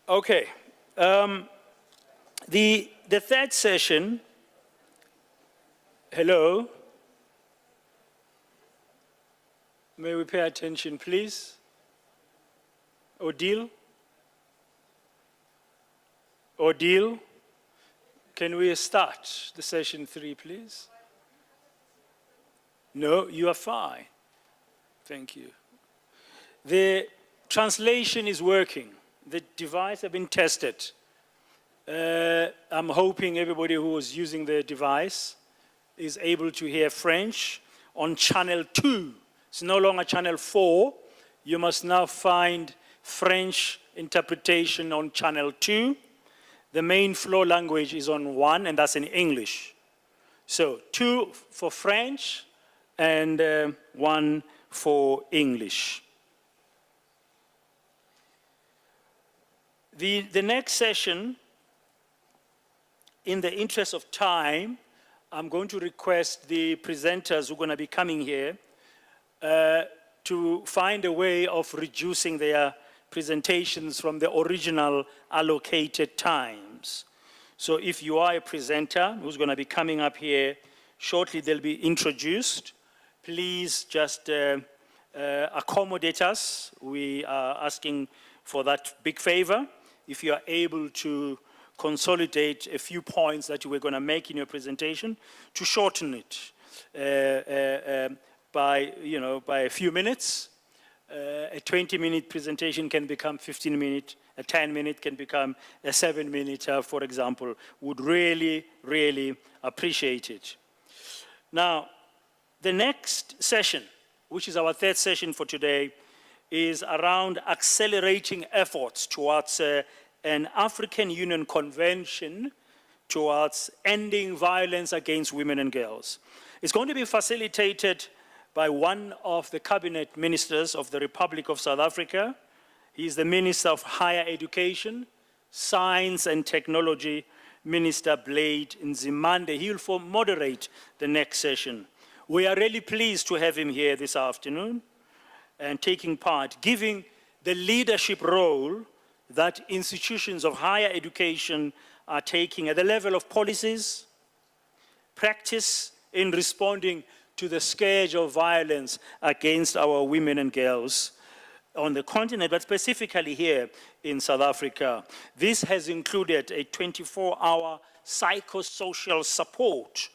Okay. The third session, hello? May we pay attention, please? Odile? Odile? Can we start the session 3, please? No, you are fine. Thank you. The translation is working. The device has been tested. I'm hoping everybody who was using the device is able to hear French on channel 2. It's no longer channel 4. You must now find French interpretation on channel 2. The main flow language is on 1, and that's in English. So 2 for French and 1 for English. The next session, in the interest of time, I'm going to request the presenters who are going to be coming here to find a way of reducing their presentations from the original allocated times. So if you are a presenter who's going to be coming up here shortly, they'll be introduced. Please just accommodate us. We are asking for that big favor. If you are able to consolidate a few points that you were going to make in your presentation, to shorten it by a few minutes. A 20-minute presentation can become 15 minutes, a 10-minute can become a 7-minute, for example. Would really, really appreciate it. Now, the next session, which is our third session for today, is around accelerating efforts towards an African Union Convention towards ending violence against women and girls. It's going to be facilitated by one of the cabinet ministers of the Republic of South Africa. He's the Minister of Higher Education, Science and Technology, Minister Blade Nzimande. He will moderate the next session. We are really pleased to have him here this afternoon and taking part, giving the leadership role that institutions of higher education are taking at the level of policies, practice in responding to the scourge of violence against our women and girls on the continent, but specifically here in South Africa. This has included a 24-hour psychosocial support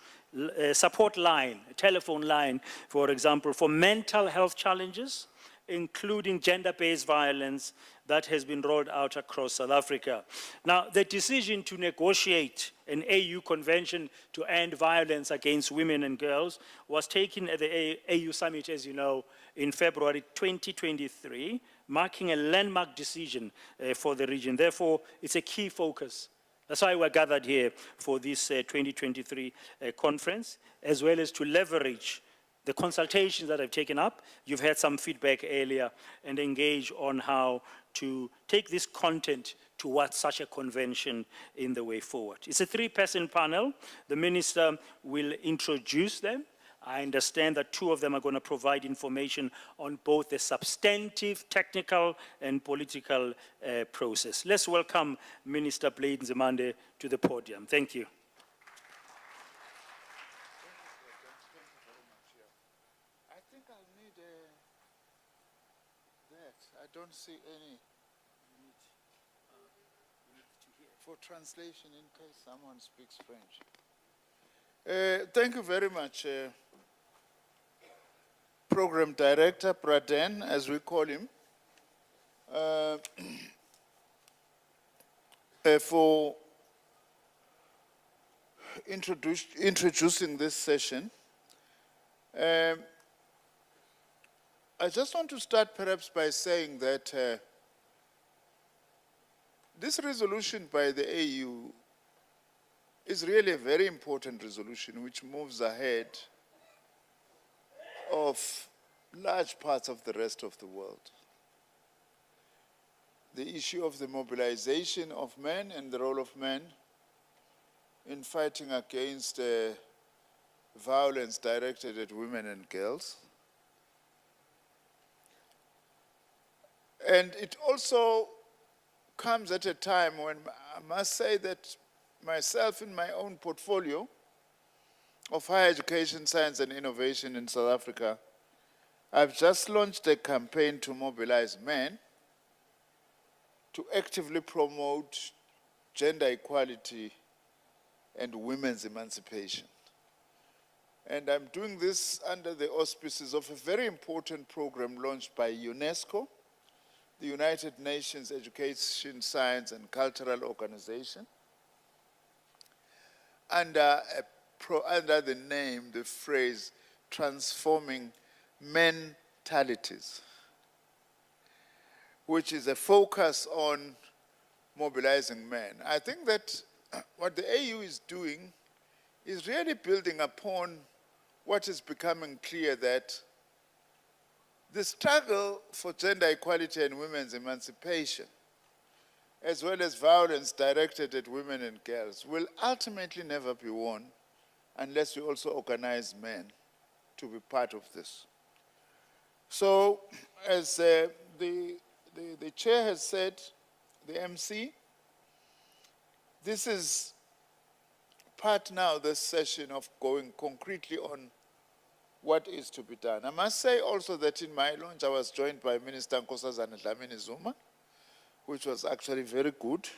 line, a telephone line, for example, for mental health challenges, including gender-based violence, that has been rolled out across South Africa. Now, the decision to negotiate an AU convention to end violence against women and girls was taken at the AU summit, as you know, in February 2023, marking a landmark decision for the region. Therefore, it's a key focus. That's why we're gathered here for this 2023 conference, as well as to leverage the consultations that I've taken up. You've had some feedback earlier, and engage on how to take this content towards such a convention in the way forward. It's a 3-person panel. The minister will introduce them. I understand that 2 of them are going to provide information on both the substantive, technical, and political process. Let's welcome Minister Blade Nzimande to the podium. Thank you. I don't see any for translation in case someone speaks French. Thank you very much, Program Director Praden, as we call him, for introducing this session. I just want to start perhaps by saying that this resolution by the AU is really a very important resolution which moves ahead of large parts of the rest of the world. The issue of the mobilization of men and the role of men in fighting against violence directed at women and girls. And it also comes at a time when I must say that myself in my own portfolio of higher education, science and innovation in South Africa, I've just launched a campaign to mobilize men to actively promote gender equality and women's emancipation. And I'm doing this under the auspices of a very important program launched by UNESCO, the United Nations Education, Science and Cultural Organization, under the name, the phrase, transforming mentalities, which is a focus on mobilizing men. I think that what the AU is doing is really building upon what is becoming clear, that the struggle for gender equality and women's emancipation, as well as violence directed at women and girls, will ultimately never be won unless we also organize men to be part of this. So, as the chair has said, the MC, this is part now, this session, of going concretely on what is to be done. I must say also that in my launch, I was joined by Minister Nkosazana Dlamini-Zuma, which was actually very good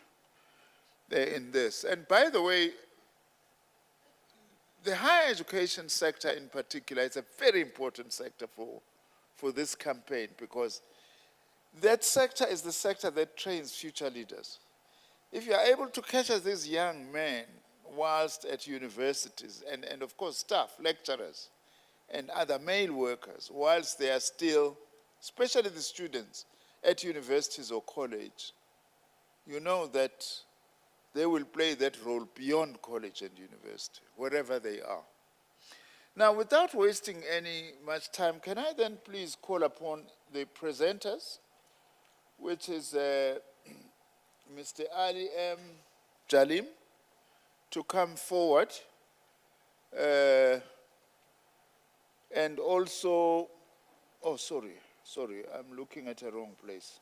in this. And by the way, the higher education sector in particular is a very important sector for this campaign, because that sector is the sector that trains future leaders. If you are able to capture these young men whilst at universities, and of course staff, lecturers, and other male workers, whilst they are still, especially the students, at universities or college, you know that they will play that role beyond college and university, wherever they are. Now, without wasting any much time, can I then please call upon the presenters, which is Mr. Ali M. Jalim, to come forward, and also, oh, sorry, I'm looking at a wrong place.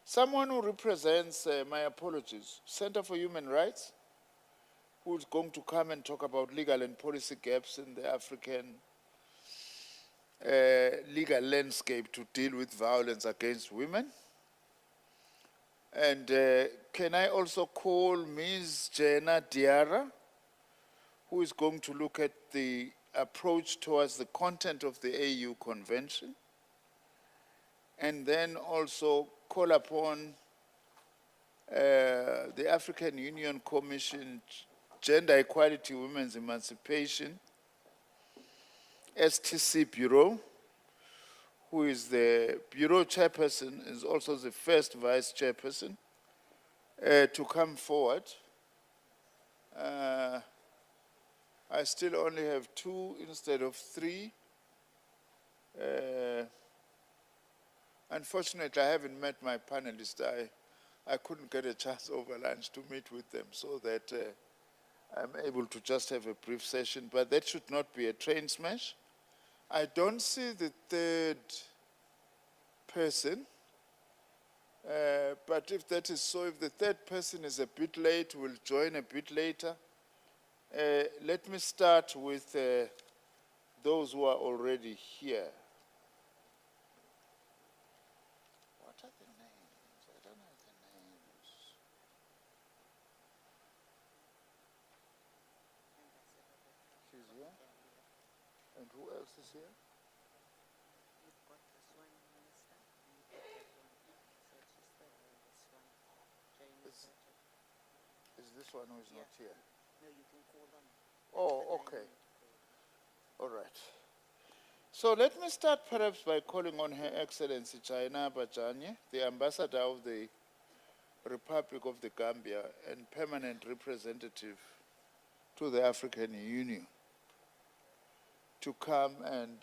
Someone who represents, my apologies, Center for Human Rights, who's going to come and talk about legal and policy gaps in the African legal landscape to deal with violence against women. And can I also call Ms. Jenna Diarra, who is going to look at the approach towards the content of the AU Convention, and then also call upon the African Union Commission, Gender Equality, Women's Emancipation, STC Bureau, who is the Bureau Chairperson, is also the first Vice Chairperson, to come forward. I still only have 2 instead of 3. Unfortunately, I haven't met my panelists. I couldn't get a chance over lunch to meet with them, so that I'm able to just have a brief session, but that should not be a train smash. I don't see the third person, but if that is so, if the third person is a bit late, we'll join a bit later. Let me start with those who are already here. What are the names? I don't know the names. She's here? And who else is here? You've got this one, Minister. You've got that one. So just this one. Jane is Is this one who is not here? No, you can call them. Oh, okay. All right. So let me start perhaps by calling on Her Excellency China Bajanye, the Ambassador of the Republic of the Gambia and permanent representative to the African Union, to come and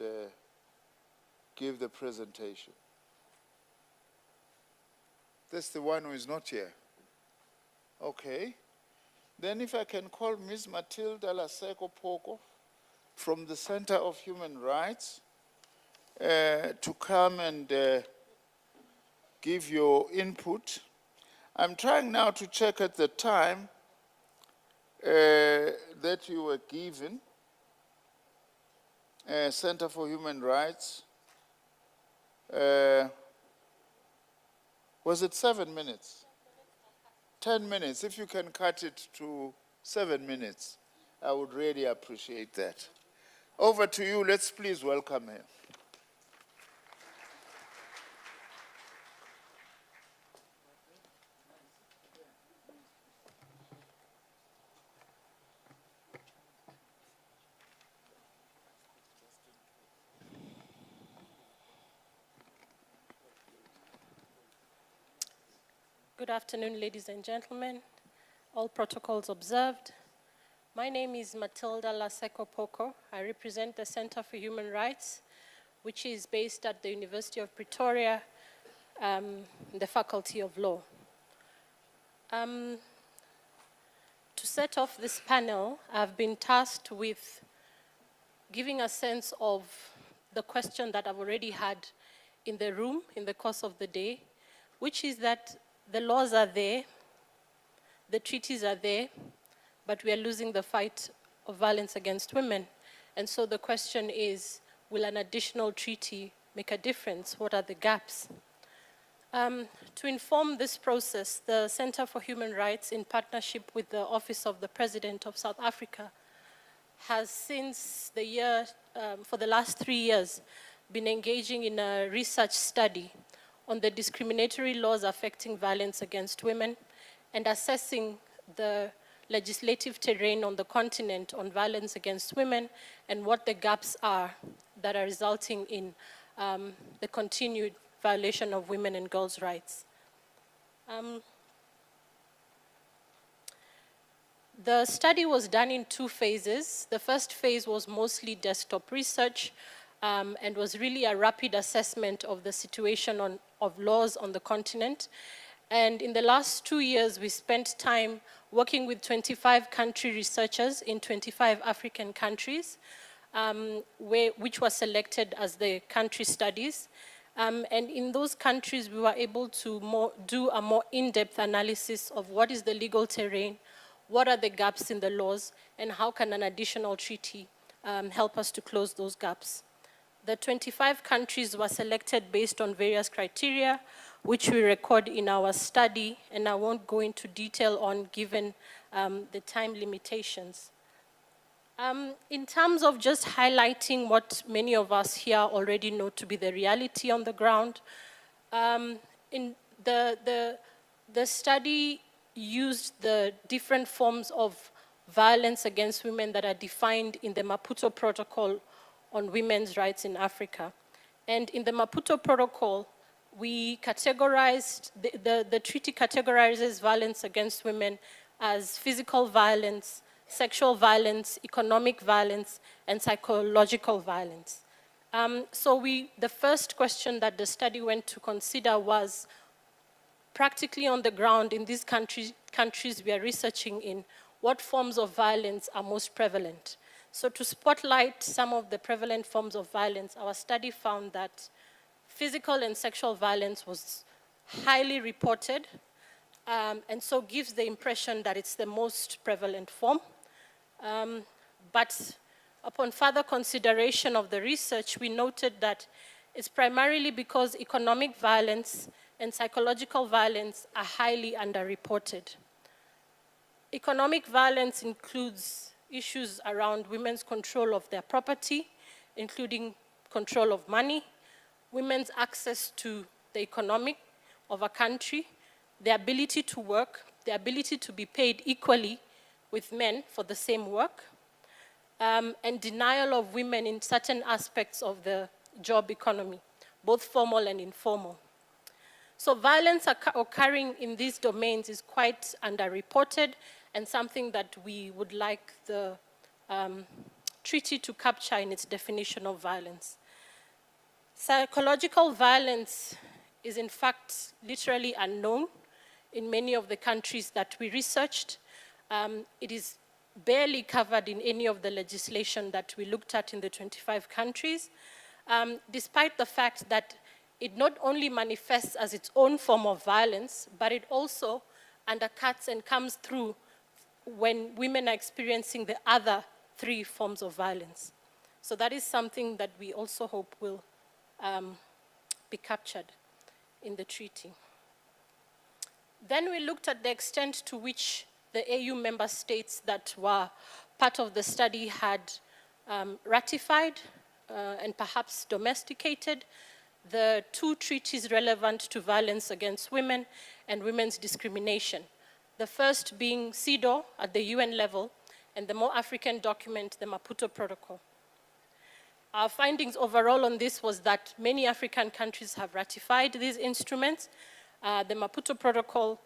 give the presentation. That's the one who is not here. Okay. Then if I can call Ms. Matilda Laseko Poko from the Center of Human Rights to come and give your input. I'm trying now to check at the time that you were given, Center for Human Rights. Was it 7 minutes? 10 minutes. If you can cut it to 7 minutes, I would really appreciate that. Over to you. Let's please welcome him. Good afternoon, ladies and gentlemen. All protocols observed. My name is Matilda Laseko Poko. I represent the Center for Human Rights, which is based at the University of Pretoria, in the Faculty of Law. To set off this panel, I've been tasked with giving a sense of the question that I've already had in the room in the course of the day, which is that the laws are there, the treaties are there, but we are losing the fight of violence against women. And so the question is, will an additional treaty make a difference? What are the gaps? To inform this process, the Center for Human Rights, in partnership with the Office of the President of South Africa, has since the year, for the last 3 years, been engaging in a research study on the discriminatory laws affecting violence against women and assessing the legislative terrain on the continent on violence against women and what the gaps are that are resulting in the continued violation of women and girls' rights. The study was done in 2 phases. The first phase was mostly desktop research and was really a rapid assessment of the situation of laws on the continent. And in the last 2 years, we spent time working with 25 country researchers in 25 African countries, which were selected as the country studies. And in those countries, we were able to do a more in-depth analysis of what is the legal terrain, what are the gaps in the laws, and how can an additional treaty help us to close those gaps. The 25 countries were selected based on various criteria, which we record in our study, and I won't go into detail on given the time limitations. In terms of just highlighting what many of us here already know to be the reality on the ground, in the study used the different forms of violence against women that are defined in the Maputo Protocol on women's rights in Africa. And in the Maputo Protocol, we categorized, the treaty categorizes violence against women as physical violence, sexual violence, economic violence, and psychological violence. So the first question that the study went to consider was, practically on the ground in these countries we are researching in, what forms of violence are most prevalent? So to spotlight some of the prevalent forms of violence, our study found that physical and sexual violence was highly reported, and so gives the impression that it's the most prevalent form. But upon further consideration of the research, we noted that it's primarily because economic violence and psychological violence are highly underreported. Economic violence includes issues around women's control of their property, including control of money, women's access to the economic of a country, the ability to work, the ability to be paid equally with men for the same work, and denial of women in certain aspects of the job economy, both formal and informal. So violence occurring in these domains is quite underreported and something that we would like the treaty to capture in its definition of violence. Psychological violence is in fact literally unknown in many of the countries that we researched. It is barely covered in any of the legislation that we looked at in the 25 countries, despite the fact that it not only manifests as its own form of violence, but it also undercuts and comes through when women are experiencing the other 3 forms of violence. So that is something that we also hope will be captured in the treaty. Then we looked at the extent to which the AU member states that were part of the study had ratified and perhaps domesticated the 2 treaties relevant to violence against women and women's discrimination. The first being CEDAW at the UN level, and the more African document, the Maputo Protocol. Our findings overall on this was that many African countries have ratified these instruments. The Maputo Protocol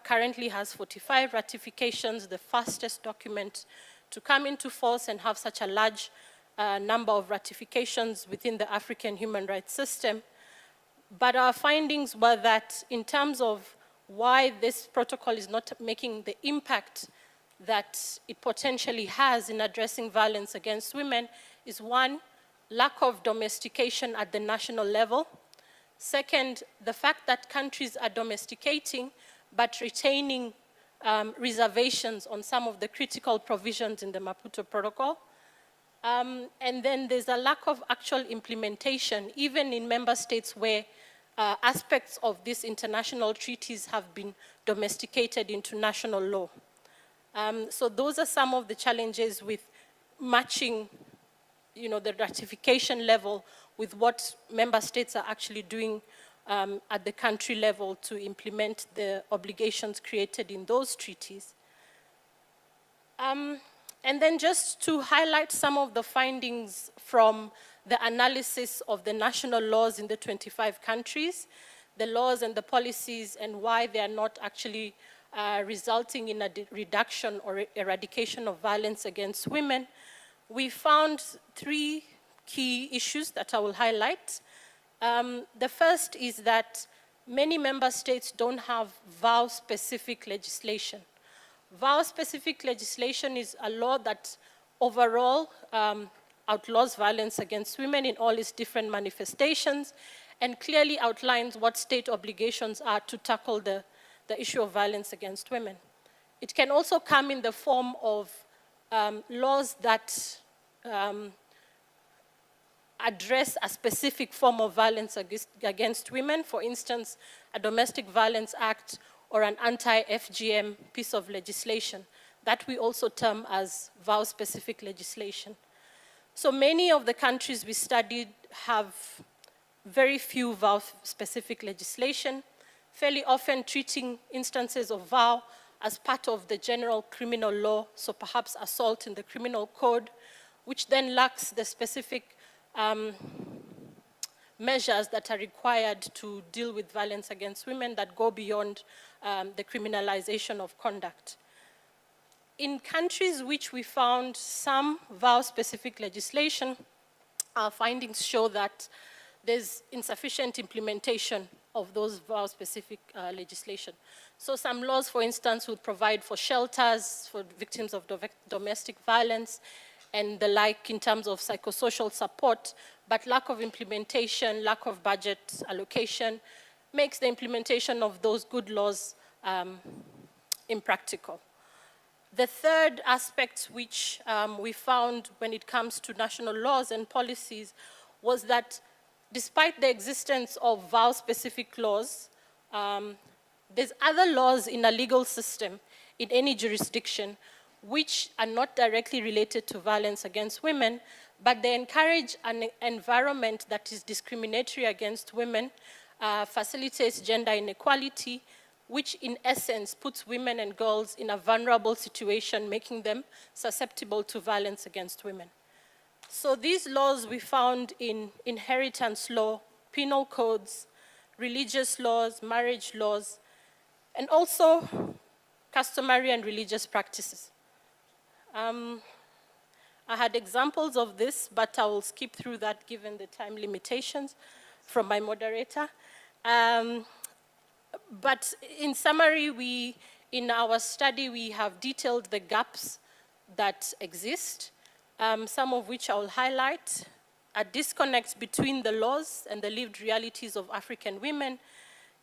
currently has 45 ratifications, the fastest document to come into force and have such a large number of ratifications within the African human rights system. But our findings were that in terms of why this protocol is not making the impact that it potentially has in addressing violence against women is 1, lack of domestication at the national level. Second, the fact that countries are domesticating but retaining reservations on some of the critical provisions in the Maputo Protocol. And then there's a lack of actual implementation, even in member states where aspects of these international treaties have been domesticated into national law. So those are some of the challenges with matching, the ratification level with what member states are actually doing at the country level to implement the obligations created in those treaties. And then just to highlight some of the findings from the analysis of the national laws in the 25 countries, the laws and the policies and why they are not actually resulting in a reduction or eradication of violence against women, we found 3 key issues that I will highlight. The first is that many member states don't have vow-specific legislation. Vow-specific legislation is a law that overall outlaws violence against women in all its different manifestations and clearly outlines what state obligations are to tackle the issue of violence against women. It can also come in the form of laws that address a specific form of violence against women, for instance, a Domestic Violence Act or an anti-FGM piece of legislation that we also term as vow-specific legislation. So many of the countries we studied have very few vow-specific legislation, fairly often treating instances of vow as part of the general criminal law, so perhaps assault in the criminal code, which then lacks the specific measures that are required to deal with violence against women that go beyond the criminalization of conduct. In countries which we found some vow-specific legislation, our findings show that there's insufficient implementation of those vow-specific legislation. So some laws, for instance, would provide for shelters for victims of domestic violence and the like in terms of psychosocial support, but lack of implementation, lack of budget allocation makes the implementation of those good laws impractical. The third aspect which we found when it comes to national laws and policies was that despite the existence of vow-specific laws, there's other laws in a legal system in any jurisdiction which are not directly related to violence against women, but they encourage an environment that is discriminatory against women, facilitates gender inequality, which in essence puts women and girls in a vulnerable situation, making them susceptible to violence against women. So these laws we found in inheritance law, penal codes, religious laws, marriage laws, and also customary and religious practices. I had examples of this, but I will skip through that given the time limitations from my moderator. But in summary, in our study, we have detailed the gaps that exist, some of which I will highlight. a disconnect between the laws and the lived realities of African women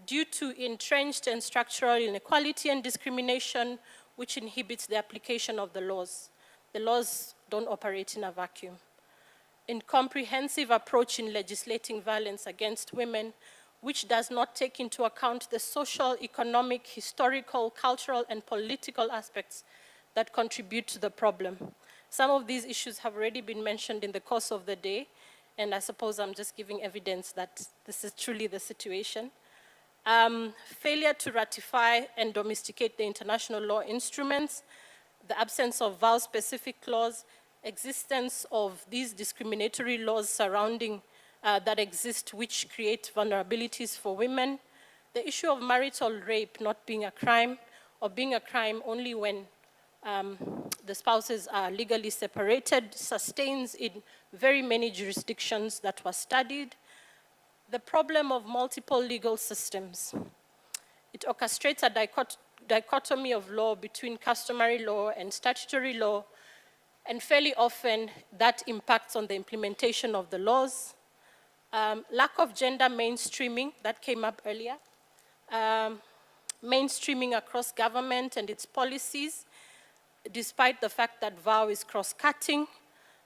due to entrenched and structural inequality and discrimination, which inhibits the application of the laws. The laws don't operate in a vacuum. Incomprehensive approach in legislating violence against women, which does not take into account the social, economic, historical, cultural, and political aspects that contribute to the problem. Some of these issues have already been mentioned in the course of the day, and I suppose I'm just giving evidence that this is truly the situation. Failure to ratify and domesticate the international law instruments, the absence of vow-specific laws, existence of these discriminatory laws surrounding that exist which create vulnerabilities for women, the issue of marital rape not being a crime, or being a crime only when the spouses are legally separated, sustains in very many jurisdictions that were studied. The problem of multiple legal systems. It orchestrates a dichotomy of law between customary law and statutory law, and fairly often that impacts on the implementation of the laws. Lack of gender mainstreaming, that came up earlier. Mainstreaming across government and its policies, despite the fact that vow is cross-cutting.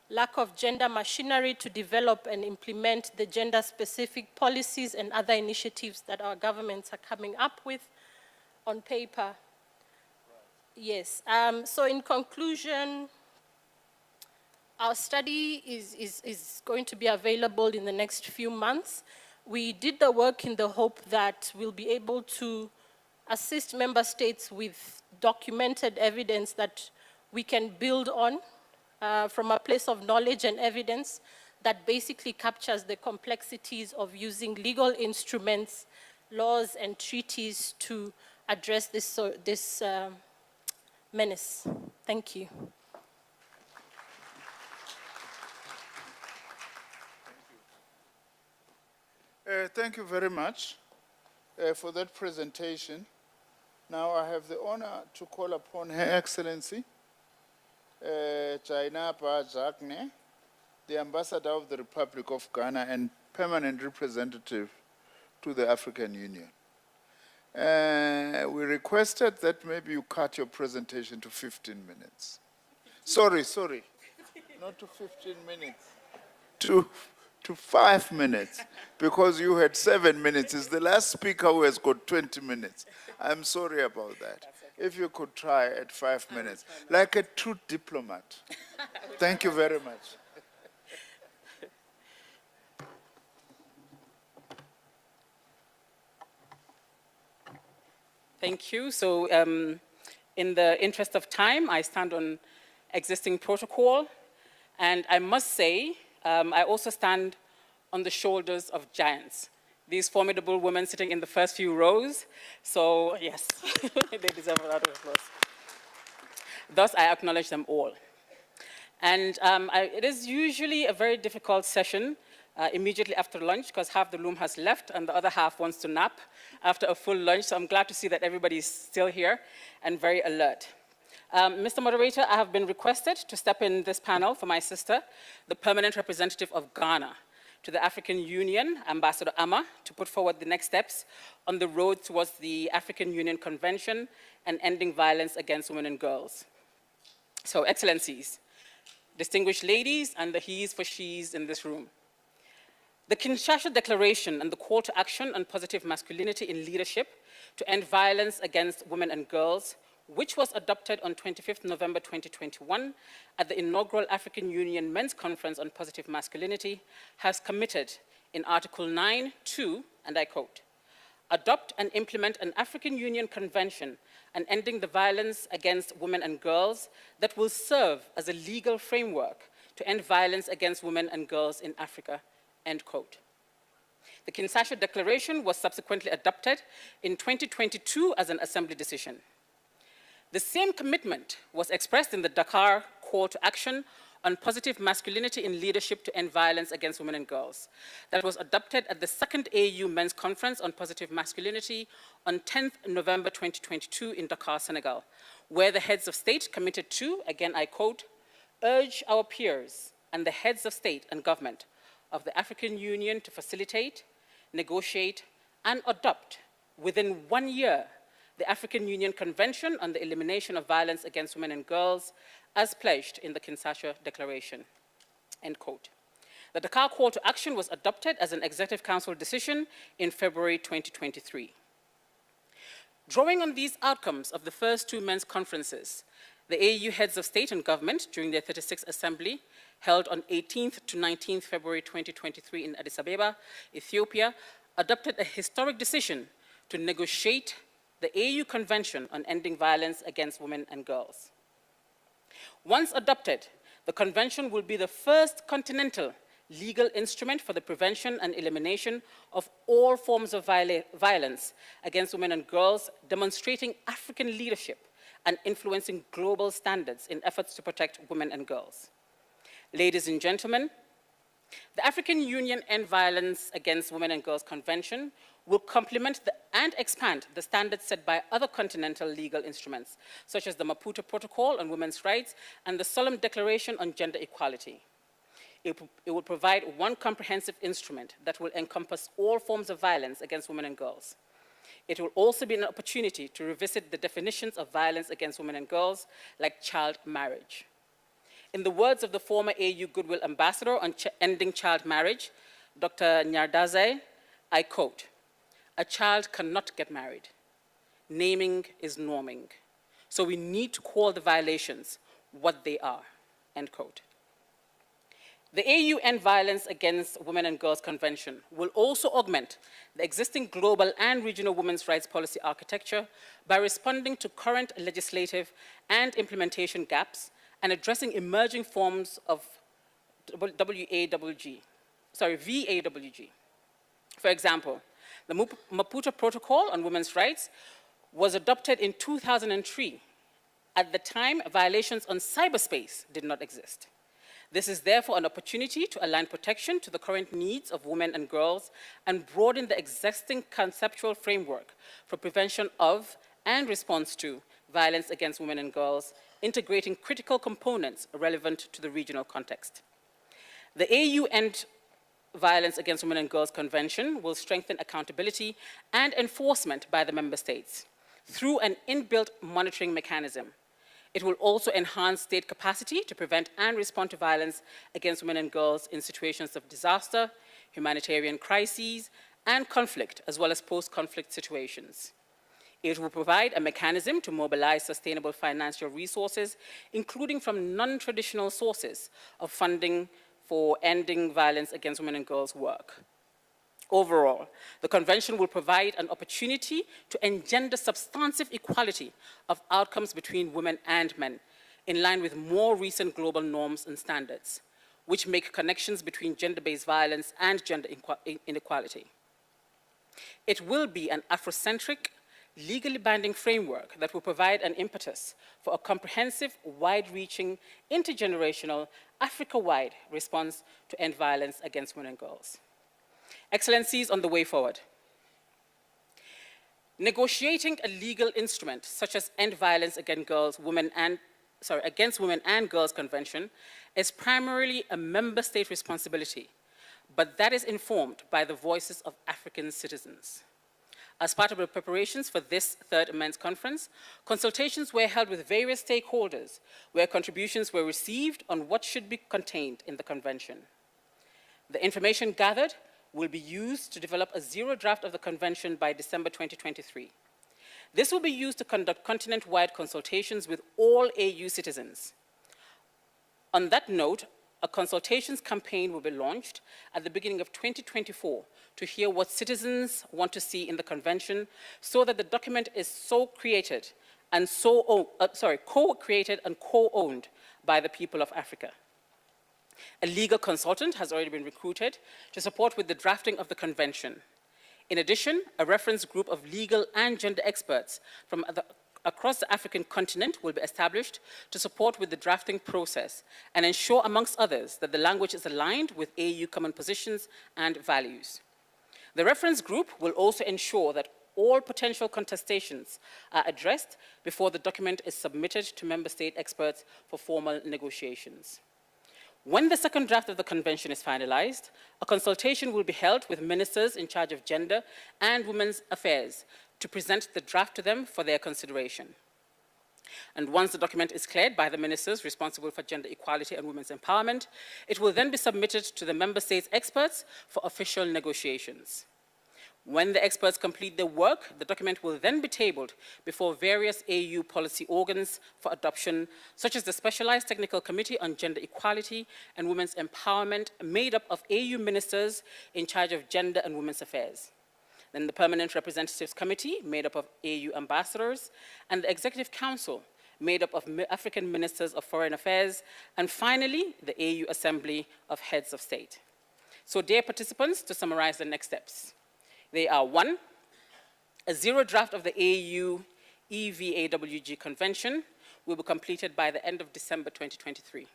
Lack of gender machinery to develop and implement the gender-specific policies and other initiatives that our governments are coming up with on paper. Yes, so in conclusion, our study is going to be available in the next few months. We did the work in the hope that we'll be able to assist member states with documented evidence that we can build on from a place of knowledge and evidence that basically captures the complexities of using legal instruments, laws, and treaties to address this menace. Thank you. Thank you very much for that presentation. Now I have the honor to call upon Her Excellency, Jainapa Jagne, the Ambassador of the Republic of Ghana and Permanent Representative to the African Union. We requested that maybe you cut your presentation to 15 minutes. Sorry, not to 15 minutes, to 5 minutes, because you had 7 minutes. It's the last speaker who has got 20 minutes. I'm sorry about that. If you could try at 5 minutes, like a true diplomat. Thank you very much. Thank you. So in the interest of time, I stand on existing protocol. And I must say, I also stand on the shoulders of giants, these formidable women sitting in the first few rows. So yes, they deserve a lot of applause. Thus, I acknowledge them all. And it is usually a very difficult session immediately after lunch, because half the room has left and the other half wants to nap after a full lunch. So I'm glad to see that everybody is still here and very alert. Mr. Moderator, I have been requested to step in this panel for my sister, the permanent representative of Ghana to the African Union, Ambassador Ama, to put forward the next steps on the road towards the African Union Convention and ending violence against women and girls. So, Excellencies, distinguished ladies, and the he's for she's in this room. The Kinshasa Declaration and the call to action on positive masculinity in leadership to end violence against women and girls, which was adopted on 25th November 2021 at the inaugural African Union Men's Conference on Positive Masculinity, has committed in Article 9 to, and I quote, adopt and implement an African Union Convention on ending the violence against women and girls that will serve as a legal framework to end violence against women and girls in Africa, end quote. The Kinshasa Declaration was subsequently adopted in 2022 as an Assembly decision. The same commitment was expressed in the Dakar Call to Action on Positive Masculinity in Leadership to End Violence Against Women and Girls that was adopted at the second AU Men's Conference on Positive Masculinity on 10th November 2022 in Dakar, Senegal, where the heads of state committed to, again I quote, urge our peers and the heads of state and government of the African Union to facilitate, negotiate, and adopt within 1 year the African Union Convention on the Elimination of Violence Against Women and Girls as pledged in the Kinshasa Declaration, end quote. The Dakar Call to Action was adopted as an Executive Council decision in February 2023. Drawing on these outcomes of the first two men's conferences, the AU heads of state and government during their 36th assembly, held on 18th to 19th February 2023 in Addis Ababa, Ethiopia, adopted a historic decision to negotiate the AU Convention on Ending Violence Against Women and Girls. Once adopted, the convention will be the first continental legal instrument for the prevention and elimination of all forms of violence against women and girls, demonstrating African leadership and influencing global standards in efforts to protect women and girls. Ladies and gentlemen, the African Union End Violence Against Women and Girls Convention will complement and expand the standards set by other continental legal instruments, such as the Maputo Protocol on Women's Rights and the Solemn Declaration on Gender Equality. It will provide one comprehensive instrument that will encompass all forms of violence against women and girls. It will also be an opportunity to revisit the definitions of violence against women and girls, like child marriage. In the words of the former AU Goodwill Ambassador on ending child marriage, Dr. Nyardaze, I quote, "A child cannot get married. Naming is norming. So we need to call the violations what they are," end quote. The AU End Violence Against Women and Girls Convention will also augment the existing global and regional women's rights policy architecture by responding to current legislative and implementation gaps and addressing emerging forms of VAWG. For example, the Maputo Protocol on Women's Rights was adopted in 2003. At the time, violations on cyberspace did not exist. This is therefore an opportunity to align protection to the current needs of women and girls and broaden the existing conceptual framework for prevention of and response to violence against women and girls, integrating critical components relevant to the regional context. The AU End Violence Against Women and Girls Convention will strengthen accountability and enforcement by the member states through an inbuilt monitoring mechanism. It will also enhance state capacity to prevent and respond to violence against women and girls in situations of disaster, humanitarian crises, and conflict, as well as post-conflict situations. It will provide a mechanism to mobilize sustainable financial resources, including from non-traditional sources of funding for ending violence against women and girls work. Overall, the convention will provide an opportunity to engender substantive equality of outcomes between women and men, in line with more recent global norms and standards, which make connections between gender-based violence and gender inequality. It will be an Afrocentric, legally binding framework that will provide an impetus for a comprehensive, wide-reaching, intergenerational, Africa-wide response to end violence against women and girls. Excellencies, on the way forward. Negotiating a legal instrument such as End Violence Against Women and Girls Convention is primarily a member state responsibility, but that is informed by the voices of African citizens. As part of the preparations for this third men's conference, consultations were held with various stakeholders where contributions were received on what should be contained in the convention. The information gathered will be used to develop a zero draft of the convention by December 2023. This will be used to conduct continent-wide consultations with all AU citizens. On that note, a consultations campaign will be launched at the beginning of 2024 to hear what citizens want to see in the convention so that the document is co-created and co-owned by the people of Africa. A legal consultant has already been recruited to support with the drafting of the convention. In addition, a reference group of legal and gender experts from across the African continent will be established to support with the drafting process and ensure, amongst others, that the language is aligned with AU common positions and values. The reference group will also ensure that all potential contestations are addressed before the document is submitted to member state experts for formal negotiations. When the second draft of the convention is finalized, a consultation will be held with ministers in charge of gender and women's affairs to present the draft to them for their consideration. And once the document is cleared by the ministers responsible for gender equality and women's empowerment, it will then be submitted to the member states' experts for official negotiations. When the experts complete their work, the document will then be tabled before various AU policy organs for adoption, such as the Specialized Technical Committee on Gender Equality and Women's Empowerment, made up of AU ministers in charge of gender and women's affairs. Then the Permanent Representatives Committee, made up of AU ambassadors, and the Executive Council, made up of African Ministers of Foreign Affairs, and finally, the AU Assembly of Heads of State. So, dear participants, to summarize the next steps. They are: 1, a zero draft of the AU EVAWG Convention will be completed by the end of December 2023.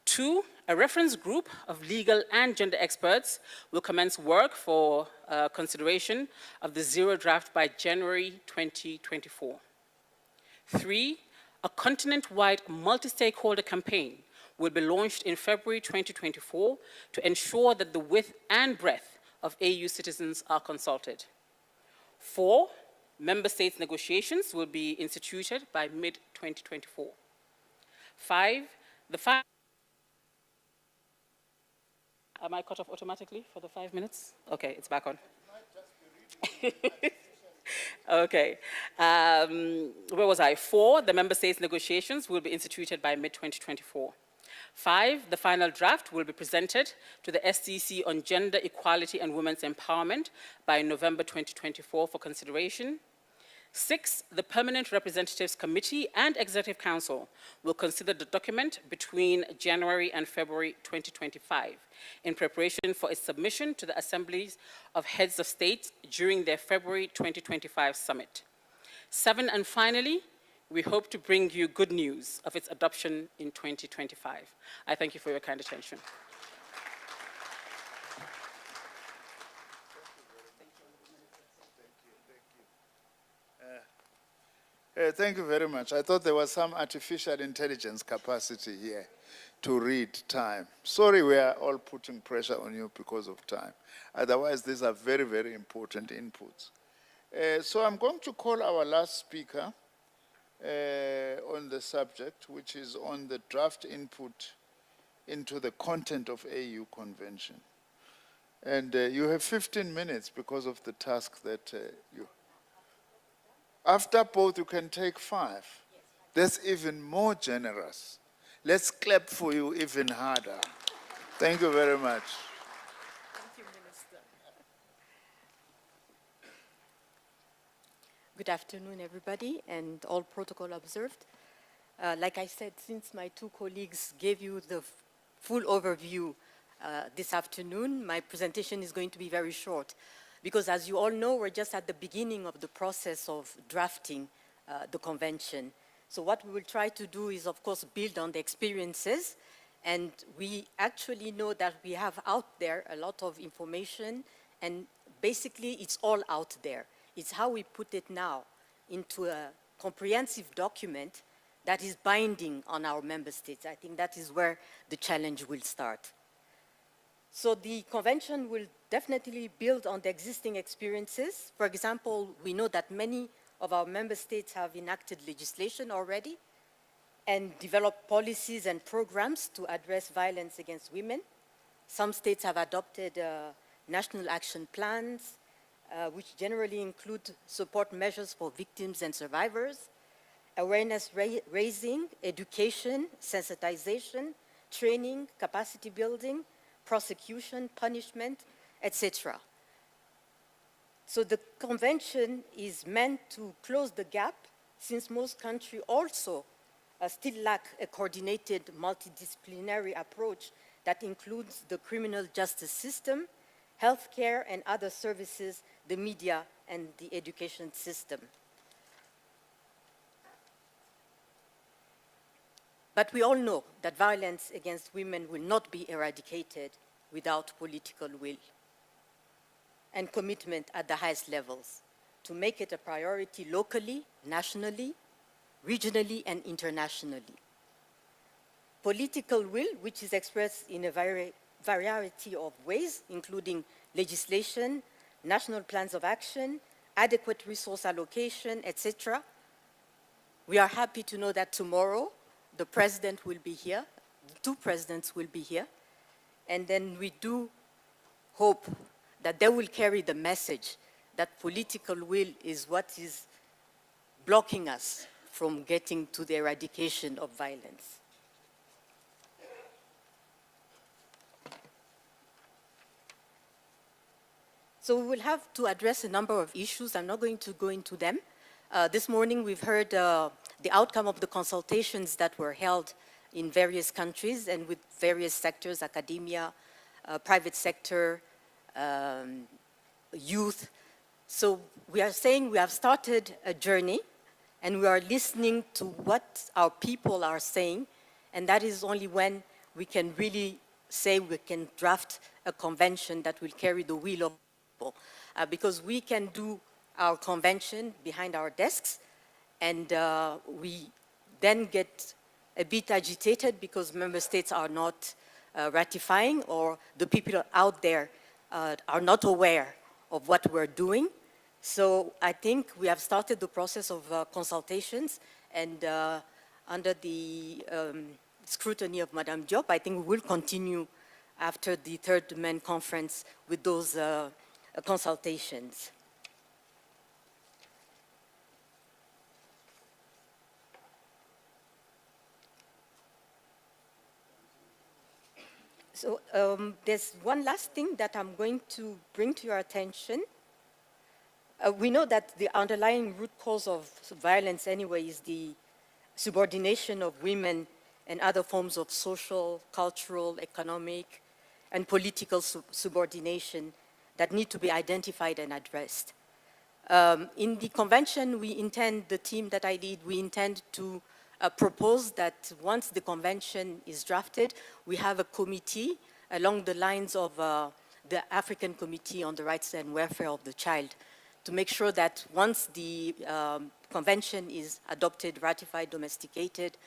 2, a reference group of legal and gender experts will commence work for consideration of the zero draft by January 2024. 3, a continent-wide multi-stakeholder campaign will be launched in February 2024 to ensure that the width and breadth of AU citizens are consulted. 4, member states negotiations will be instituted by mid-2024. 5, Am I cut off automatically for the 5 minutes? Okay, it's back on. Okay. Where was I? 4, the member states negotiations will be instituted by mid-2024. 5, the final draft will be presented to the SCC on gender equality and women's empowerment by November 2024 for consideration. 6, the Permanent Representatives Committee and Executive Council will consider the document between January and February 2025 in preparation for its submission to the Assemblies of Heads of State during their February 2025 summit. 7, and finally, we hope to bring you good news of its adoption in 2025. I thank you for your kind attention. Thank you very much. I thought there was some artificial intelligence capacity here to read time. Sorry, we are all putting pressure on you because of time. Otherwise, these are very, very important inputs. So I'm going to call our last speaker on the subject, which is on the draft input into the content of AU Convention. And you have 15 minutes because of the task that you... After both, you can take 5. That's even more generous. Let's clap for you even harder. Thank you very much. Thank you, Minister. Good afternoon, everybody, and all protocol observed. Like I said, since my 2 colleagues gave you the full overview this afternoon, my presentation is going to be very short. Because as you all know, we're just at the beginning of the process of drafting the convention. So what we will try to do is, of course, build on the experiences. And we actually know that we have out there a lot of information, and basically it's all out there. It's how we put it now into a comprehensive document that is binding on our member states. I think that is where the challenge will start. So the convention will definitely build on the existing experiences. For example, we know that many of our member states have enacted legislation already and developed policies and programs to address violence against women. Some states have adopted national action plans, which generally include support measures for victims and survivors, awareness raising, education, sensitization, training, capacity building, prosecution, punishment, etc. So the convention is meant to close the gap, since most countries also still lack a coordinated multidisciplinary approach that includes the criminal justice system, healthcare and other services, the media and the education system. But we all know that violence against women will not be eradicated without political will and commitment at the highest levels to make it a priority locally, nationally, regionally, and internationally. political will, which is expressed in a variety of ways, including legislation, national plans of action, adequate resource allocation, etc. We are happy to know that tomorrow the president will be here, the two presidents will be here, and then we do hope that they will carry the message that political will is what is blocking us from getting to the eradication of violence. So we will have to address a number of issues. I'm not going to go into them. This morning we've heard the outcome of the consultations that were held in various countries and with various sectors, academia, private sector, youth. So we are saying we have started a journey and we are listening to what our people are saying, and that is only when we can really say we can draft a convention that will carry the will of people. Because we can do our convention behind our desks, and we then get a bit agitated because member states are not ratifying, or the people out there are not aware of what we're doing. So I think we have started the process of consultations, and under the scrutiny of Madame Diop, I think we will continue after the third MEN conference with those consultations. So there's one last thing that I'm going to bring to your attention. We know that the underlying root cause of violence anyway is the subordination of women and other forms of social, cultural, economic, and political subordination that need to be identified and addressed. In the convention, the team that I lead, we intend to propose that once the convention is drafted, we have a committee along the lines of the African Committee on the Rights and Welfare of the Child, to make sure that once the convention is adopted, ratified, domesticated,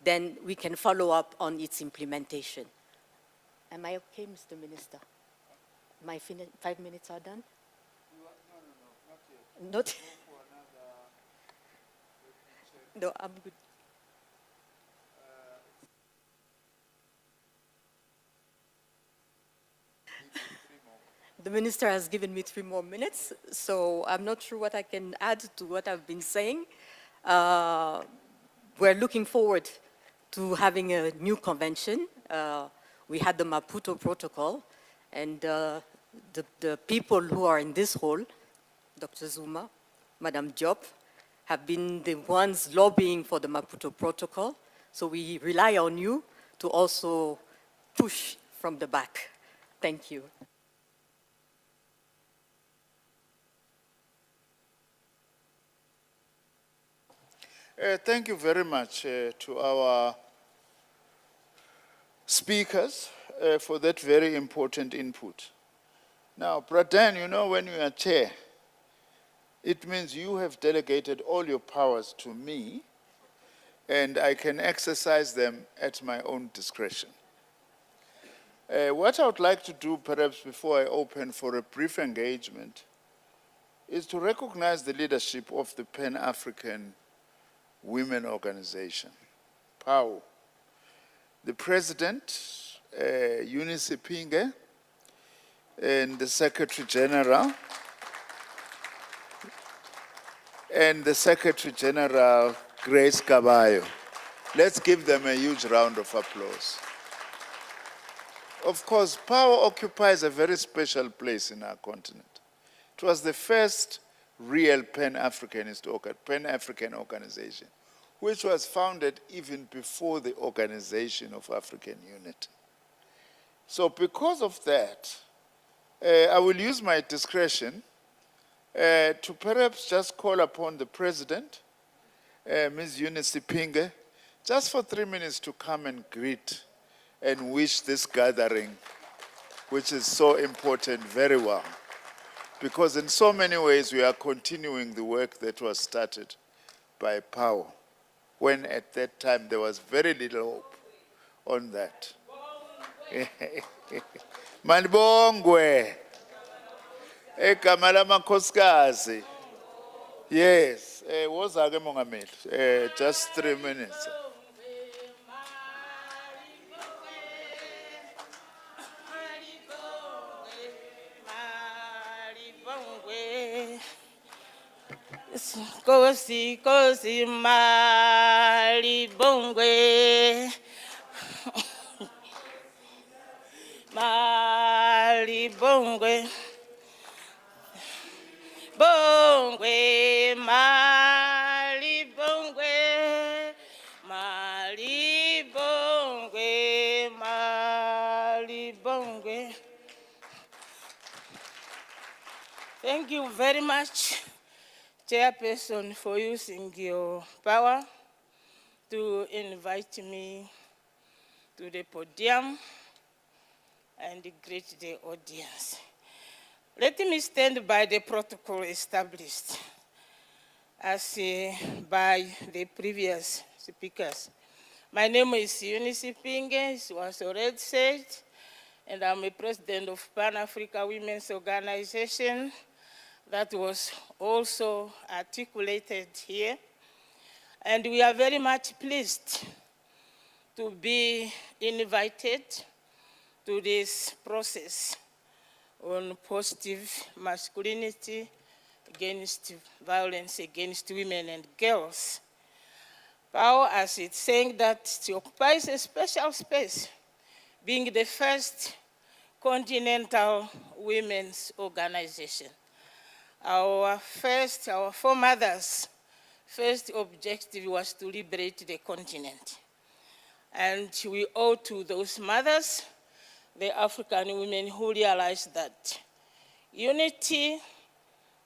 then we can follow up on its implementation. Am I okay, Mr. Minister? My 5 minutes are done? No, not yet. No, I'm good. The minister has given me 3 more minutes, so I'm not sure what I can add to what I've been saying. We're looking forward to having a new convention. We had the Maputo Protocol, and the people who are in this hall, Dr. Zuma, Madame Diop, have been the ones lobbying for the Maputo Protocol, so we rely on you to also push from the back. Thank you. Thank you very much to our speakers for that very important input. Now, Pradhan, you know, when you are chair, it means you have delegated all your powers to me, and I can exercise them at my own discretion. What I would like to do, perhaps before I open for a brief engagement, is to recognize the leadership of the Pan-African Women Organization, PAO. The president, Eunice Pinge, and the Secretary General, Grace Caballo. Let's give them a huge round of applause. Of course, PAO occupies a very special place in our continent. It was the first real Pan-African organization, which was founded even before the Organization of African Unity. So because of that, I will use my discretion to perhaps just call upon the President, Ms. Eunice Pinge, just for 3 minutes to come and greet and wish this gathering, which is so important, very well. Because in so many ways, we are continuing the work that was started by PAO, when at that time there was very little hope on that. Manibongwe. Egama lamakhosikazi. Yes, woza-ke Mongameli. Just 3 minutes. Kosi, kosi, malibongwe. Malibongwe. Bongwe, malibongwe. Malibongwe, malibongwe. Thank you very much, Chairperson, for using your power to invite me to the podium and greet the audience. Let me stand by the protocol established as by the previous speakers. My name is Eunice Pinge, it was already said, and I'm a president of Pan-Africa Women's Organization. That was also articulated here. And we are very much pleased to be invited to this process on positive masculinity against violence against women and girls. PAO, as it's saying that it occupies a special space, being the first continental women's organization. Our foremothers' first objective was to liberate the continent. And we owe to those mothers, the African women who realized that unity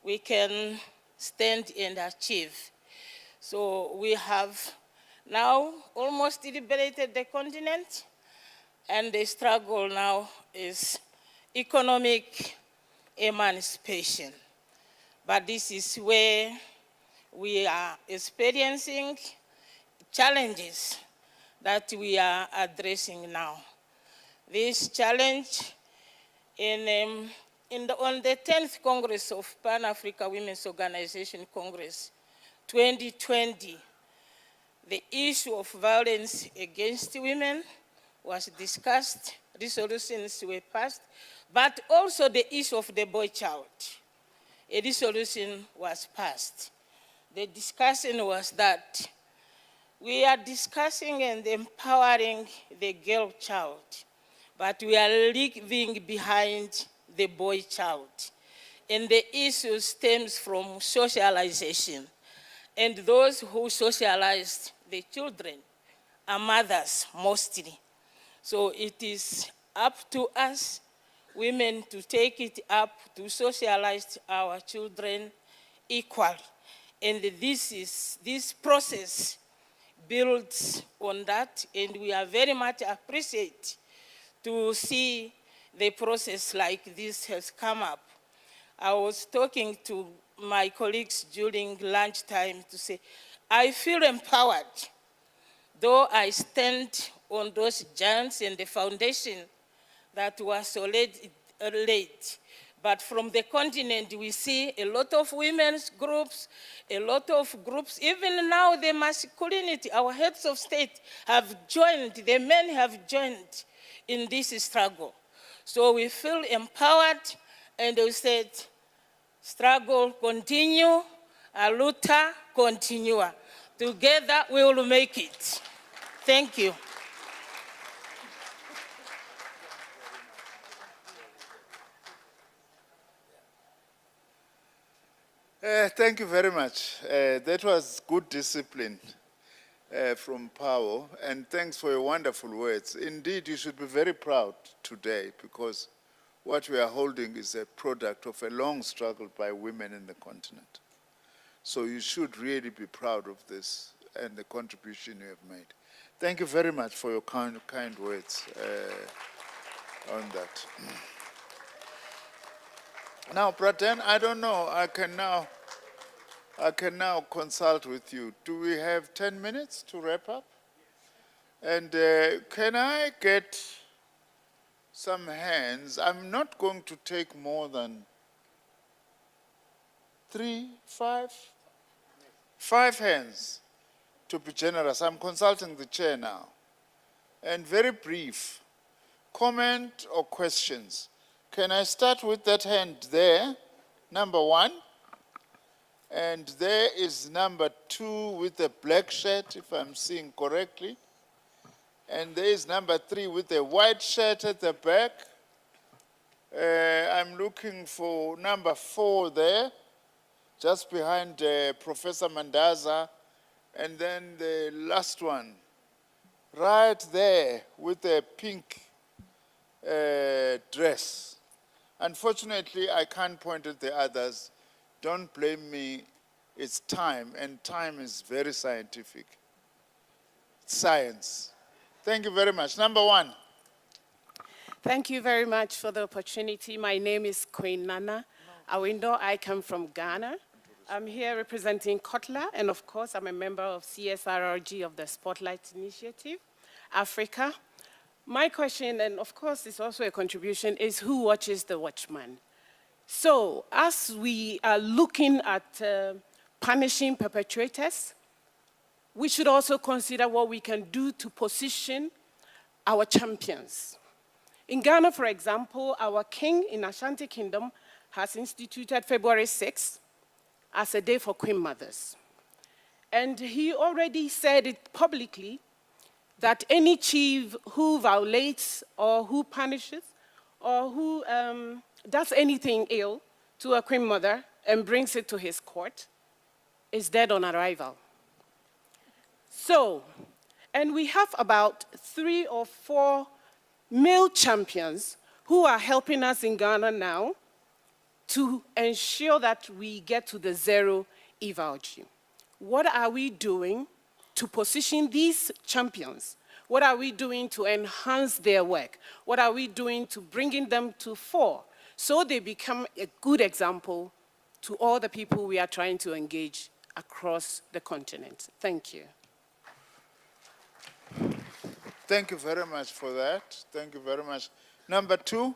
we can stand and achieve. So we have now almost liberated the continent, and the struggle now is economic emancipation. But this is where we are experiencing challenges that we are addressing now. This challenge on the 10th Congress of Pan-Africa Women's Organization Congress 2020, the issue of violence against women was discussed, resolutions were passed, but also the issue of the boy child. A resolution was passed. The discussion was that we are discussing and empowering the girl child, but we are leaving behind the boy child. And the issue stems from socialization. And those who socialized the children are mothers mostly. So it is up to us, women, to take it up to socialize our children equally. And this process builds on that, and we are very much appreciate to see the process like this has come up. I was talking to my colleagues during lunchtime to say, I feel empowered, though I stand on those giants and the foundation that was already laid. But from the continent, we see a lot of women's groups, a lot of groups, even now the masculinity, our heads of state have joined, the men have joined in this struggle. So we feel empowered, and we said, struggle continue, a luta continua. Together we will make it. Thank you. Thank you very much. That was good discipline from PAO, and thanks for your wonderful words. Indeed, you should be very proud today, because what we are holding is a product of a long struggle by women in the continent. So you should really be proud of this and the contribution you have made. Thank you very much for your kind words on that. Now, Praten, I don't know, I can now consult with you. Do we have 10 minutes to wrap up? And can I get some hands? I'm not going to take more than 3, 5? 5 hands, to be generous. I'm consulting the chair now. And very brief, comment or questions. Can I start with that hand there, number 1? And there is number 2 with the black shirt, if I'm seeing correctly. And there is number 3 with the white shirt at the back. I'm looking for number 4 there, just behind Professor Mandaza. And then the last one, right there with the pink dress. Unfortunately, I can't point at the others. Don't blame me. It's time, and time is very scientific. It's science. Thank you very much. Number 1. Thank you very much for the opportunity. My name is Queen Nana Awindo. I come from Ghana. I'm here representing Kotla, and of course, I'm a member of CSRRG of the Spotlight Initiative, Africa. My question, and of course, it's also a contribution, is who watches the watchman? So, as we are looking at punishing perpetrators, we should also consider what we can do to position our champions. In Ghana, for example, our king in Ashanti Kingdom has instituted February 6th as a day for queen mothers. And he already said it publicly that any chief who violates or who punishes or who does anything ill to a queen mother and brings it to his court is dead on arrival. So, and we have about 3 or 4 male champions who are helping us in Ghana now to ensure that we get to the zero EVALG. What are we doing to position these champions? What are we doing to enhance their work? What are we doing to bringing them to fore so they become a good example to all the people we are trying to engage across the continent? Thank you. Thank you very much for that. Thank you very much. Number 2.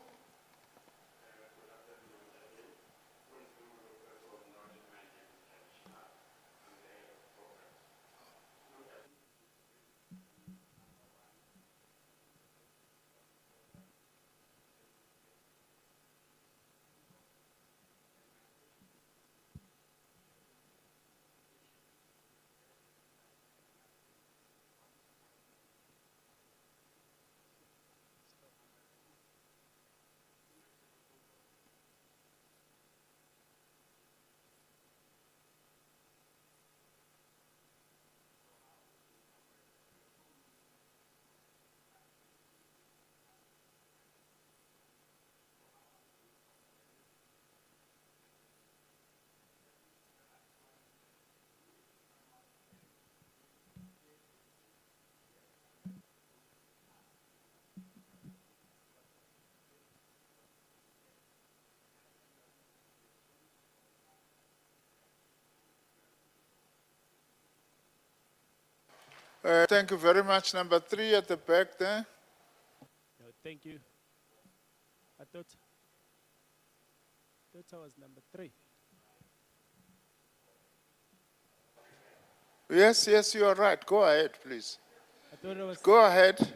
Thank you very much. Number 3 at the back there. No, thank you. I thought I was number 3. Yes, you are right. Go ahead, please. I thought I was. Go ahead.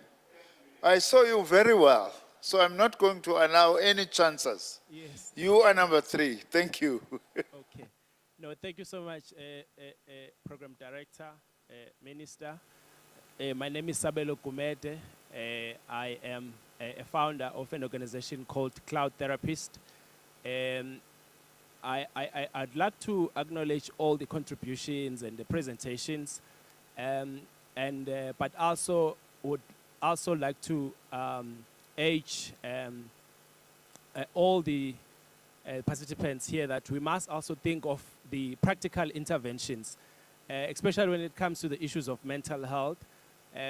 I saw you very well, so I'm not going to allow any chances. Yes. You are number 3. Thank you. Okay. No, thank you so much, Program Director, Minister. My name is Sabelo Kumete. I am a founder of an organization called Cloud Therapist. I'd like to acknowledge all the contributions and the presentations, but also would also like to urge all the participants here that we must also think of the practical interventions, especially when it comes to the issues of mental health,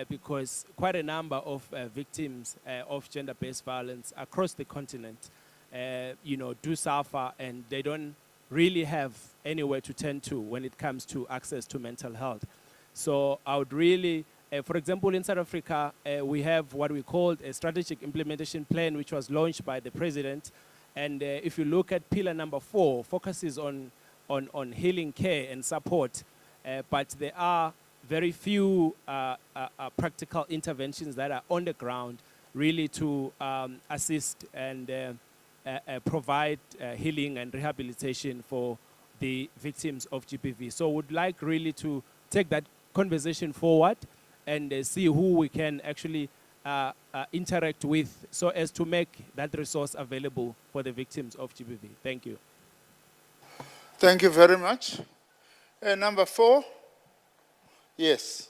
because quite a number of victims of gender-based violence across the continent, do suffer, and they don't really have anywhere to turn to when it comes to access to mental health. So I would really For example, in South Africa, we have what we called a strategic implementation plan, which was launched by the president. And if you look at pillar number 4, focuses on healing care and support, but there are very few practical interventions that are on the ground really to assist and provide healing and rehabilitation for the victims of GBV. So would like really to take that conversation forward and see who we can actually interact with so as to make that resource available for the victims of GBV. Thank you. Thank you very much. Number 4? Yes.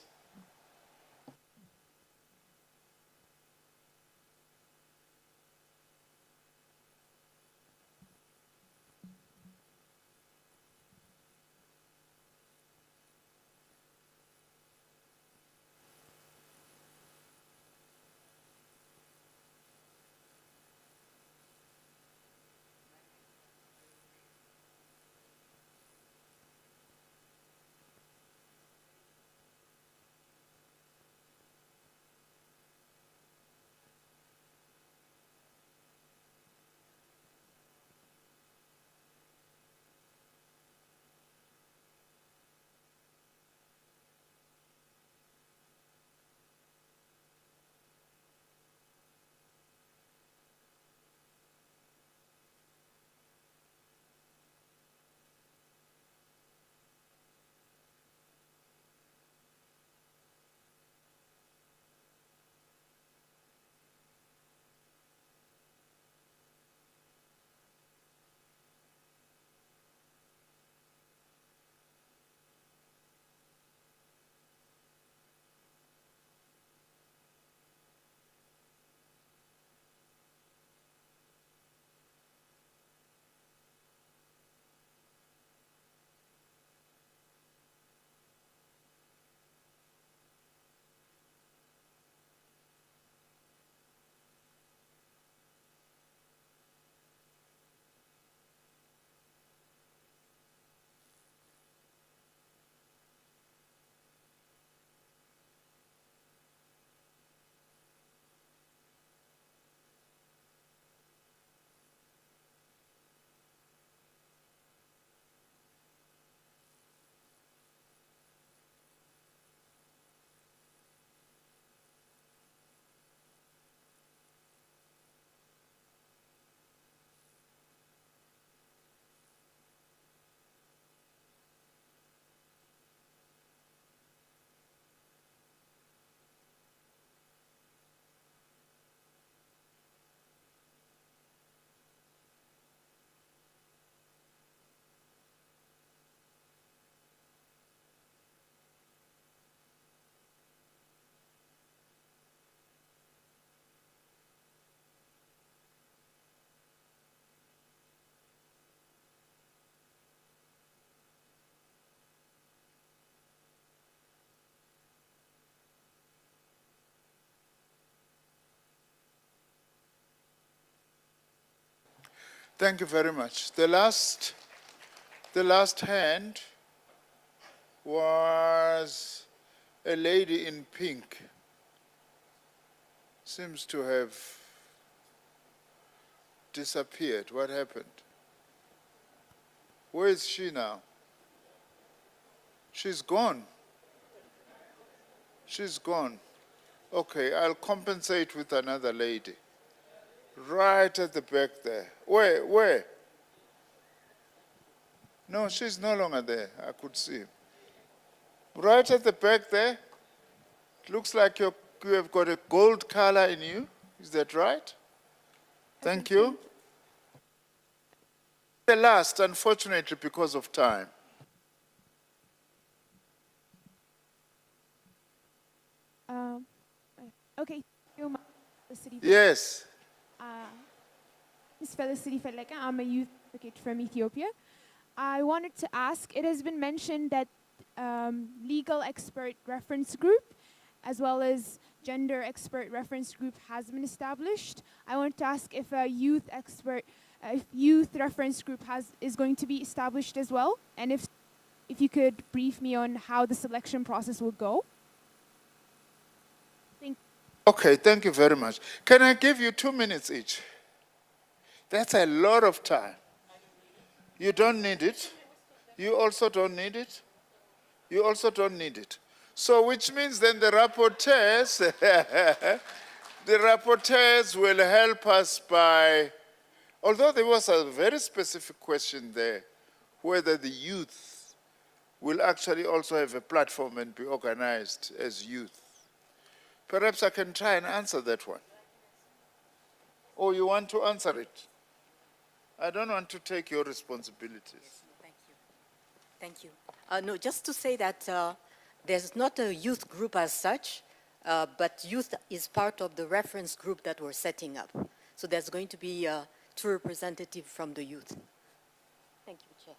Thank you very much. The last hand was a lady in pink. Seems to have disappeared. What happened? Where is she now? She's gone. She's gone. Okay, I'll compensate with another lady. Right at the back there. Where? No, she's no longer there. I could see. Right at the back there. It looks like you have got a gold color in you. Is that right? Thank you. The last, unfortunately, because of time. Okay, Felicity. Yes. Ms. Felicity Feleka, I'm a youth advocate from Ethiopia. I wanted to ask, it has been mentioned that legal expert reference group as well as gender expert reference group has been established. I wanted to ask if a youth reference group is going to be established as well, and if you could brief me on how the selection process will go. Okay, thank you very much. Can I give you 2 minutes each? That's a lot of time. You don't need it. You also don't need it. You also don't need it. So which means then the rapporteurs, the rapporteurs will help us by, although there was a very specific question there, whether the youth will actually also have a platform and be organized as youth. Perhaps I can try and answer that one. Or you want to answer it? I don't want to take your responsibilities. Thank you. Thank you. No, just to say that there's not a youth group as such, but youth is part of the reference group that we're setting up. So there's going to be two representatives from the youth. Thank you, Chair.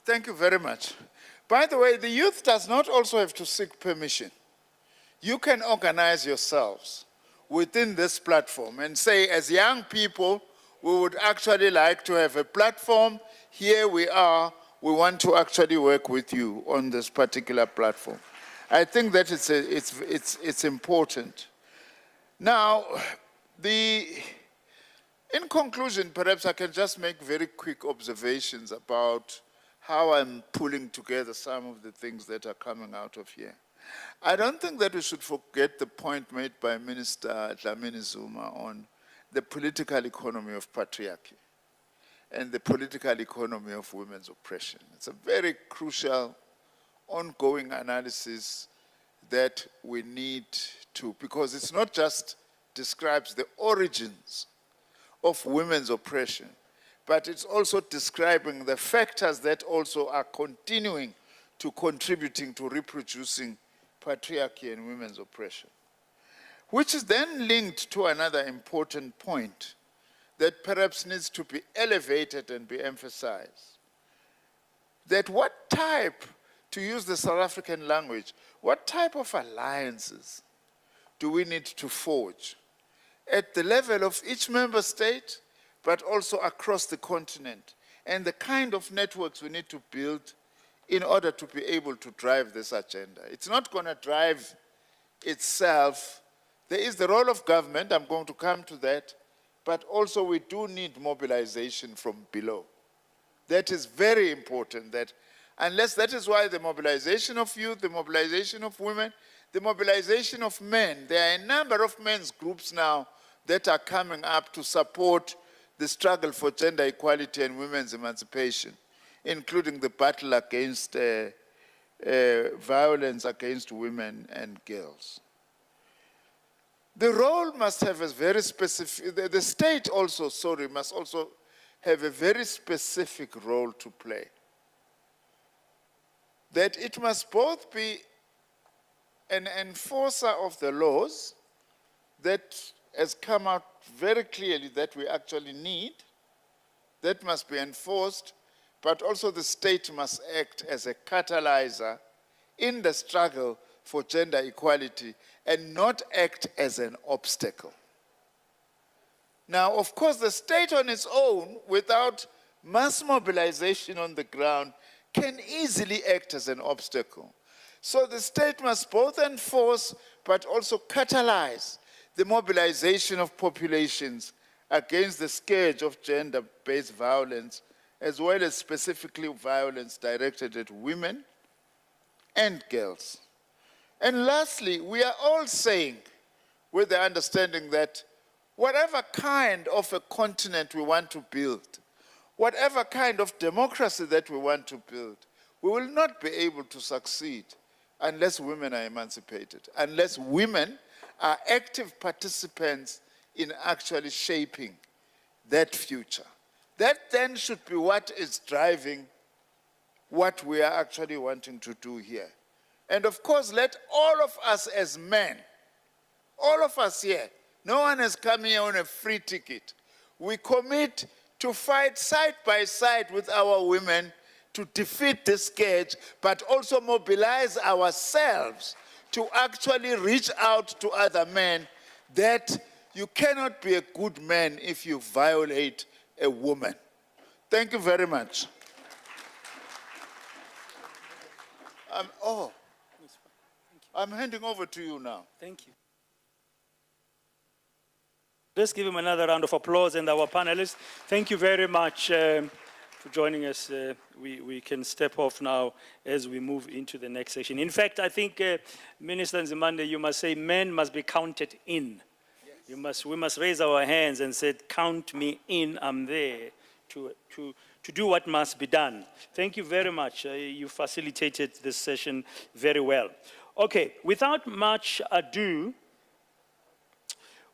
Thank you very much. By the way, the youth does not also have to seek permission. You can organize yourselves within this platform and say, as young people, we would actually like to have a platform. Here we are. We want to actually work with you on this particular platform. I think that it's important. Now, in conclusion, perhaps I can just make very quick observations about how I'm pulling together some of the things that are coming out of here. I don't think that we should forget the point made by Minister Dlamini Zuma on the political economy of patriarchy and the political economy of women's oppression. It's a very crucial, ongoing analysis that we need to, because it's not just describes the origins of women's oppression, but it's also describing the factors that also are continuing to contributing to reproducing patriarchy and women's oppression. Which is then linked to another important point that perhaps needs to be elevated and be emphasized. That what type, to use the South African language, what type of alliances do we need to forge at the level of each member state, but also across the continent, and the kind of networks we need to build in order to be able to drive this agenda. It's not going to drive itself. There is the role of government, I'm going to come to that, but also we do need mobilization from below. That is very important, that that is why the mobilization of youth, the mobilization of women, the mobilization of men, there are a number of men's groups now that are coming up to support the struggle for gender equality and women's emancipation, including the battle against violence against women and girls. The role must have a very specific, the state also, must also have a very specific role to play. That it must both be an enforcer of the laws that has come out very clearly that we actually need, that must be enforced, but also the state must act as a catalyzer in the struggle for gender equality and not act as an obstacle. Now, of course, the state on its own, without mass mobilization on the ground, can easily act as an obstacle. So the state must both enforce, but also catalyze the mobilization of populations against the scourge of gender-based violence, as well as specifically violence directed at women and girls. And lastly, we are all saying, with the understanding that whatever kind of a continent we want to build, whatever kind of democracy that we want to build, we will not be able to succeed unless women are emancipated, unless women are active participants in actually shaping that future. That then should be what is driving what we are actually wanting to do here. And of course, let all of us as men, all of us here, no one has come here on a free ticket. We commit to fight side by side with our women to defeat this scourge, but also mobilize ourselves to actually reach out to other men, that you cannot be a good man if you violate a woman. Thank you very much. I'm handing over to you now. Thank you. Let's give him another round of applause and our panelists. Thank you very much for joining us. We can step off now as we move into the next session. In fact, I think, Minister Nzimande, you must say men must be counted in. Yes. We must raise our hands and say, count me in, I'm there to do what must be done. Thank you very much. You facilitated this session very well. Okay, without much ado,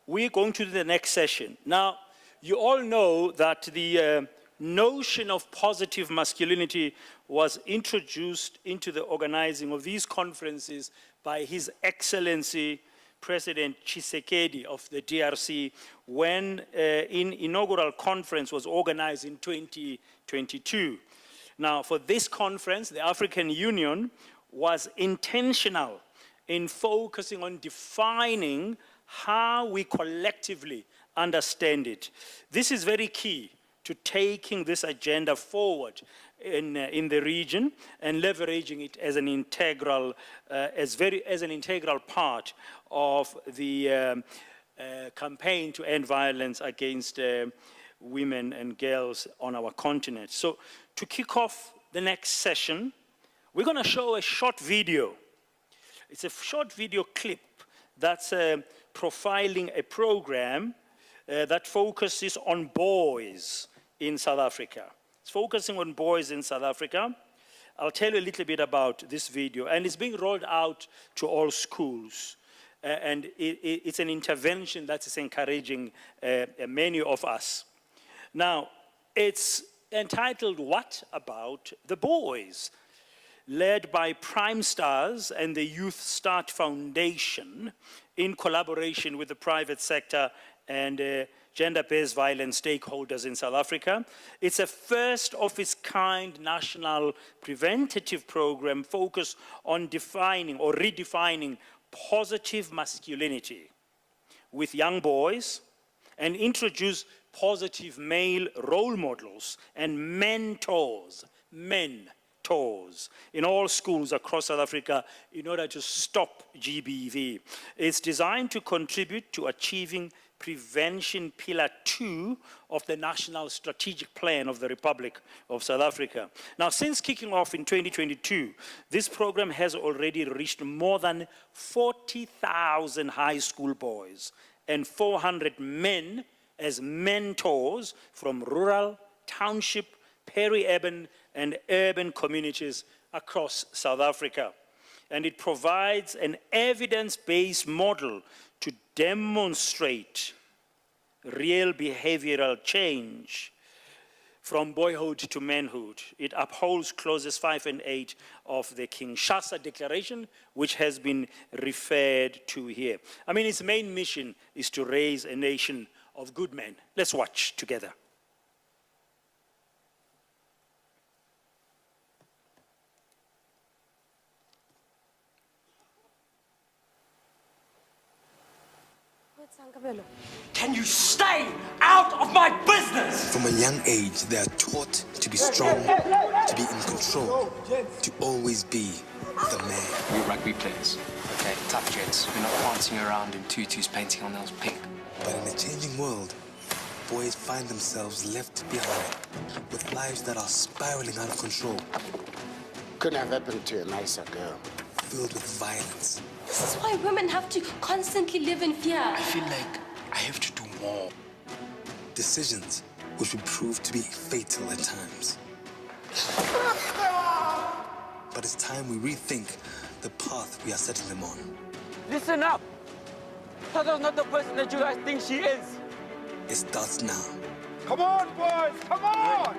we're going to the next session. Now, you all know that the notion of positive masculinity was introduced into the organizing of these conferences by His Excellency President Tshisekedi of the DRC when an inaugural conference was organized in 2022. Now, for this conference, the African Union was intentional in focusing on defining how we collectively understand it. This is very key to taking this agenda forward in the region and leveraging it as an integral, as an integral part of the campaign to end violence against women and girls on our continent. So to kick off the next session, we're going to show a short video. It's a short video clip that's profiling a program that focuses on boys in South Africa. It's focusing on boys in South Africa. I'll tell you a little bit about this video, and it's being rolled out to all schools. And it's an intervention that is encouraging many of us. Now, it's entitled, What About the Boys? Led by Prime Stars and the Youth Start Foundation in collaboration with the private sector and gender-based violence stakeholders in South Africa. It's a first-of-its-kind national preventative program focused on defining or redefining positive masculinity with young boys and introduce positive male role models and mentors in all schools across South Africa in order to stop GBV. It's designed to contribute to achieving Prevention Pillar 2 of the National Strategic Plan of the Republic of South Africa. Now, since kicking off in 2022, this program has already reached more than 40,000 high school boys and 400 men as mentors from rural, township, peri-urban, and urban communities across South Africa. And it provides an evidence-based model to demonstrate real behavioral change from boyhood to manhood. It upholds clauses 5 and 8 of the Kinshasa Declaration, which has been referred to here. I mean, its main mission is to raise a nation of good men. Let's watch together. Can you stay out of my business? From a young age, they are taught to be strong, to be in control, to always be the man. We're rugby players, okay? Tough gents. We're not prancing around in tutus painting our nails pink. But in a changing world, boys find themselves left behind with lives that are spiraling out of control. Couldn't have happened to a nicer girl. Filled with violence. This is why women have to constantly live in fear. I feel like I have to do more. Decisions which would prove to be fatal at times. But it's time we rethink the path we are setting them on. Listen up! Tato's not the person that you guys think she is. It starts now. Come on, boys! Come on!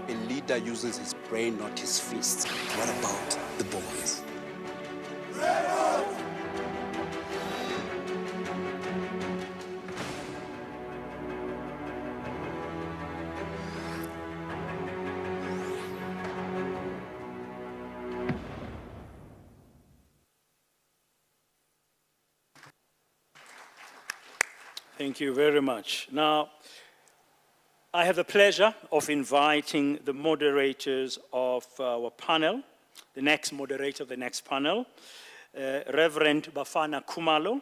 A leader uses his brain, not his fists. What about the boys? Thank you very much. Now, I have the pleasure of inviting the moderators of our panel the next moderator of the next panel, Reverend Bafana Kumalo.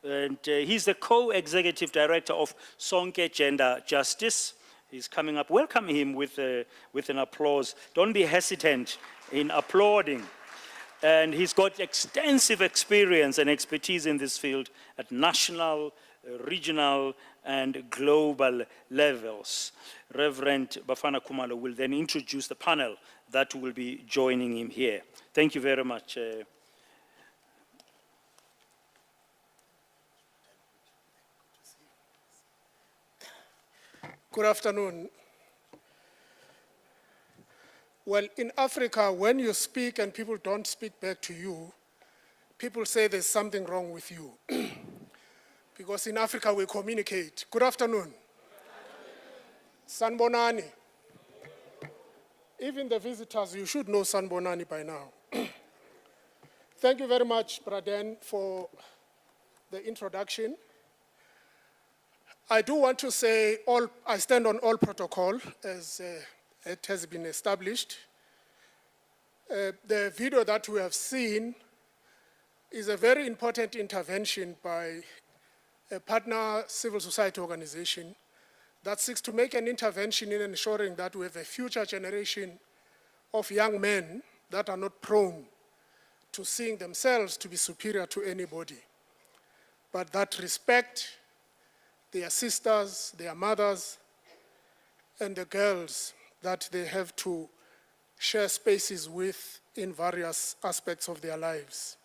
And he's the co-executive director of Sonke Gender Justice. He's coming up. Welcome him with an applause. Don't be hesitant in applauding. And he's got extensive experience and expertise in this field at national, regional, and global levels. Reverend Bafana Kumalo will then introduce the panel that will be joining him here. Thank you very much. Good afternoon. Well, in Africa, when you speak and people don't speak back to you, people say there's something wrong with you. Because in Africa, we communicate. Good afternoon. Sanbonani. Even the visitors, you should know Sanbonani by now. Thank you very much, Braden, for the introduction. I do want to say I stand on all protocol as it has been established. The video that we have seen is a very important intervention by a partner civil society organization that seeks to make an intervention in ensuring that we have a future generation of young men that are not prone to seeing themselves to be superior to anybody, but that respect their sisters, their mothers, and the girls that they have to share spaces with in various aspects of their lives.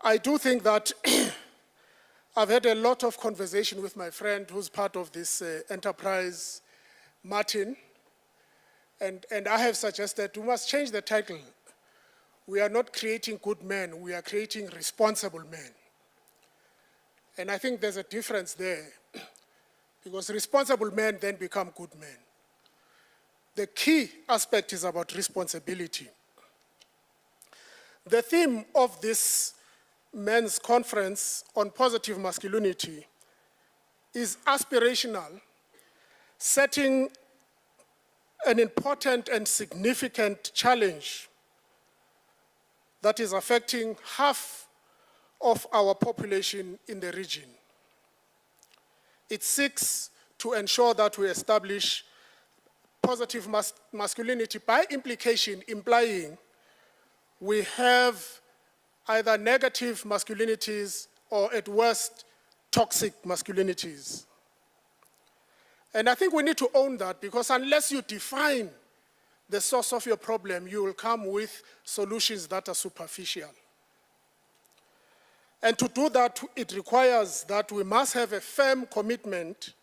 I do think that I've had a lot of conversation with my friend who's part of this enterprise, Martin, and I have suggested we must change the title. We are not creating good men, we are creating responsible men. And I think there's a difference there, because responsible men then become good men. The key aspect is about responsibility. The theme of this men's conference on positive masculinity is aspirational, setting an important and significant challenge that is affecting half of our population in the region. It seeks to ensure that we establish positive masculinity, by implication implying we have either negative masculinities or at worst toxic masculinities. And I think we need to own that, because unless you define the source of your problem, you will come with solutions that are superficial. And to do that, it requires that we must have a firm commitment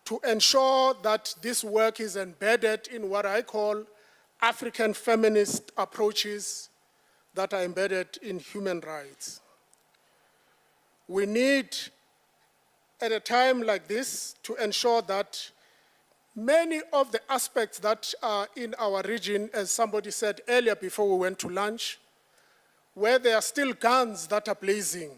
to ensure that this work is embedded in what I call African feminist approaches that are embedded in human rights. We need, at a time like this, to ensure that many of the aspects that are in our region, as somebody said earlier before we went to lunch, where there are still guns that are blazing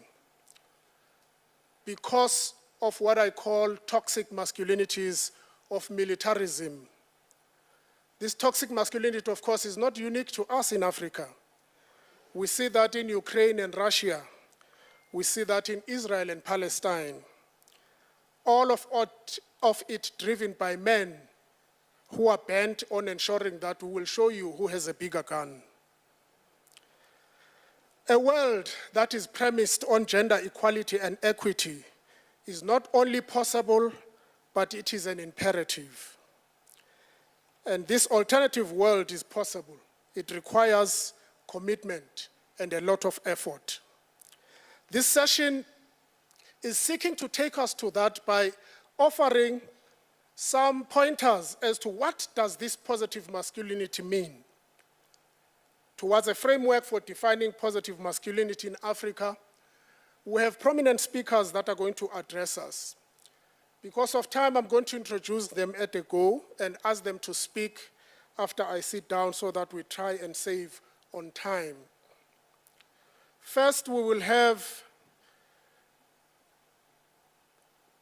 because of what I call toxic masculinities of militarism. This toxic masculinity, of course, is not unique to us in Africa. We see that in Ukraine and Russia. We see that in Israel and Palestine. All of it driven by men who are bent on ensuring that we will show you who has a bigger gun. A world that is premised on gender equality and equity is not only possible, but it is an imperative. And this alternative world is possible. It requires commitment and a lot of effort. This session is seeking to take us to that by offering some pointers as to what does this positive masculinity mean. Towards a framework for defining positive masculinity in Africa, we have prominent speakers that are going to address us. Because of time, I'm going to introduce them at a go and ask them to speak after I sit down so that we try and save on time. First, we will have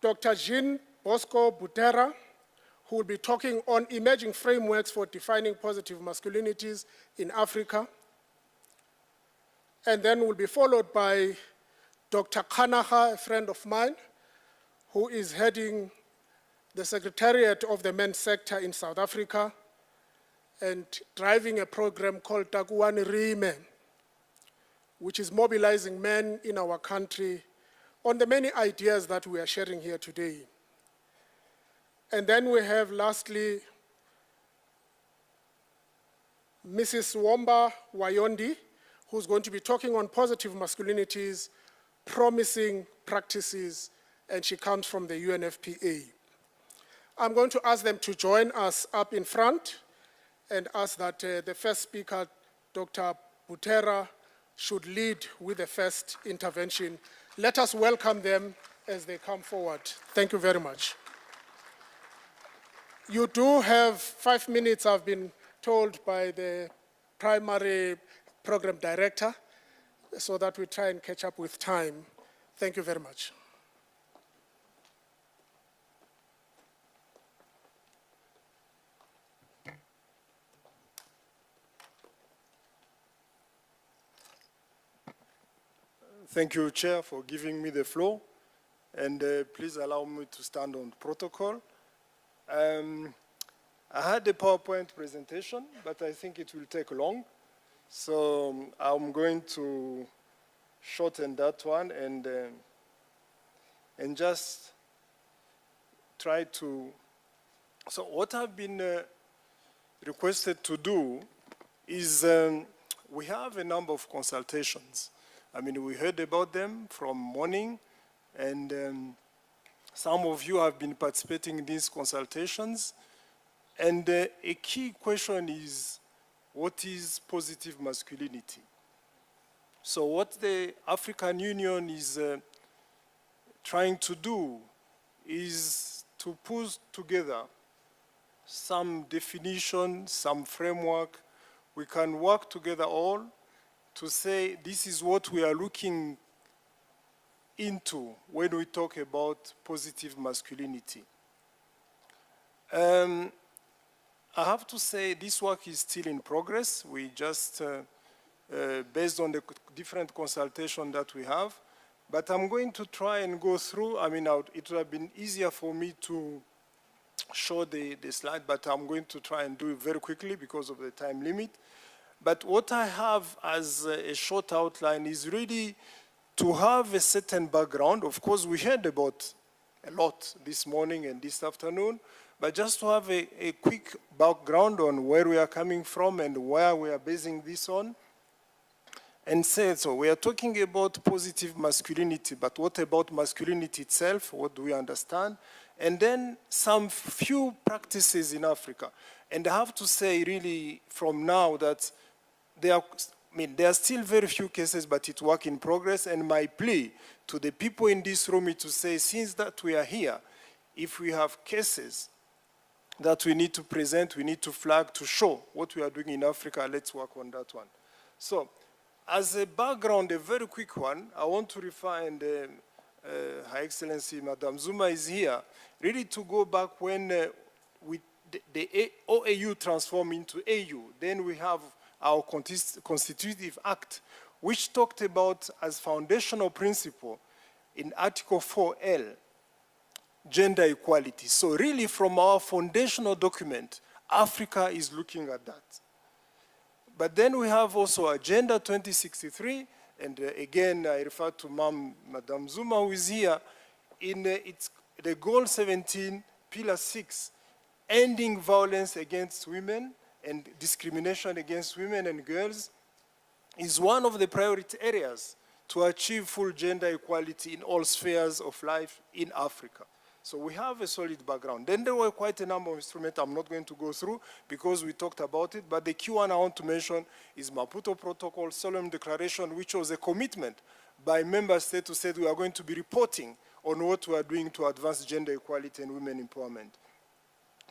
Dr. Jean Bosco Butera, who will be talking on emerging frameworks for defining positive masculinities in Africa. And then will be followed by Dr. Kanaha, a friend of mine, who is heading the Secretariat of the Men's Sector in South Africa and driving a program called Takuwani Rime, which is mobilizing men in our country on the many ideas that we are sharing here today. And then we have, lastly, Mrs. Womba Wayondi, who's going to be talking on positive masculinities, promising practices, and she comes from the UNFPA. I'm going to ask them to join us up in front and ask that the first speaker, Dr. Butera, should lead with the first intervention. Let us welcome them as they come forward. Thank you very much. You do have 5 minutes, I've been told by the primary program director, so that we try and catch up with time. Thank you very much. Thank you, Chair, for giving me the floor. And please allow me to stand on protocol. I had a PowerPoint presentation, but I think it will take long. So I'm going to shorten that one and just try to. So what I've been requested to do is we have a number of consultations. I mean, we heard about them from morning, and some of you have been participating in these consultations. And a key question is, what is positive masculinity? So what the African Union is trying to do is to put together some definition, some framework. We can work together all to say this is what we are looking into when we talk about positive masculinity. I have to say this work is still in progress. We just, based on the different consultation that we have, but I'm going to try and go through. I mean, it would have been easier for me to show the slide, but I'm going to try and do it very quickly because of the time limit. But what I have as a short outline is really to have a certain background. Of course, we heard about a lot this morning and this afternoon, but just to have a quick background on where we are coming from and where we are basing this on. And say, so we are talking about positive masculinity, but what about masculinity itself? What do we understand? And then some few practices in Africa. And I have to say really from now that there are still very few cases, but it's work in progress. And my plea to the people in this room is to say, since that we are here, if we have cases that we need to present, we need to flag to show what we are doing in Africa, let's work on that one. So, as a background, a very quick one, I want to refer, and Her Excellency Madam Zuma is here, really to go back when the OAU transformed into AU. Then we have our Constitutive Act, which talked about as foundational principle in Article 4L, gender equality. So really from our foundational document, Africa is looking at that. But then we have also Agenda 2063, and again, I refer to Madam Zuma, who is here, in the Goal 17, Pillar 6, ending violence against women and discrimination against women and girls, is one of the priority areas to achieve full gender equality in all spheres of life in Africa. So we have a solid background. Then there were quite a number of instruments I'm not going to go through because we talked about it, but the key one I want to mention is Maputo Protocol, Solemn Declaration, which was a commitment by member states to say we are going to be reporting on what we are doing to advance gender equality and women empowerment.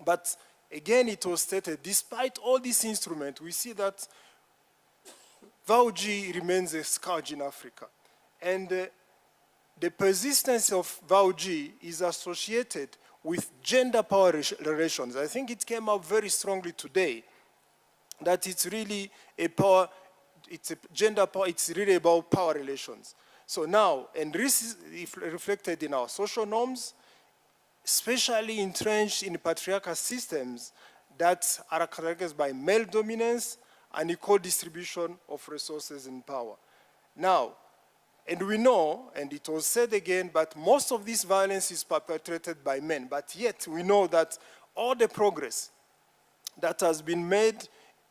But again, it was stated, despite all these instruments, we see that VAUG remains a scourge in Africa. And the persistence of VAUG is associated with gender power relations. I think it came up very strongly today that it's really a power, it's a gender power, it's really about power relations. So now, and this is reflected in our social norms, especially entrenched in patriarchal systems that are characterized by male dominance and equal distribution of resources and power. Now, and we know, and it was said again, but most of this violence is perpetrated by men, but yet we know that all the progress that has been made,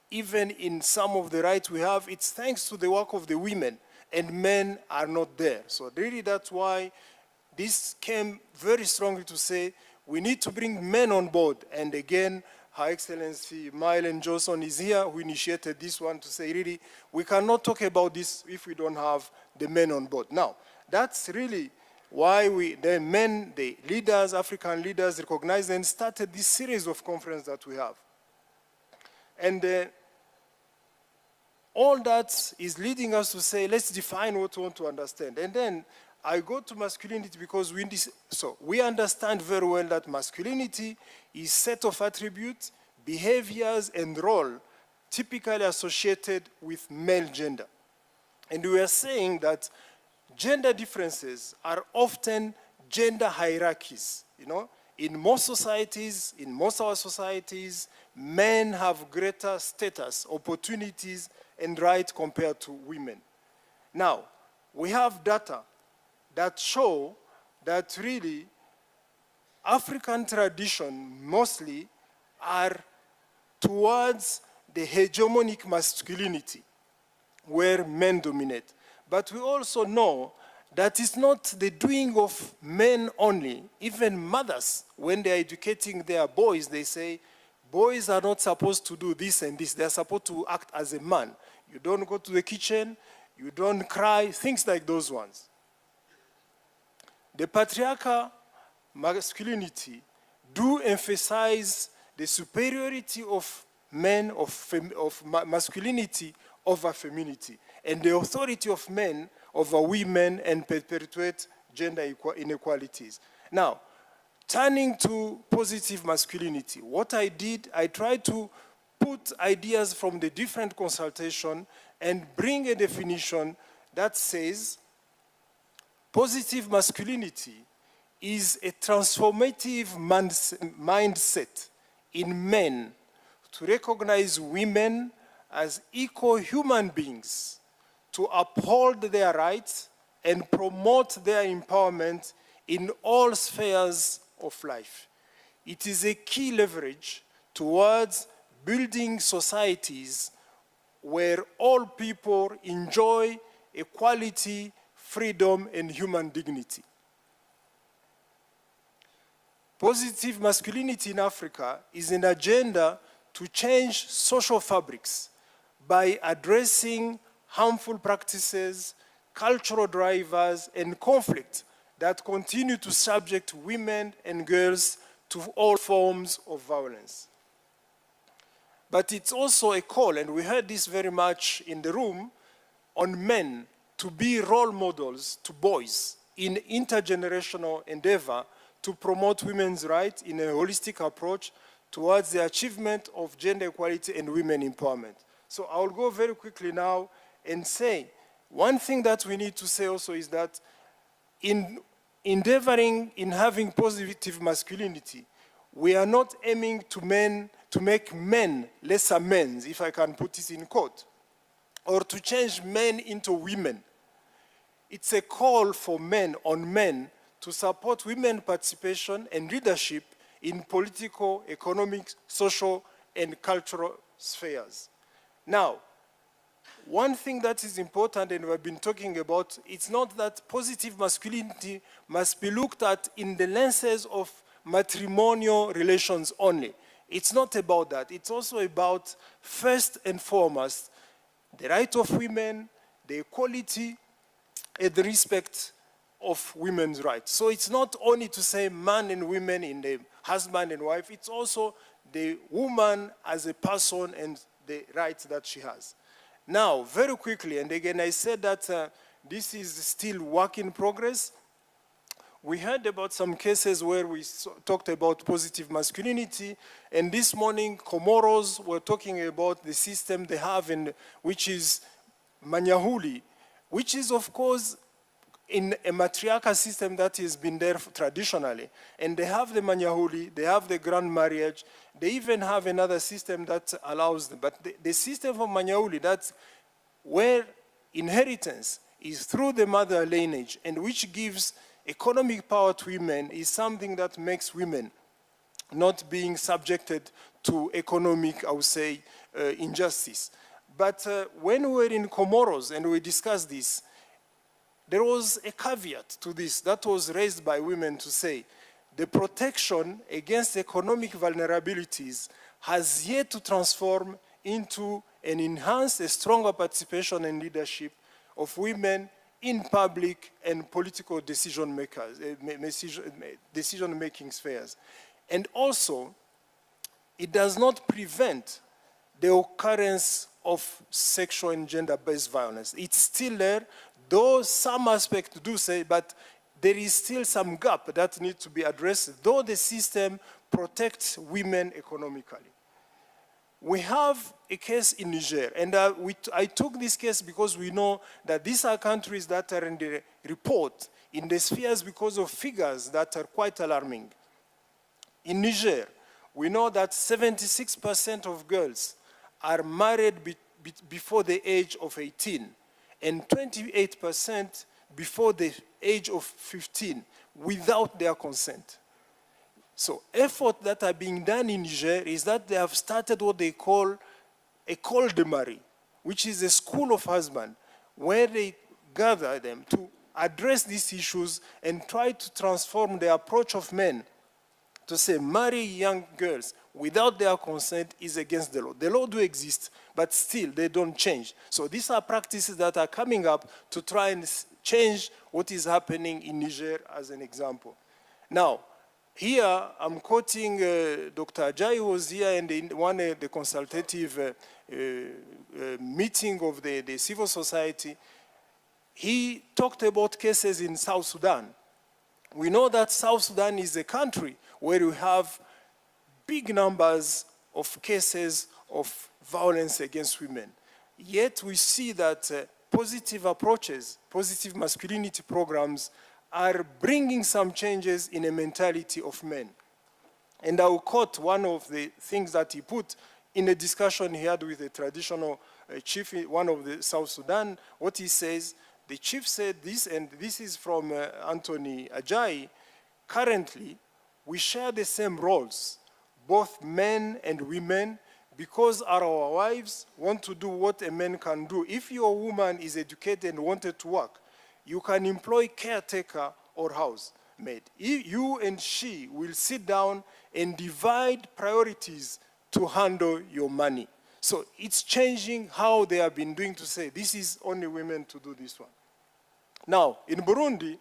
even in some of the rights we have, it's thanks to the work of the women, and men are not there. So really that's why this came very strongly to say we need to bring men on board. And again, Her Excellency Mylen Johnson is here, who initiated this one, to say really we cannot talk about this if we don't have the men on board. Now, that's really why the men, the leaders, African leaders, recognized and started this series of conferences that we have. And all that is leading us to say, let's define what we want to understand. And then I go to masculinity because we understand very well that masculinity is a set of attributes, behaviors, and role typically associated with male gender. And we are saying that gender differences are often gender hierarchies. You know, in most societies, in most of our societies, men have greater status, opportunities, and rights compared to women. Now, we have data that show that really African tradition mostly are towards the hegemonic masculinity, where men dominate. But we also know that it's not the doing of men only. Even mothers, when they're educating their boys, they say, boys are not supposed to do this and this. They're supposed to act as a man. You don't go to the kitchen, you don't cry, things like those ones. The patriarchal masculinity do emphasize the superiority of men, of masculinity over femininity, and the authority of men over women, and perpetuate gender inequalities. Now, turning to positive masculinity, what I did, I tried to put ideas from the different consultation and bring a definition that says positive masculinity is a transformative mindset in men to recognize women as equal human beings, to uphold their rights and promote their empowerment in all spheres of life. It is a key leverage towards building societies where all people enjoy equality, freedom, and human dignity. Positive masculinity in Africa is an agenda to change social fabrics by addressing harmful practices, cultural drivers, and conflict that continue to subject women and girls to all forms of violence. But it's also a call, and we heard this very much in the room, on men to be role models to boys in intergenerational endeavor to promote women's rights in a holistic approach towards the achievement of gender equality and women empowerment. So I'll go very quickly now and say, one thing that we need to say also is that in endeavoring in having positive masculinity, we are not aiming to make men lesser men, if I can put this in quote, or to change men into women. It's a call for men on men to support women participation and leadership in political, economic, social, and cultural spheres. Now, one thing that is important, and we've been talking about, it's not that positive masculinity must be looked at in the lenses of matrimonial relations only. It's not about that. It's also about, first and foremost, the right of women, the equality, and the respect of women's rights. So it's not only to say man and women in the husband and wife, it's also the woman as a person and the rights that she has. Now, very quickly, and again I said that this is still work in progress, we heard about some cases where we talked about positive masculinity, and this morning, Comoros were talking about the system they have, which is Manyahuli, which is, of course, in a matriarchal system that has been there traditionally. And they have the Manyahuli, they have the grand marriage, they even have another system that allows them. But the system of Manyahuli, that's where inheritance is through the mother lineage, and which gives economic power to women, is something that makes women not being subjected to economic, I would say, injustice. But when we were in Comoros and we discussed this, there was a caveat to this that was raised by women to say, the protection against economic vulnerabilities has yet to transform into an enhanced, a stronger participation and leadership of women in public and political decision-making spheres. And also, it does not prevent the occurrence of sexual and gender-based violence. It's still there, though some aspects do say, but there is still some gap that needs to be addressed, though the system protects women economically. We have a case in Niger, and I took this case because we know that these are countries that are in the report, in the spheres, because of figures that are quite alarming. In Niger, we know that 76% of girls are married before the age of 18, and 28% before the age of 15, without their consent. So efforts that are being done in Niger is that they have started what they call a col de mari, which is a school of husband, where they gather them to address these issues and try to transform the approach of men to say marry young girls without their consent is against the law. The law do exist, but still they don't change. So these are practices that are coming up to try and change what is happening in Niger as an example. Now, here, I'm quoting Dr. Ajayi, who was here and in the consultative meeting of the civil society. He talked about cases in South Sudan. We know that South Sudan is a country where you have big numbers of cases of violence against women. Yet we see that positive approaches, positive masculinity programs are bringing some changes in the mentality of men. And I will quote one of the things that he put in a discussion he had with a traditional chief, one of the South Sudan. What he says, the chief said this, and this is from Anthony Ajayi, currently we share the same roles, both men and women, because our wives want to do what a man can do. If your woman is educated and wanted to work, you can employ caretaker or housemaid. You and she will sit down and divide priorities to handle your money. So it's changing how they have been doing to say, this is only women to do this one. Now, in Burundi,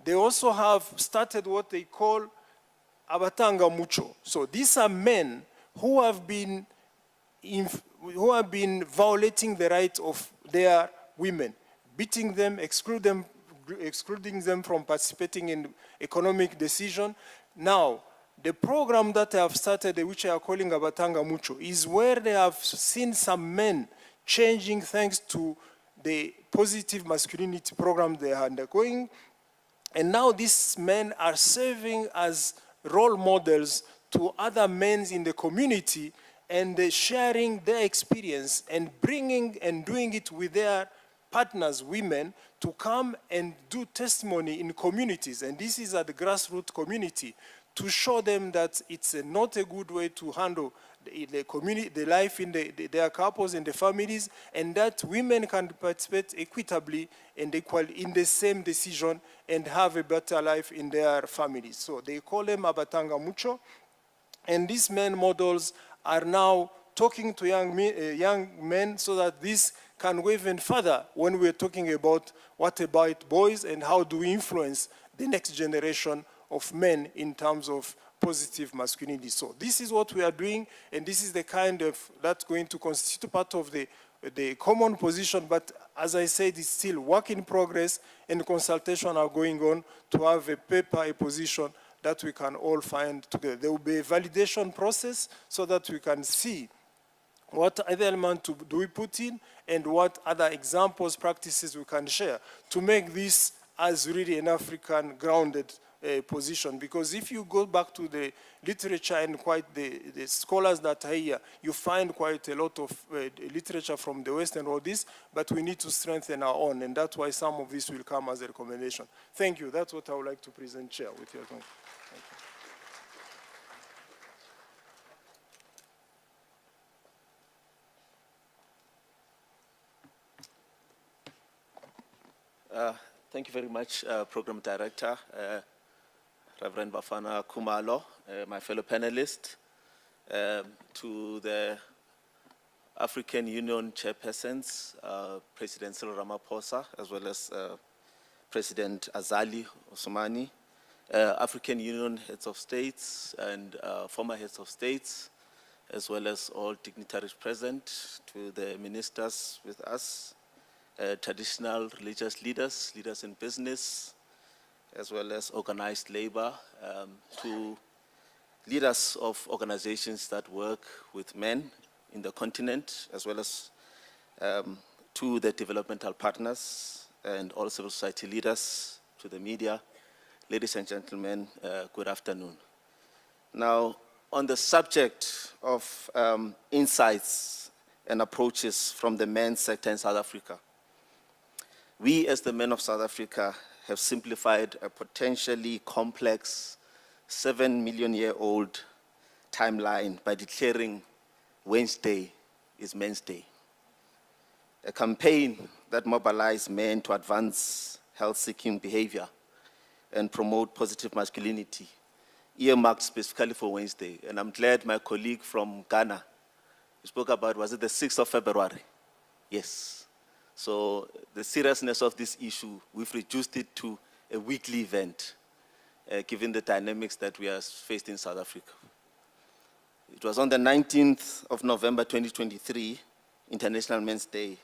they also have started what they call abatanga mucho. So these are men who have been violating the rights of their women, beating them, excluding them from participating in economic decision. Now, the program that I have started, which I are calling Abatanga Mucho, is where they have seen some men changing thanks to the positive masculinity program they are undergoing. And now these men are serving as role models to other men in the community, and sharing their experience and bringing and doing it with their partners, women, to come and do testimony in communities. And this is at the grassroots community to show them that it's not a good way to handle the community, the life in their couples and the families, and that women can participate equitably and equally in the same decision and have a better life in their families. So they call them Abatanga Mucho. And these men models are now talking to young men so that this can go even further when we're talking about what about boys and how do we influence the next generation of men in terms of positive masculinity. So this is what we are doing, and this is the kind of, that's going to constitute part of the the common position, but as I said, it's still work in progress and consultation are going on to have a paper, a position that we can all find together. There will be a validation process so that we can see what other elements do we put in and what other examples, practices we can share to make this as really an African grounded position. Because if you go back to the literature and quite the scholars that are here, you find quite a lot of literature from the West and all this, but we need to strengthen our own, and that's why some of this will come as a recommendation. Thank you. That's what I would like to present, Chair, with your time. Thank you very much, Program Director, Reverend Bafana Kumalo, my fellow panelists, to the African Union chairpersons, President Cyril Ramaphosa, as well as President Azali Osmani, African Union heads of states and former heads of states, as well as all dignitaries present, to the ministers with us, traditional religious leaders, leaders in business, as well as organized labor, to leaders of organizations that work with men in the continent, as well as to the developmental partners and all civil society leaders, to the media. Ladies and gentlemen, good afternoon. Now, on the subject of insights and approaches from the men's sector in South Africa, we, as the men of South Africa, have simplified a potentially complex 7-million-year-old timeline by declaring Wednesday is Men's Day. A campaign that mobilized men to advance health-seeking behavior and promote positive masculinity, earmarked specifically for Wednesday. And I'm glad my colleague from Ghana spoke about, was it the 6th of February? Yes. So the seriousness of this issue, we've reduced it to a weekly event, given the dynamics that we are faced in South Africa. It was on the 19th of November 2023, International Men's Day.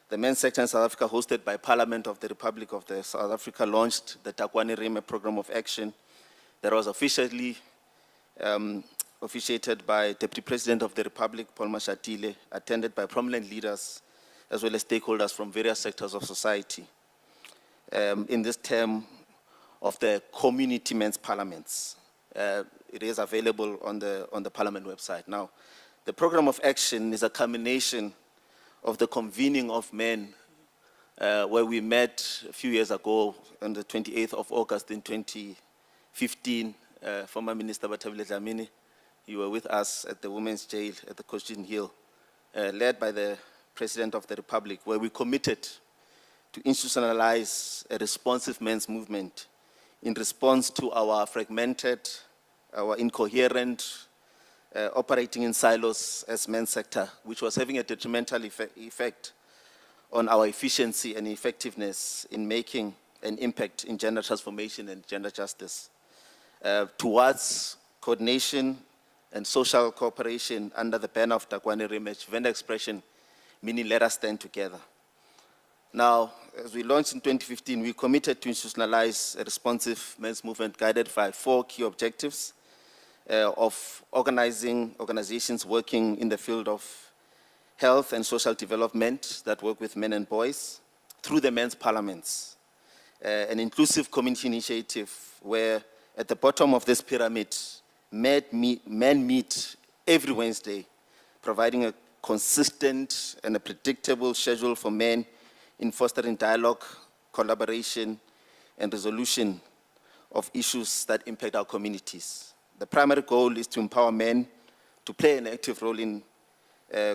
The men's sector in South Africa, hosted by Parliament of the Republic of South Africa, launched the Takwani Rime program of action that was officially officiated by Deputy President of the Republic, Paul Mashatile, attended by prominent leaders as well as stakeholders from various sectors of society, in this term of the community men's parliaments. It is available on the Parliament website. Now, the program of action is a culmination of the convening of men, where we met a few years ago on the 28th of August in 2015. Former Minister Bathabile Dlamini, you were with us at the Women's Jail at the Cochin Hill, led by the President of the Republic, where we committed to institutionalize a responsive men's movement in response to our fragmented, our incoherent, operating in silos as men's sector, which was having a detrimental effect on our efficiency and effectiveness in making an impact in gender transformation and gender justice, towards coordination and social cooperation under the banner of Takwani Rime, vendor expression, meaning let us stand together. Now, as we launched in 2015, we committed to institutionalize a responsive men's movement guided by 4 key objectives of organizing organizations working in the field of health and social development that work with men and boys through the men's parliaments, an inclusive community initiative where at the bottom of this pyramid, men meet every Wednesday, providing a consistent and a predictable schedule for men in fostering dialogue, collaboration, and resolution of issues that impact our communities. The primary goal is to empower men to play an active role in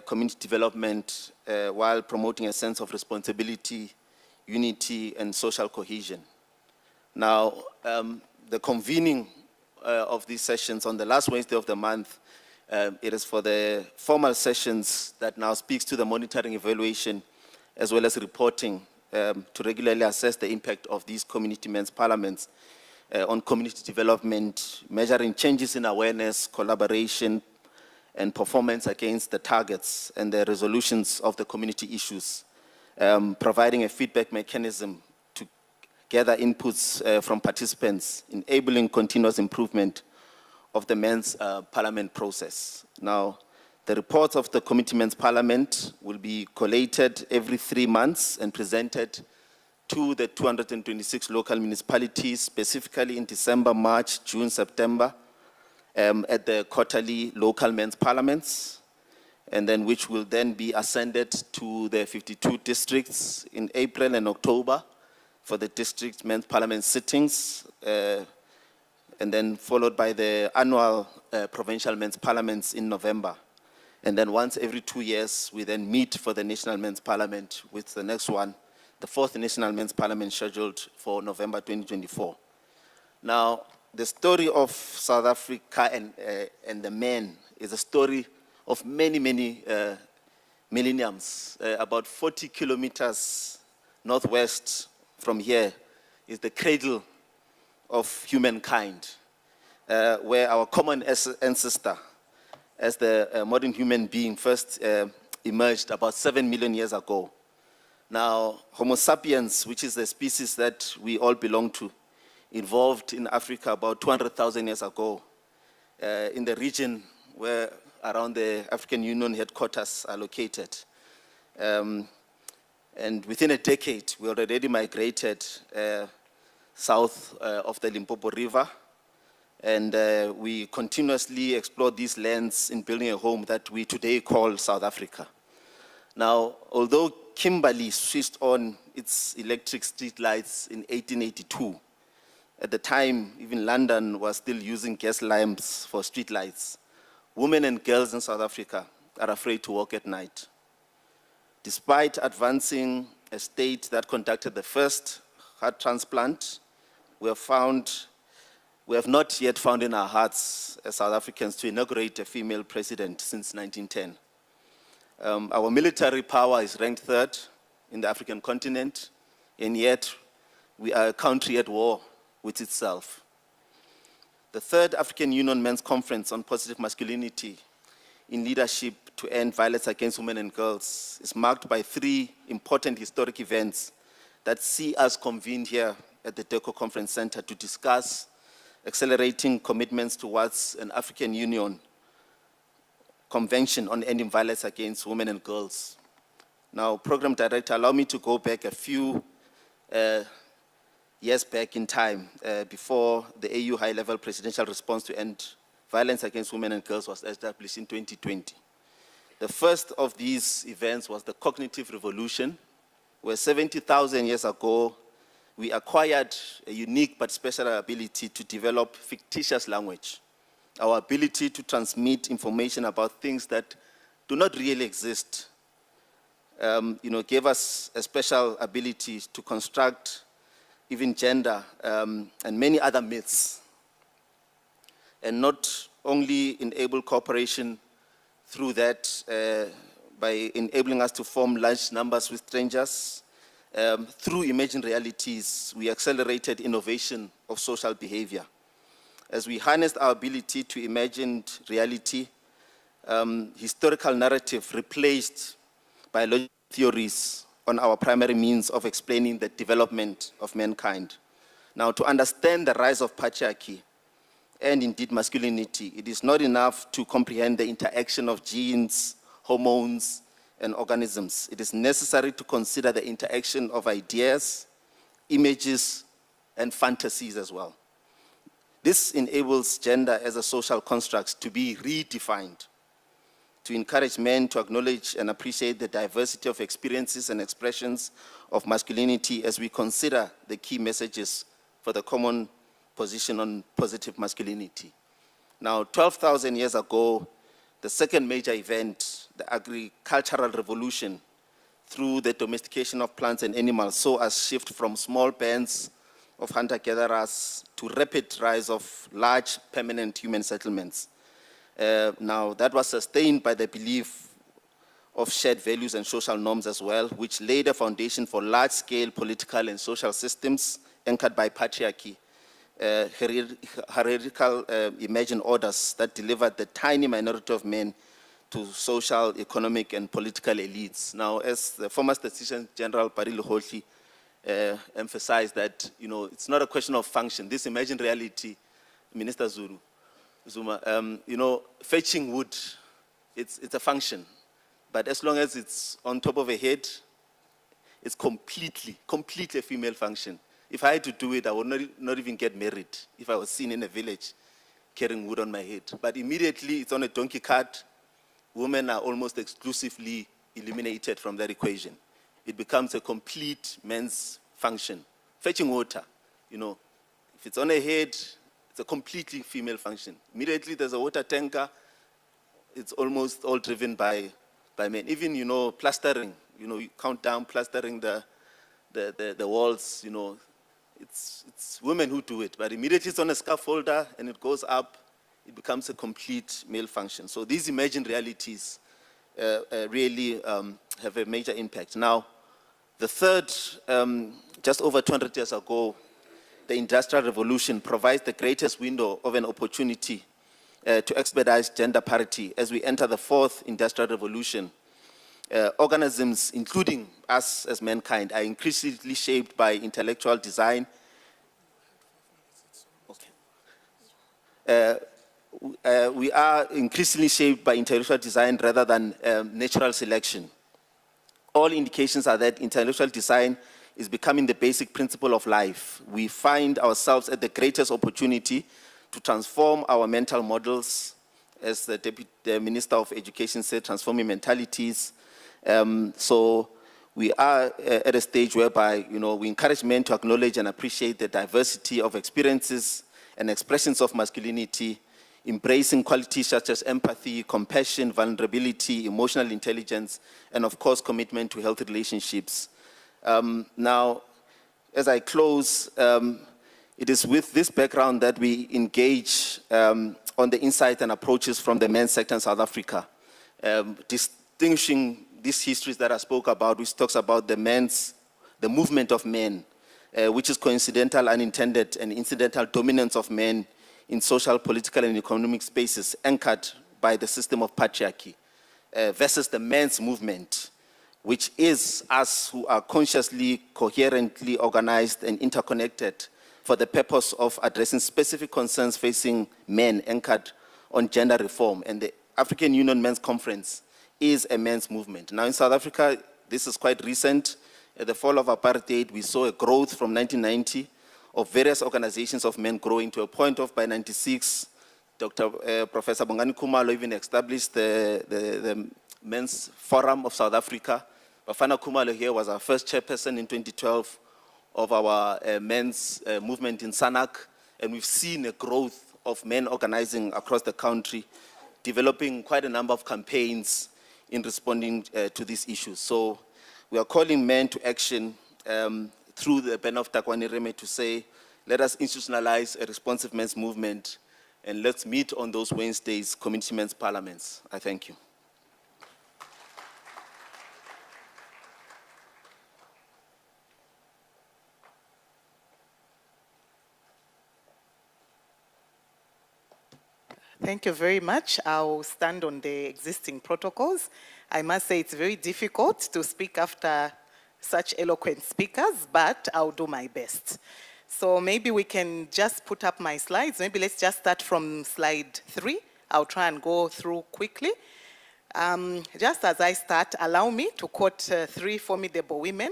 community development while promoting a sense of responsibility, unity, and social cohesion. Now, the convening of these sessions on the last Wednesday of the month, it is for the formal sessions that now speaks to the monitoring, evaluation, as well as reporting to regularly assess the impact of these community men's parliaments on community development, measuring changes in awareness, collaboration, and performance against the targets and the resolutions of the community issues, providing a feedback mechanism to gather inputs from participants, enabling continuous improvement of the Men's Parliament process. Now, the reports of the Committee Men's Parliament will be collated every 3 months and presented to the 226 local municipalities, specifically in December, March, June, September, at the quarterly local men's parliaments, and then which will then be ascended to the 52 districts in April and October for the district men's parliament sittings, and then followed by the annual provincial men's parliaments in November. And then once every 2 years, we then meet for the National Men's Parliament, with the next one, the 4th National Men's Parliament, scheduled for November 2024. Now, the story of South Africa and the men is a story of many, many millenniums. About 40 kilometers northwest from here is the cradle of humankind, where our common ancestor, as the modern human being, first emerged about 7 million years ago. Now, Homo sapiens, which is the species that we all belong to, evolved in Africa about 200,000 years ago, in the region where around the African Union headquarters are located. And within a decade, we already migrated south of the Limpopo River, and we continuously explore these lands in building a home that we today call South Africa. Now, although Kimberley switched on its electric street lights in 1882, at the time, even London was still using gas lamps for street lights. Women and girls in South Africa are afraid to walk at night. Despite advancing a state that conducted the first heart transplant, we have not yet found in our hearts as South Africans to inaugurate a female president since 1910. Our military power is ranked 3rd in the African continent, and yet we are a country at war with itself. The 3rd African Union Men's Conference on Positive Masculinity in Leadership to End Violence Against Women and Girls is marked by 3 important historic events that see us convened here at the DECO Conference Center to discuss accelerating commitments towards an African Union Convention on Ending Violence Against Women and Girls. Now, Program Director, allow me to go back a few years back in time, before the AU high-level presidential response to end violence against women and girls was established in 2020. The first of these events was the cognitive revolution, where 70,000 years ago, we acquired a unique but special ability to develop fictitious language. Our ability to transmit information about things that do not really exist, gave us a special ability to construct even gender, and many other myths, and not only enable cooperation through that by enabling us to form large numbers with strangers. Through emerging realities, we accelerated innovation of social behavior. As we harnessed our ability to imagine reality, historical narrative replaced biological theories on our primary means of explaining the development of mankind. Now, to understand the rise of patriarchy and indeed masculinity, it is not enough to comprehend the interaction of genes, hormones, and organisms. It is necessary to consider the interaction of ideas, images, and fantasies as well. This enables gender as a social construct to be redefined, to encourage men to acknowledge and appreciate the diversity of experiences and expressions of masculinity as we consider the key messages for the common position on positive masculinity. Now, 12,000 years ago, the second major event, the agricultural revolution, through the domestication of plants and animals, saw us shift from small bands of hunter-gatherers to rapid rise of large permanent human settlements. Now, that was sustained by the belief of shared values and social norms as well, which laid a foundation for large-scale political and social systems anchored by patriarchy, hierarchical imagined orders that delivered the tiny minority of men to social, economic, and political elites. Now, as the former Statistician General Barry Lehohli emphasized that, it's not a question of function. This imagined reality, Minister Zuma, fetching wood, it's a function. But as long as it's on top of a head, it's completely a female function. If I had to do it, I would not even get married if I was seen in a village carrying wood on my head. But immediately it's on a donkey cart, women are almost exclusively eliminated from that equation. It becomes a complete men's function. Fetching water, if it's on a head, it's a completely female function. Immediately there's a water tanker, it's almost all driven by men. Even, plastering, you count down plastering the walls, it's women who do it. But immediately it's on a scaffolder and it goes up, it becomes a complete male function. So these emerging realities really have a major impact. Now, the third, just over 200 years ago, the Industrial Revolution provides the greatest window of an opportunity to expedite gender parity as we enter the fourth Industrial Revolution. Organisms, including us as mankind, are increasingly shaped by intellectual design. We are increasingly shaped by intellectual design rather than natural selection. All indications are that intellectual design is becoming the basic principle of life. We find ourselves at the greatest opportunity to transform our mental models, as the Minister of Education said, transforming mentalities. So we are at a stage whereby, we encourage men to acknowledge and appreciate the diversity of experiences and expressions of masculinity, embracing qualities such as empathy, compassion, vulnerability, emotional intelligence, and of course, commitment to healthy relationships. Now, as I close, it is with this background that we engage on the insights and approaches from the men's sector in South Africa, distinguishing these histories that I spoke about, which talks about the movement of men, which is coincidental, unintended, and incidental dominance of men in social, political, and economic spaces anchored by the system of patriarchy, versus the men's movement, which is us who are consciously, coherently organized and interconnected for the purpose of addressing specific concerns facing men anchored on gender reform. And the African Union Men's Conference is a men's movement. Now in South Africa, this is quite recent. At the fall of apartheid, we saw a growth from 1990 of various organizations of men growing to a point of, by 96, Professor Bongani Khumalo even established the Men's Forum of South Africa. Bafana Khumalo here was our first chairperson in 2012 of our men's movement in SANAC, and we've seen a growth of men organizing across the country, developing quite a number of campaigns in responding to these issues. So we are calling men to action through the pen of Takwani Reme to say, let us institutionalize a responsive men's movement, and let's meet on those Wednesdays, community men's parliaments. I thank you. Thank you very much. I'll stand on the existing protocols. I must say it's very difficult to speak after such eloquent speakers, but I'll do my best. So maybe we can just put up my slides. Maybe let's just start from slide 3. I'll try and go through quickly. Just as I start, allow me to quote 3 formidable women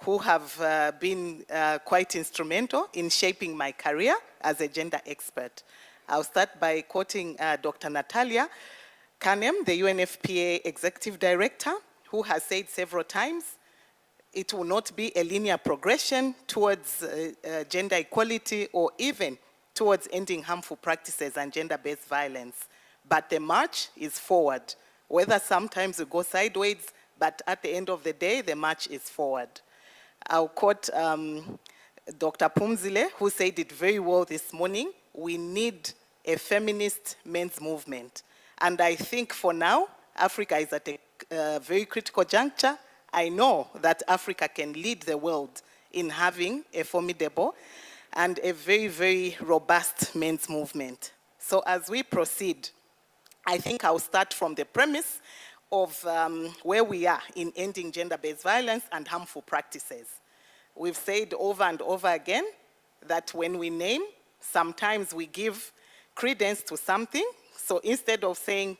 who have been quite instrumental in shaping my career as a gender expert. I'll start by quoting Dr. Natalia Kanem, the UNFPA Executive Director, who has said several times, it will not be a linear progression towards gender equality or even towards ending harmful practices and gender-based violence. But the march is forward. Whether sometimes we go sideways, but at the end of the day, the march is forward. I'll quote Dr. Pumzile, who said it very well this morning, we need a feminist men's movement. And I think for now, Africa is at a very critical juncture. I know that Africa can lead the world in having a formidable and a very, very robust men's movement. So as we proceed, I think I'll start from the premise of where we are in ending gender-based violence and harmful practices. We've said over and over again that when we name, sometimes we give credence to something. So instead of saying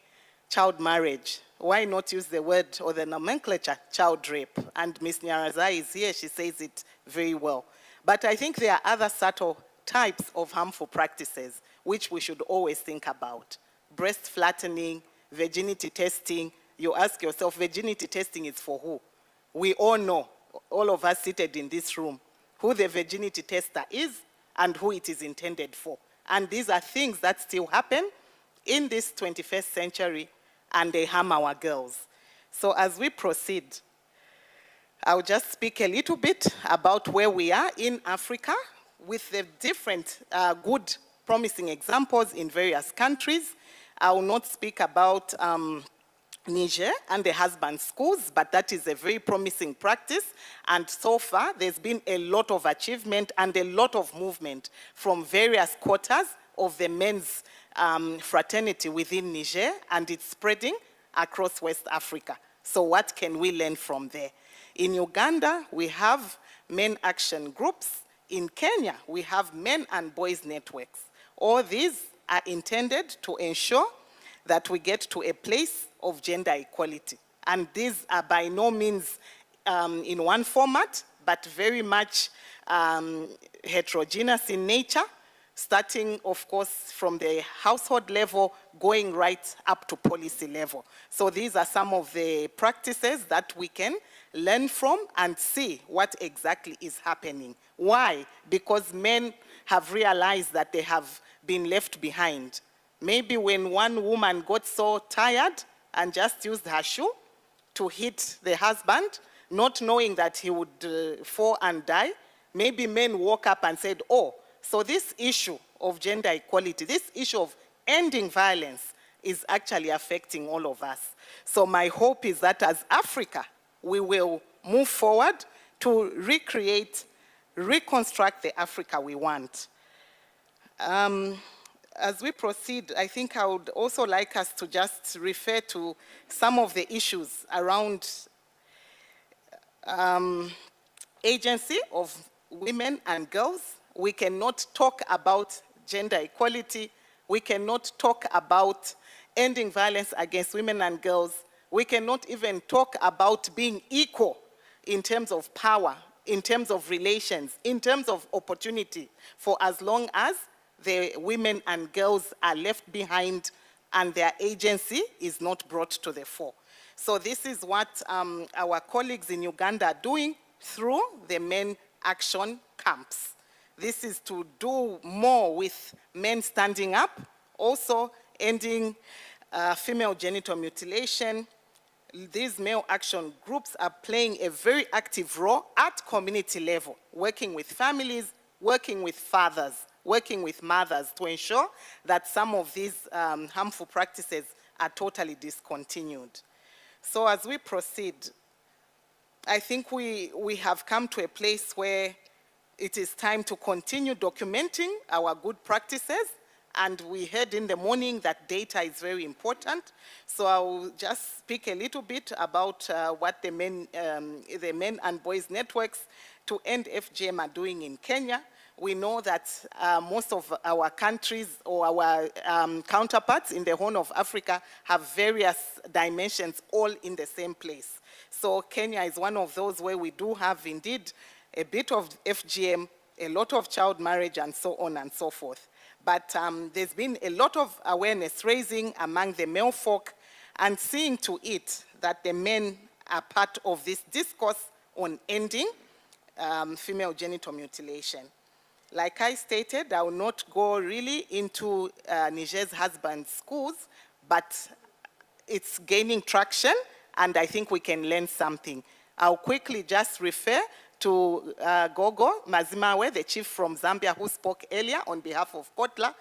child marriage, why not use the word or the nomenclature child rape? And Ms. Nyarazai is here, she says it very well. But I think there are other subtle types of harmful practices which we should always think about. Breast flattening, virginity testing. You ask yourself, virginity testing is for who? We all know, all of us seated in this room, who the virginity tester is and who it is intended for. And these are things that still happen in this 21st century, and they harm our girls. So as we proceed, I'll just speak a little bit about where we are in Africa with the different good, promising examples in various countries. I will not speak about Niger and the husband schools, but that is a very promising practice. And so far, there's been a lot of achievement and a lot of movement from various quarters of the men's fraternity within Niger, and it's spreading across West Africa. So what can we learn from there? In Uganda, we have men action groups. In Kenya, we have men and boys networks. All these are intended to ensure that we get to a place of gender equality. And these are by no means in one format, but very much heterogeneous in nature, starting, of course, from the household level, going right up to policy level. So these are some of the practices that we can learn from and see what exactly is happening. Why? Because men have realized that they have been left behind. Maybe when one woman got so tired and just used her shoe to hit the husband, not knowing that he would fall and die, maybe men woke up and said, oh, so this issue of gender equality, this issue of ending violence is actually affecting all of us. So my hope is that as Africa, we will move forward to recreate, reconstruct the Africa we want. As we proceed, I think I would also like us to just refer to some of the issues around agency of women and girls. We cannot talk about gender equality. We cannot talk about ending violence against women and girls. We cannot even talk about being equal in terms of power, in terms of relations, in terms of opportunity, for as long as the women and girls are left behind and their agency is not brought to the fore. So this is what our colleagues in Uganda are doing through the men action camps. This is to do more with men standing up, also ending female genital mutilation. These male action groups are playing a very active role at community level, working with families, working with fathers, working with mothers to ensure that some of these harmful practices are totally discontinued. So as we proceed, I think we have come to a place where it is time to continue documenting our good practices, and we heard in the morning that data is very important. So I will just speak a little bit about what the men and boys networks to end FGM are doing in Kenya. We know that most of our countries or our counterparts in the Horn of Africa have various dimensions all in the same place. So Kenya is one of those where we do have indeed a bit of FGM, a lot of child marriage, and so on and so forth. But there's been a lot of awareness raising among the male folk and seeing to it that the men are part of this discourse on ending female genital mutilation. Like I stated, I will not go really into Niger's husband schools, but it's gaining traction, and I think we can learn something. I'll quickly just refer to Gogo Mazimawe, the chief from Zambia who spoke earlier on behalf of Kotla.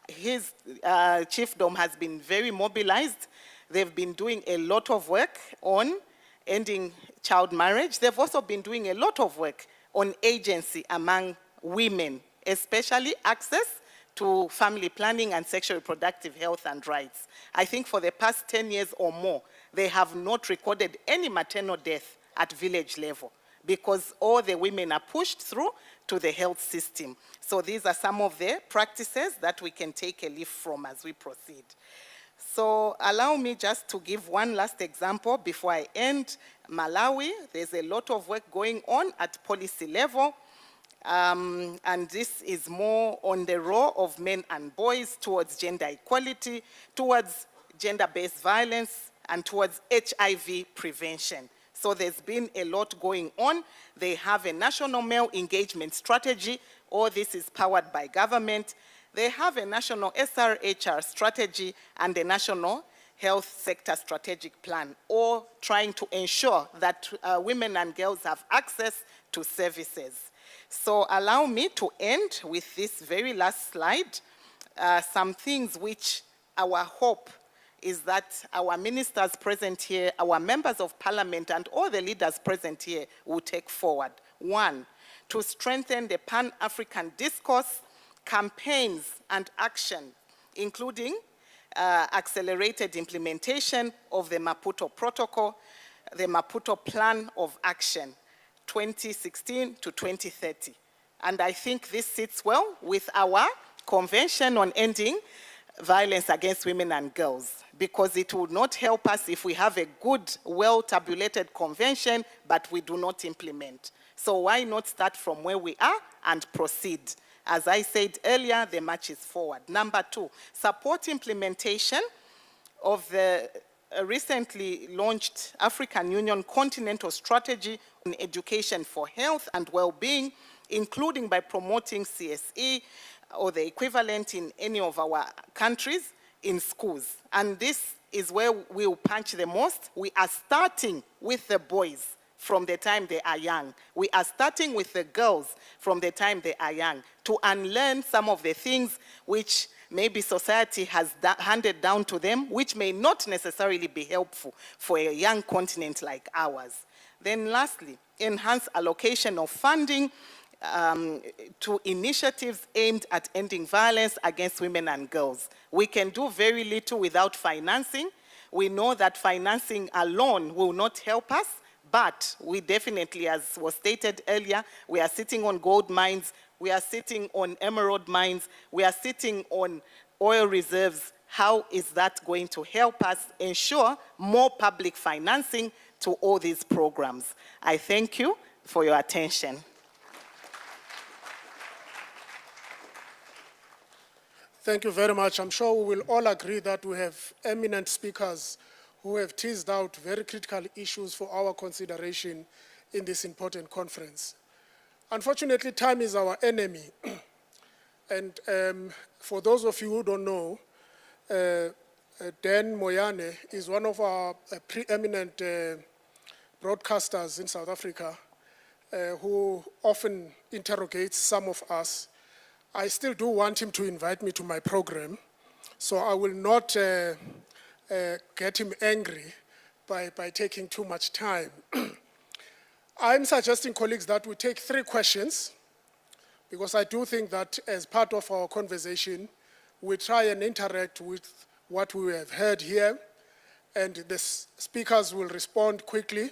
His chiefdom has been very mobilized. They've been doing a lot of work on ending child marriage. They've also been doing a lot of work on agency among women, especially access to family planning and sexual reproductive health and rights. I think for the past 10 years or more, they have not recorded any maternal death at village level because all the women are pushed through to the health system. So these are some of the practices that we can take a leaf from as we proceed. So allow me just to give one last example before I end. Malawi, there's a lot of work going on at policy level. And this is more on the role of men and boys towards gender equality, towards gender-based violence, and towards HIV prevention. So there's been a lot going on. They have a national male engagement strategy. All this is powered by government. They have a national SRHR strategy and a national health sector strategic plan, all trying to ensure that women and girls have access to services. So allow me to end with this very last slide, some things which our hope is that our ministers present here, our members of parliament, and all the leaders present here will take forward. One, to strengthen the Pan-African discourse, campaigns, and action, including accelerated implementation of the Maputo Protocol, the Maputo Plan of Action, 2016 to 2030. And I think this sits well with our Convention on Ending Violence Against Women and Girls, because it would not help us if we have a good, well-tabulated convention, but we do not implement. So why not start from where we are and proceed? As I said earlier, the march is forward. Number two, support implementation of the recently launched African Union Continental Strategy on Education for Health and Well-being, including by promoting CSE or the equivalent in any of our countries in schools. And this is where we will punch the most. We are starting with the boys from the time they are young. We are starting with the girls from the time they are young to unlearn some of the things which maybe society has handed down to them, which may not necessarily be helpful for a young continent like ours. Then lastly, enhance allocation of funding to initiatives aimed at ending violence against women and girls. We can do very little without financing. We know that financing alone will not help us, but we definitely, as was stated earlier, we are sitting on gold mines, we are sitting on emerald mines, we are sitting on oil reserves. How is that going to help us ensure more public financing to all these programs? I thank you for your attention. Thank you very much. I'm sure we will all agree that we have eminent speakers who have teased out very critical issues for our consideration in this important conference. Unfortunately, time is our enemy. And for those of you who don't know, Dan Moyane is one of our preeminent broadcasters in South Africa who often interrogates some of us. I still do want him to invite me to my program, so I will not get him angry by taking too much time. I'm suggesting, colleagues, that we take 3 questions, because I do think that as part of our conversation, we try and interact with what we have heard here, and the speakers will respond quickly,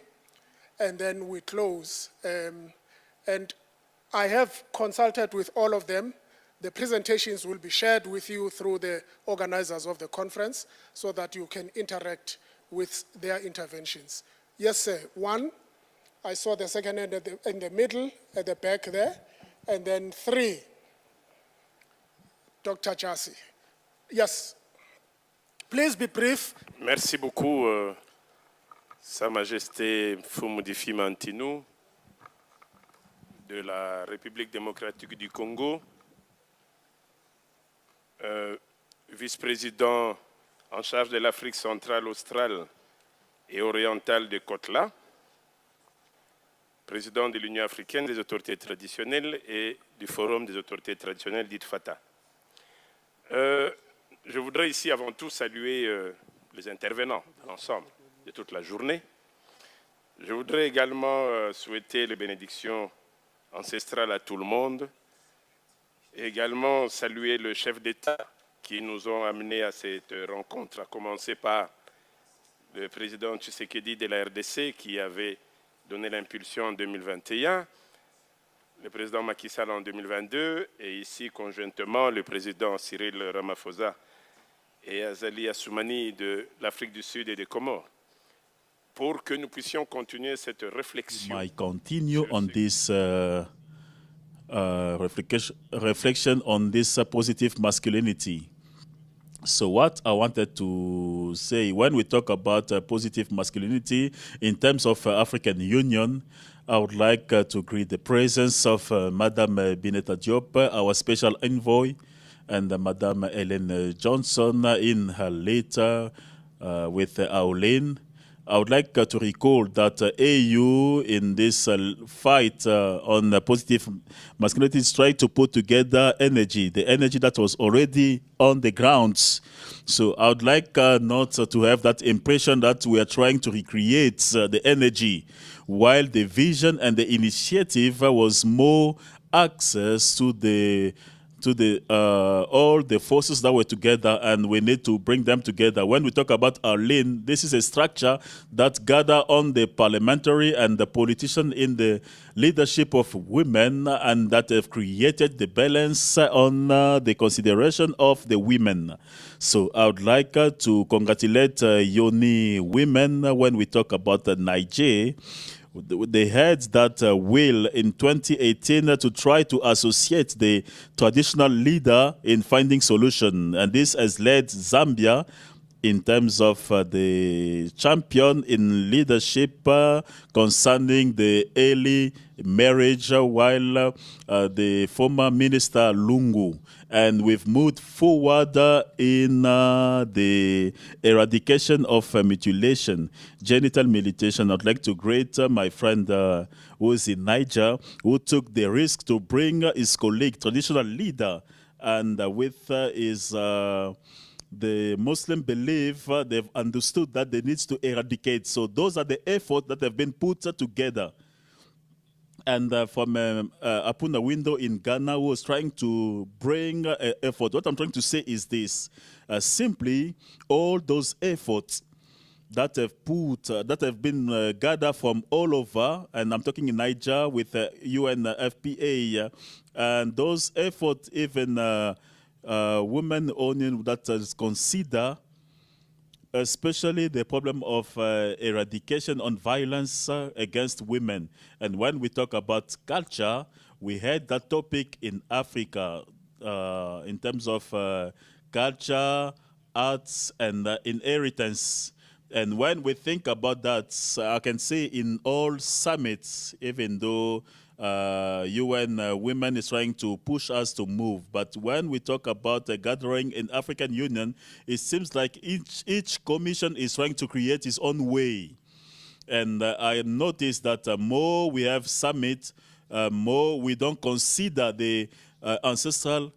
and then we close. And I have consulted with all of them. The presentations will be shared with you through the organizers of the conference so that you can interact with their interventions. Yes, sir. 1, I saw the second hand in the middle, at the back there, and then 3, Dr. Jasi. Yes. Please be brief. Merci beaucoup, Sa Majesté Mfumudifi Mantinou de la République démocratique du Congo, vice-président en charge de l'Afrique centrale, australe et orientale de Kotla, président de l'Union africaine des autorités traditionnelles et du Forum des autorités traditionnelles dites FATA. Je voudrais ici avant tout saluer les intervenants, l'ensemble de toute la journée. Je voudrais également souhaiter les bénédictions ancestrales à tout le monde Et également saluer le chef d'État qui nous ont amenés à cette rencontre, à commencer par le président Tshisekedi de la RDC qui avait donné l'impulsion en 2021, le président Macky Sall en 2022 et ici conjointement le président Cyril Ramaphosa et Azali Assoumani de l'Afrique du Sud et des Comores, pour que nous puissions continuer cette réflexion. I continue on this reflection on this positive masculinity. So what I wanted to say, when we talk about positive masculinity in terms of African Union, I would like to greet the presence of Madame Bineta Diop, our special envoy, and Madame Ellen Johnson in her letter with Aulene. I would like to recall that AU in this fight on positive masculinity is trying to put together energy, the energy that was already on the grounds. So I would like not to have that impression that we are trying to recreate the energy, while the vision and the initiative was more access to all the forces that were together, and we need to bring them together. When we talk about Arlene, this is a structure that gather on the parliamentary and the politician in the leadership of women, and that have created the balance on the consideration of the women. So I would like to congratulate Yoni women when we talk about Niger. They had that will in 2018 to try to associate the traditional leader in finding solution. And this has led Zambia in terms of the champion in leadership concerning the early marriage, while the former minister Lungu. And we've moved forward in the eradication of mutilation, genital mutilation. I'd like to greet my friend who is in Niger, who took the risk to bring his colleague, traditional leader, and with his the Muslim belief, they've understood that they need to eradicate. So those are the efforts that have been put together. And from Apuna Window in Ghana, who was trying to bring effort. What I'm trying to say is this. Simply, all those efforts that have been gathered from all over, and I'm talking in Niger with UNFPA, and those efforts, even women owning that is consider, especially the problem of eradication on violence against women. And when we talk about culture, we had that topic in Africa in terms of culture, arts, and inheritance. And when we think about that, I can say in all summits, even though UN Women is trying to push us to move. But when we talk about a gathering in African Union, it seems like each commission is trying to create its own way. And I noticed that more we have summit, more we don't consider the ancestral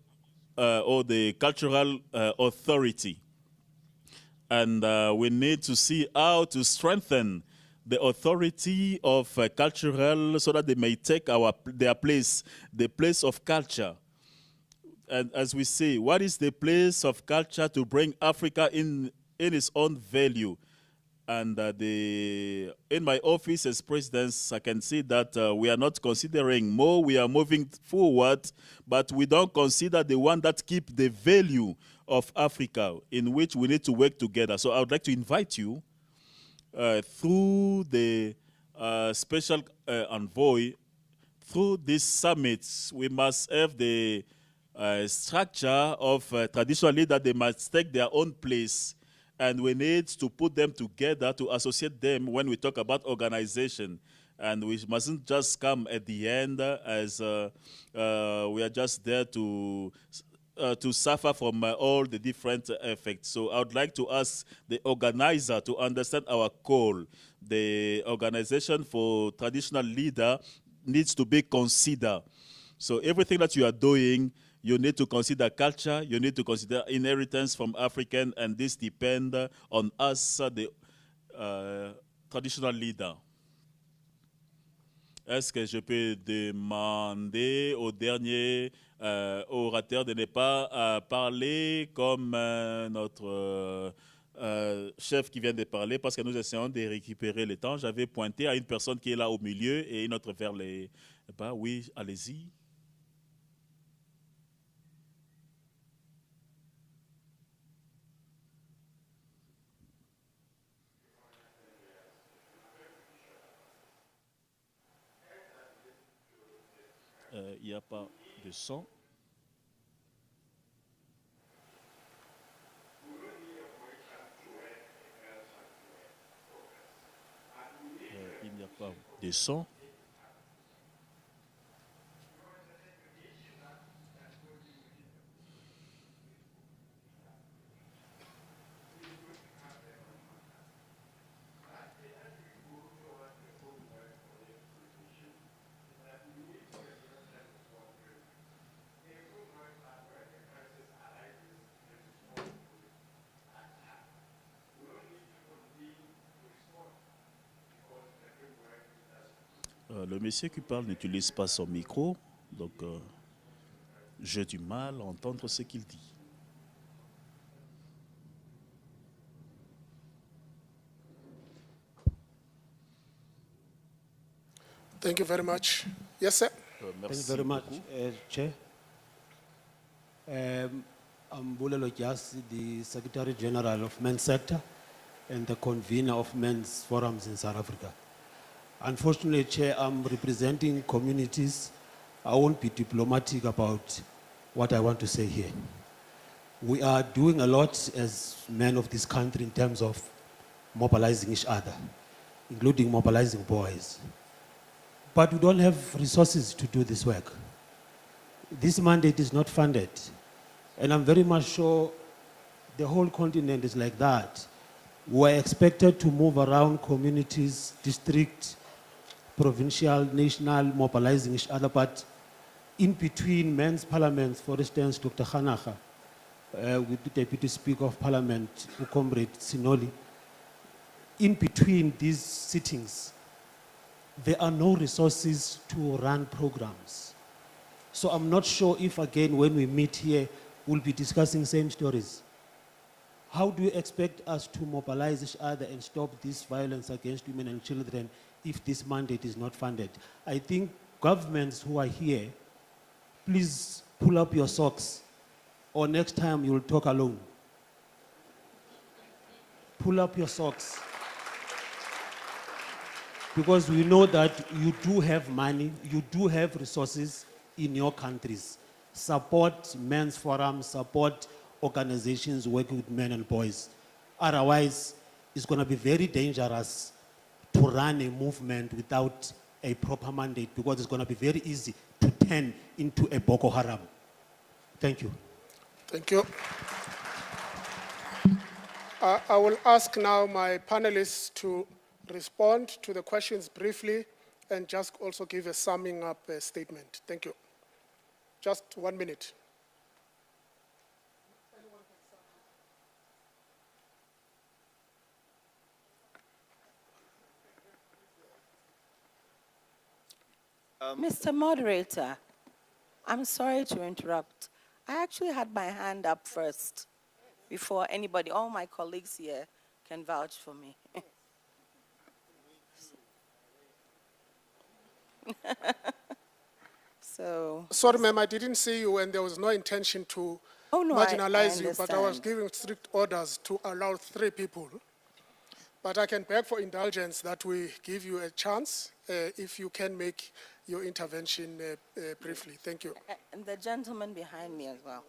or the cultural authority. And we need to see how to strengthen the authority of cultural, so that they may take their place, the place of culture. And as we say, what is the place of culture to bring Africa in its own value? And in my office as president, I can see that we are not considering more, we are moving forward, but we don't consider the one that keep the value of Africa, in which we need to work together. So I would like to invite you through the special envoy, through these summits, we must have the structure of traditional leaders. They must take their own place, and we need to put them together to associate them when we talk about organization. And we mustn't just come at the end as we are just there to suffer from all the different effects. So I would like to ask the organizer to understand our call. The organization for traditional leader needs to be considered. So everything that you are doing, you need to consider culture, you need to consider inheritance from African, and this depends on us, the traditional leader. Est-ce que je peux demander au dernier orateur de ne pas parler comme notre chef qui vient de parler, parce que nous essayons de récupérer le temps. J'avais pointé à une personne qui est là au milieu et une autre vers les bas. Oui, allez-y. Il n'y a pas de son. Il n'y a pas de son. Le monsieur qui parle n'utilise pas son micro, donc j'ai du mal à entendre ce qu'il dit. Thank you very much. Yes, sir. Merci Thank you very much, Chair. I'm Bulelo Jas, the Secretary General of Men's Sector and the convener of men's forums in South Africa. Unfortunately, Chair, I'm representing communities. I won't be diplomatic about what I want to say here. We are doing a lot as men of this country in terms of mobilizing each other, including mobilizing boys. But we don't have resources to do this work. This mandate is not funded. And I'm very much sure the whole continent is like that. We're expected to move around communities, district, provincial, national, mobilizing each other. But in between men's parliaments, for instance, Dr. Hanaha, with the Deputy Speaker of Parliament, Comrade Sinoli, in between these sittings, there are no resources to run programs. So I'm not sure if, again, when we meet here, we'll be discussing same stories. How do you expect us to mobilize each other and stop this violence against women and children if this mandate is not funded? I think governments who are here, please pull up your socks, or next time you'll talk alone. Pull up your socks. Because we know that you do have money, you do have resources in your countries. Support men's forums, support organizations working with men and boys. Otherwise, it's going to be very dangerous to run a movement without a proper mandate, because it's going to be very easy to turn into a Boko Haram. Thank you. Thank you. I will ask now my panelists to respond to the questions briefly and just also give a summing up statement. Thank you. Just 1 minute. Mr. Moderator, I'm sorry to interrupt. I actually had my hand up first before anybody, all my colleagues here can vouch for me. So. Sorry, ma'am, I didn't see you, and there was no intention to marginalize you, but I was giving strict orders to allow 3 people. But I can beg for indulgence that we give you a chance if you can make your intervention briefly. Thank you. And the gentleman behind me as well.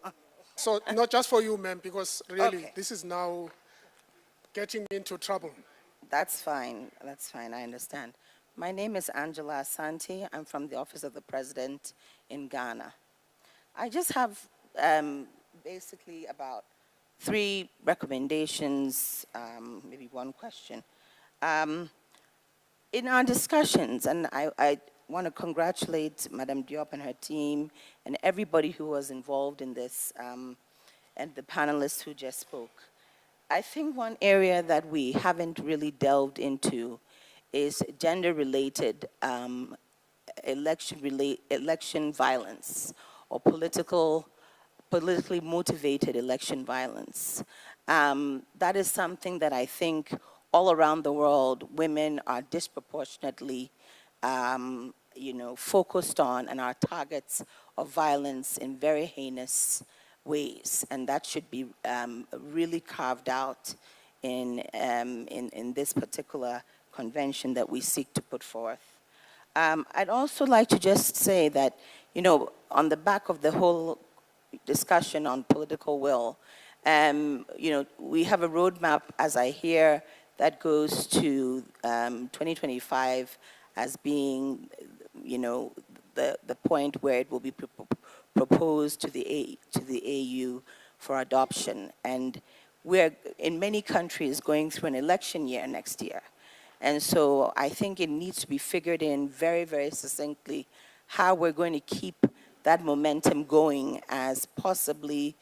So not just for you, ma'am, because really this is now getting me into trouble. That's fine, I understand. My name is Angela Asante. I'm from the Office of the President in Ghana. I just have basically about 3 recommendations, maybe 1 question. In our discussions, and I want to congratulate Madam Diop and her team and everybody who was involved in this, and the panelists who just spoke. I think one area that we haven't really delved into is gender-related election violence or politically motivated election violence. That is something that I think all around the world, women are disproportionately focused on and are targets of violence in very heinous ways. And that should be really carved out in this particular convention that we seek to put forth. I'd also like to just say that, on the back of the whole discussion on political will, we have a roadmap, as I hear, that goes to 2025 as being, the point where it will be proposed to the AU for adoption. And we're, in many countries, going through an election year next year. And so I think it needs to be figured in very, very succinctly how we're going to keep that momentum going as possibly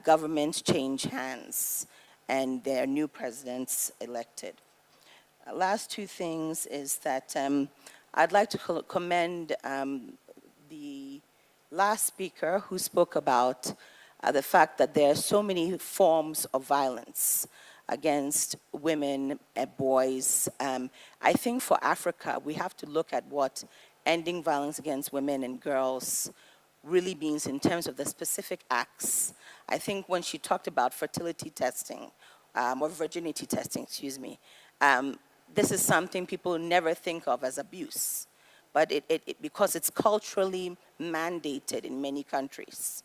governments change hands and there are new presidents elected. Last two things is that I'd like to commend the last speaker who spoke about the fact that there are so many forms of violence against women and boys. I think for Africa, we have to look at what ending violence against women and girls really means in terms of the specific acts. I think when she talked about fertility testing, or virginity testing, excuse me, this is something people never think of as abuse, but because it's culturally mandated in many countries.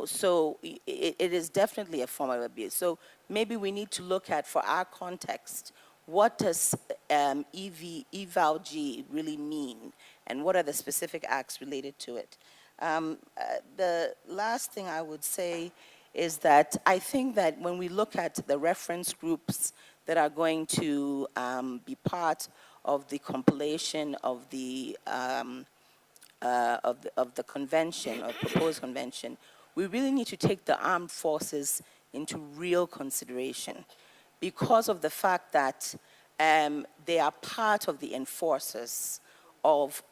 So it is definitely a form of abuse. So maybe we need to look at, for our context, what does EVALG really mean, and what are the specific acts related to it? The last thing I would say is that I think that when we look at the reference groups that are going to be part of the compilation of the convention or proposed convention, we really need to take the armed forces into real consideration because of the fact that they are part of the enforcers of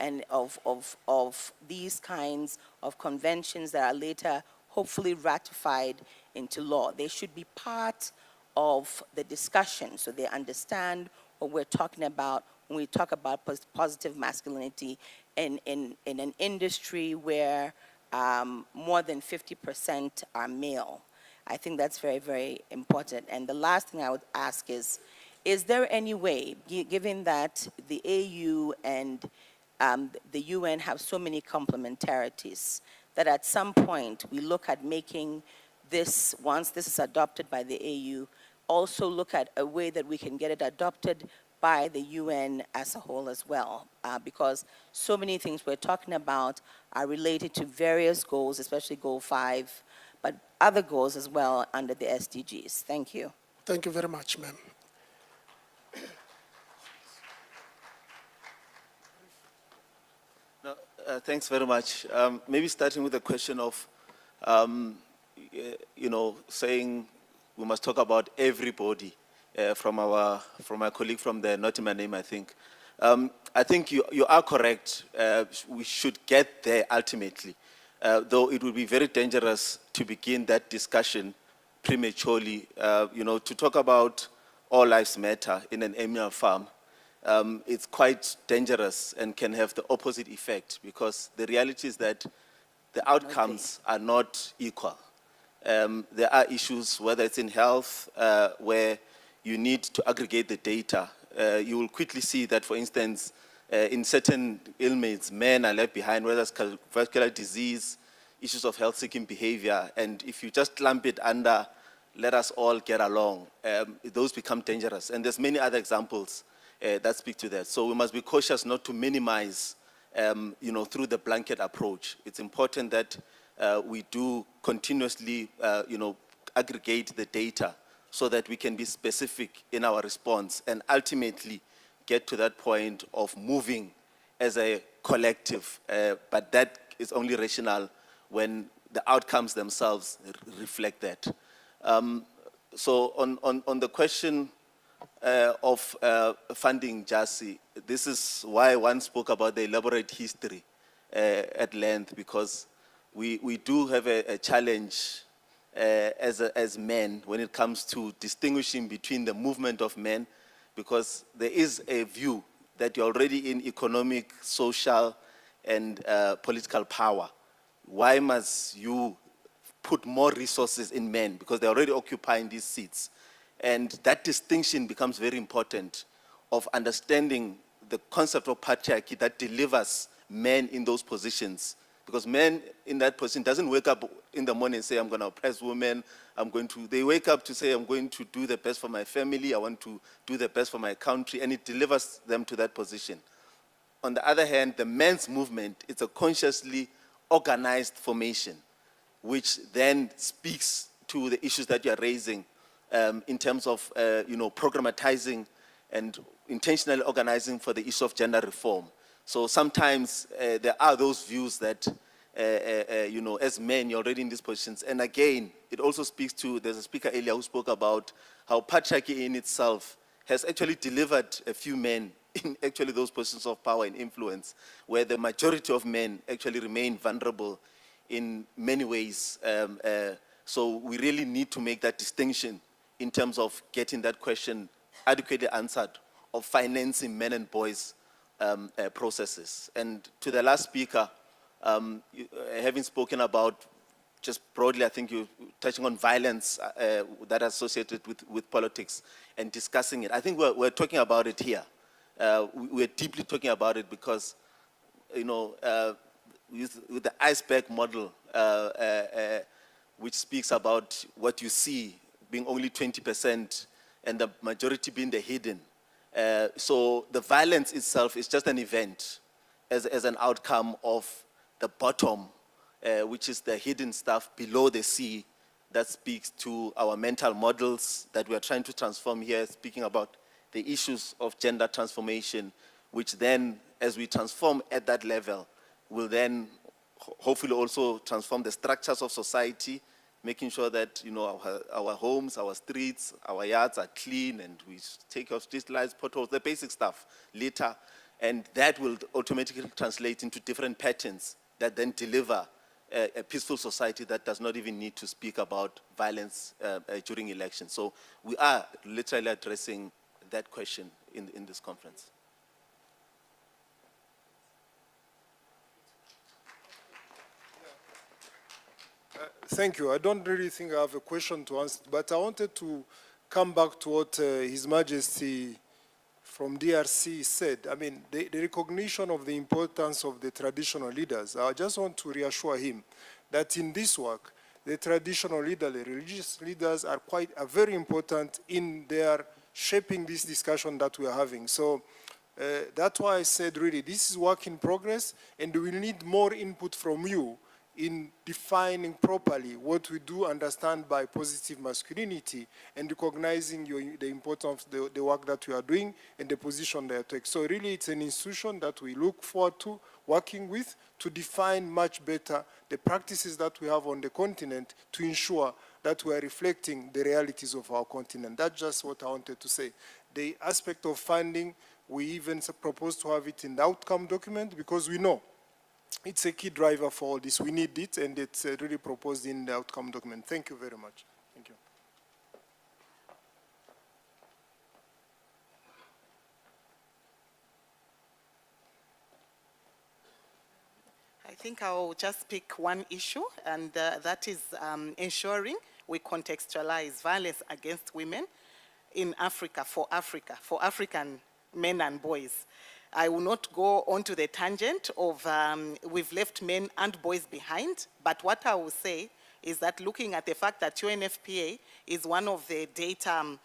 these kinds of conventions that are later hopefully ratified into law. They should be part of the discussion so they understand what we're talking about when we talk about positive masculinity in an industry where more than 50% are male. I think that's very, very important. And the last thing I would ask is there any way, given that the AU and the UN have so many complementarities, that at some point we look at making this, once this is adopted by the AU, also look at a way that we can get it adopted by the UN as a whole as well, because so many things we're talking about are related to various goals, especially Goal 5, but other goals as well under the SDGs. Thank you. Thank you very much, ma'am. Thanks very much. Maybe starting with the question of, saying we must talk about everybody from my colleague from the Not In My Name, I think. I think you are correct. We should get there ultimately, though it would be very dangerous to begin that discussion prematurely. To talk about all lives matter in an animal farm, it's quite dangerous and can have the opposite effect because the reality is that the outcomes are not equal. There are issues, whether it's in health, where you need to aggregate the data. You will quickly see that, for instance, in certain ailments, men are left behind, whether it's cardiovascular disease, issues of health-seeking behavior, and if you just lump it under, let us all get along, those become dangerous. And there's many other examples that speak to that. So we must be cautious not to minimize, through the blanket approach. It's important that we do continuously, aggregate the data so that we can be specific in our response and ultimately get to that point of moving as a collective. But that is only rational when the outcomes themselves reflect that. So on the question of funding JASI. This is why one spoke about the elaborate history at length, because we do have a challenge as men when it comes to distinguishing between the movement of men, because there is a view that you're already in economic, social, and political power. Why must you put more resources in men? Because they're already occupying these seats. And that distinction becomes very important of understanding the concept of patriarchy that delivers men in those positions. Because men in that position doesn't wake up in the morning and say, I'm going to oppress women, they wake up to say, I'm going to do the best for my family, I want to do the best for my country, and it delivers them to that position. On the other hand, the men's movement, it's a consciously organized formation, which then speaks to the issues that you are raising in terms of programmatizing and intentionally organizing for the issue of gender reform. So sometimes there are those views that, as men, you're already in these positions. And again, it also speaks to, there's a speaker earlier who spoke about how patriarchy in itself has actually delivered a few men in actually those positions of power and influence, where the majority of men actually remain vulnerable in many ways. So we really need to make that distinction in terms of getting that question adequately answered of financing men and boys processes. And to the last speaker, having spoken about, just broadly, I think you're touching on violence that are associated with politics and discussing it. I think we're talking about it here. We're deeply talking about it because, with the iceberg model, which speaks about what you see being only 20% and the majority being the hidden. So the violence itself is just an event as an outcome of the bottom, which is the hidden stuff below the sea that speaks to our mental models that we are trying to transform here, speaking about the issues of gender transformation, which then, as we transform at that level, will then hopefully also transform the structures of society, making sure that our homes, our streets, our yards are clean, and we take off street lights, potholes, the basic stuff, litter, and that will automatically translate into different patterns that then deliver a peaceful society that does not even need to speak about violence during elections. So we are literally addressing that question in this conference. Thank you. I don't really think I have a question to answer, but I wanted to come back to what His Majesty from DRC said. I mean, the recognition of the importance of the traditional leaders. I just want to reassure him that in this work, the traditional leaders, the religious leaders are very important in their shaping this discussion that we are having. So that's why I said really this is work in progress, and we need more input from you in defining properly what we do understand by positive masculinity and recognizing the importance of the work that we are doing and the position they take. So really it's an institution that we look forward to working with to define much better the practices that we have on the continent to ensure that we are reflecting the realities of our continent. That's just what I wanted to say. The aspect of funding, we even propose to have it in the outcome document because we know it's a key driver for all this. We need it, and it's really proposed in the outcome document. Thank you very much. Thank you. I think I'll just pick one issue, and that is ensuring we contextualize violence against women in Africa, for African men and boys. I will not go onto the tangent of we've left men and boys behind, but what I will say is that looking at the fact that UNFPA is one of the data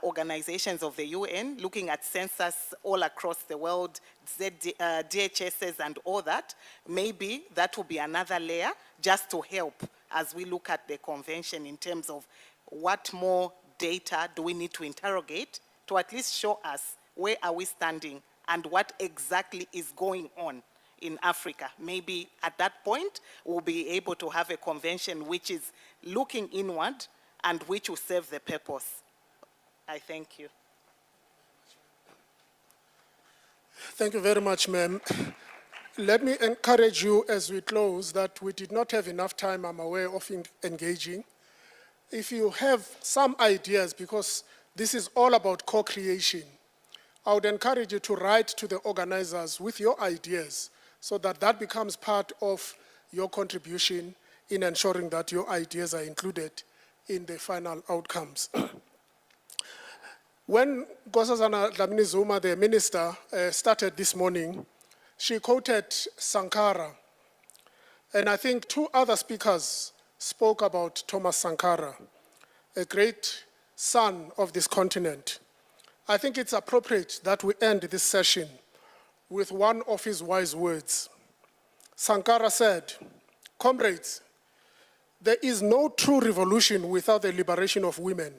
organizations of the UN, looking at census all across the world, DHSs and all that, maybe that will be another layer just to help as we look at the convention in terms of what more data do we need to interrogate to at least show us where are we standing and what exactly is going on in Africa. Maybe at that point, we'll be able to have a convention which is looking inward and which will serve the purpose. I thank you. Thank you very much, ma'am. Let me encourage you as we close that we did not have enough time, I'm aware, of engaging. If you have some ideas, because this is all about co-creation, I would encourage you to write to the organizers with your ideas so that that becomes part of your contribution in ensuring that your ideas are included in the final outcomes. When Nkosazana Dlamini Zuma, the minister, started this morning, she quoted Sankara. And I think two other speakers spoke about Thomas Sankara, a great son of this continent. I think it's appropriate that we end this session with one of his wise words. Sankara said, "Comrades, there is no true revolution without the liberation of women.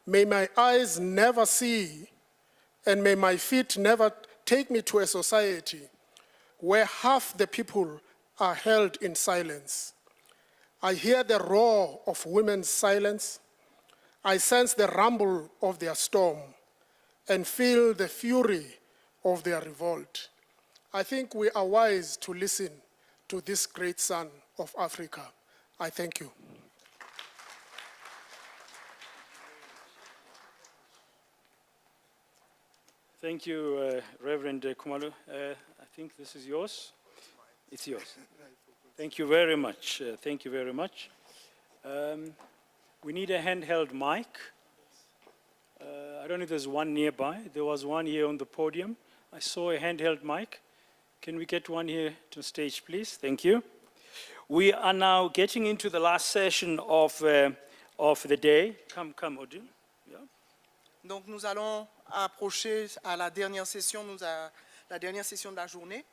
May my eyes never see, and may my feet never take me to a society where half the people are held in silence. I hear the roar of women's silence. I sense the rumble of their storm and feel the fury of their revolt. I think we are wise to listen to this great son of Africa. I thank you." Thank you, Reverend Khumalo. I think this is yours. It's yours. Thank you very much. Thank you very much. We need a handheld mic. I don't know if there's one nearby. There was one here on the podium. I saw a handheld mic. Can we get one here to stage, please? Thank you. We are now getting into the last session of the day. Come, Odin. Yeah. Donc nous allons approcher à la dernière session, la dernière session de la journée.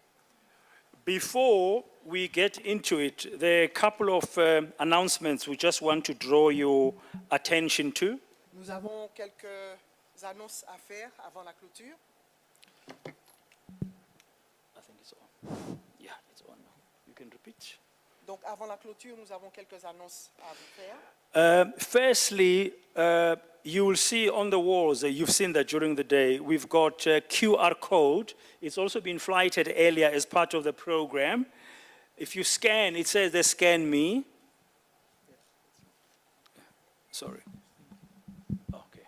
Before we get into it, there are a couple of announcements we just want to draw your attention to. Nous avons quelques annonces à faire avant la clôture. I think it's on. Yeah, it's on now. You can repeat. Donc avant la clôture, nous avons quelques annonces à vous faire. Firstly, you will see on the walls, you've seen that during the day, we've got a QR code. It's also been flighted earlier as part of the program. If you scan, it says they scan me. Sorry. Okay.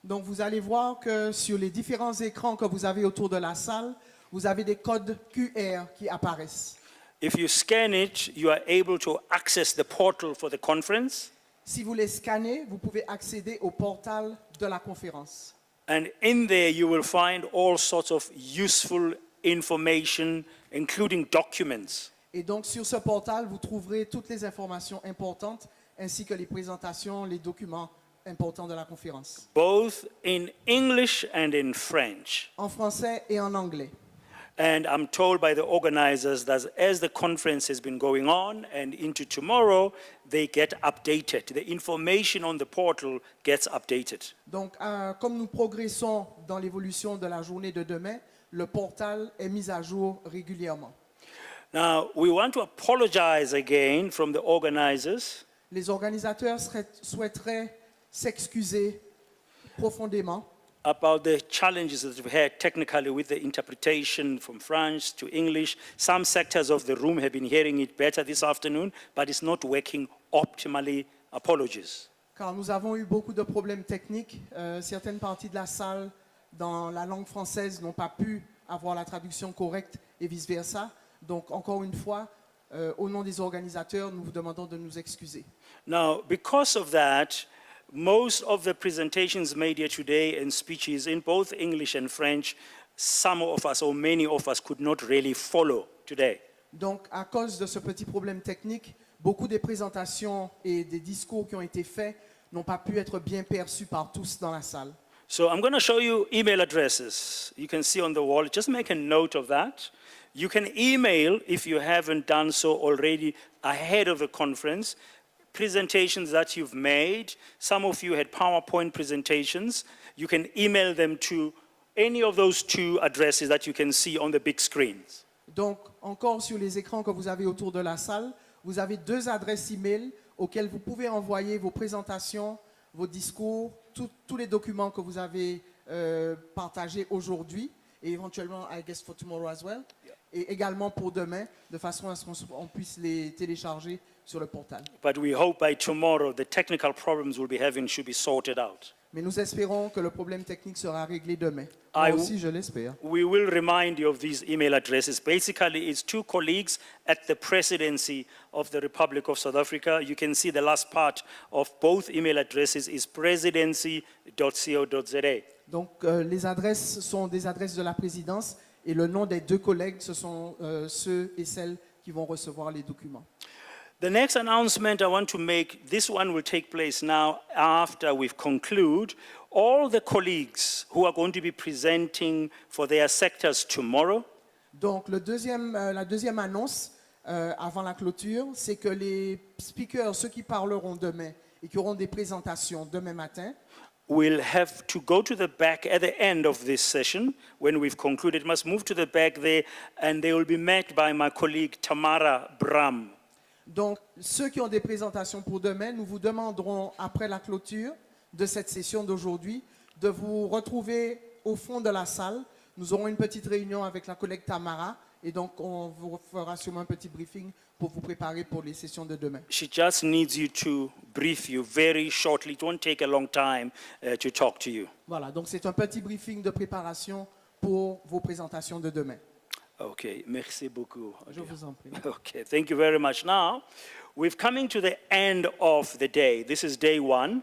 Donc vous allez voir que sur les différents écrans que vous avez autour de la salle, vous avez des codes QR qui apparaissent. If you scan it, you are able to access the portal for the conference. Si vous les scannez, vous pouvez accéder au portal de la conférence. And in there you will find all sorts of useful information, including documents. Et donc sur ce portal, vous trouverez toutes les informations importantes, ainsi que les présentations, les documents importants de la conférence. Both in English and in French. En français et en anglais. And I'm told by the organizers that as the conference has been going on and into tomorrow, they get updated. The information on the portal gets updated. Donc, comme nous progressons dans l'évolution de la journée de demain, le portal est mis à jour régulièrement. Now, we want to apologize again from the organizers. Les organisateurs souhaiteraient s'excuser profondément about the challenges that we've had technically with the interpretation from French to English. Some sectors of the room have been hearing it better this afternoon, but it's not working optimally. Apologies. Car nous avons eu beaucoup de problèmes techniques. Certaines parties de la salle dans la langue française n'ont pas pu avoir la traduction correcte et vice-versa. Donc, encore une fois, au nom des organisateurs, nous vous demandons de nous excuser. Now, because of that, most of the presentations made here today and speeches in both English and French, some of us or many of us could not really follow today. Donc, à cause de ce petit problème technique, beaucoup des présentations et des discours qui ont été faits n'ont pas pu être bien perçus par tous dans la salle. So I'm going to show you email addresses. You can see on the wall. Just make a note of that. You can email, if you haven't done so already, ahead of the conference, presentations that you've made. Some of you had PowerPoint presentations. You can email them to any of those two addresses that you can see on the big screens. Donc, encore sur les écrans que vous avez autour de la salle, vous avez deux adresses email auxquelles vous pouvez envoyer vos présentations, vos discours, tous les documents que vous avez partagés aujourd'hui. et éventuellement, I guess, for tomorrow as well, et également pour demain, de façon à ce qu'on puisse les télécharger sur le portal. But we hope by tomorrow the technical problems we'll be having should be sorted out. Mais nous espérons que le problème technique sera réglé demain. Moi aussi, je l'espère. We will remind you of these email addresses. Basically, it's two colleagues at the presidency of the Republic of South Africa. You can see the last part of both email addresses is presidency.co.za. Donc, les adresses sont des adresses de la présidence et le nom des deux collègues, ce sont ceux et celles qui vont recevoir les documents. The next announcement I want to make, this one will take place now after we've concluded. All the colleagues who are going to be presenting for their sectors tomorrow. Donc, la deuxième annonce avant la clôture, c'est que les speakers, ceux qui parleront demain et qui auront des présentations demain matin, will have to go to the back at the end of this session. When we've concluded, must move to the back there, and they will be met by my colleague Tamara Bram. Donc, ceux qui ont des présentations pour demain, nous vous demanderons, après la clôture de cette session d'aujourd'hui, de vous retrouver au fond de la salle. Nous aurons une petite réunion avec la collègue Tamara, et donc on vous fera sûrement un petit briefing pour vous préparer pour les sessions de demain. She just needs you to brief you very shortly. It won't take a long time to talk to you. Voilà, donc c'est un petit briefing de préparation pour vos présentations de demain. Okay, merci beaucoup. Je vous en prie. Okay, thank you very much. Now, we're coming to the end of the day. This is day one.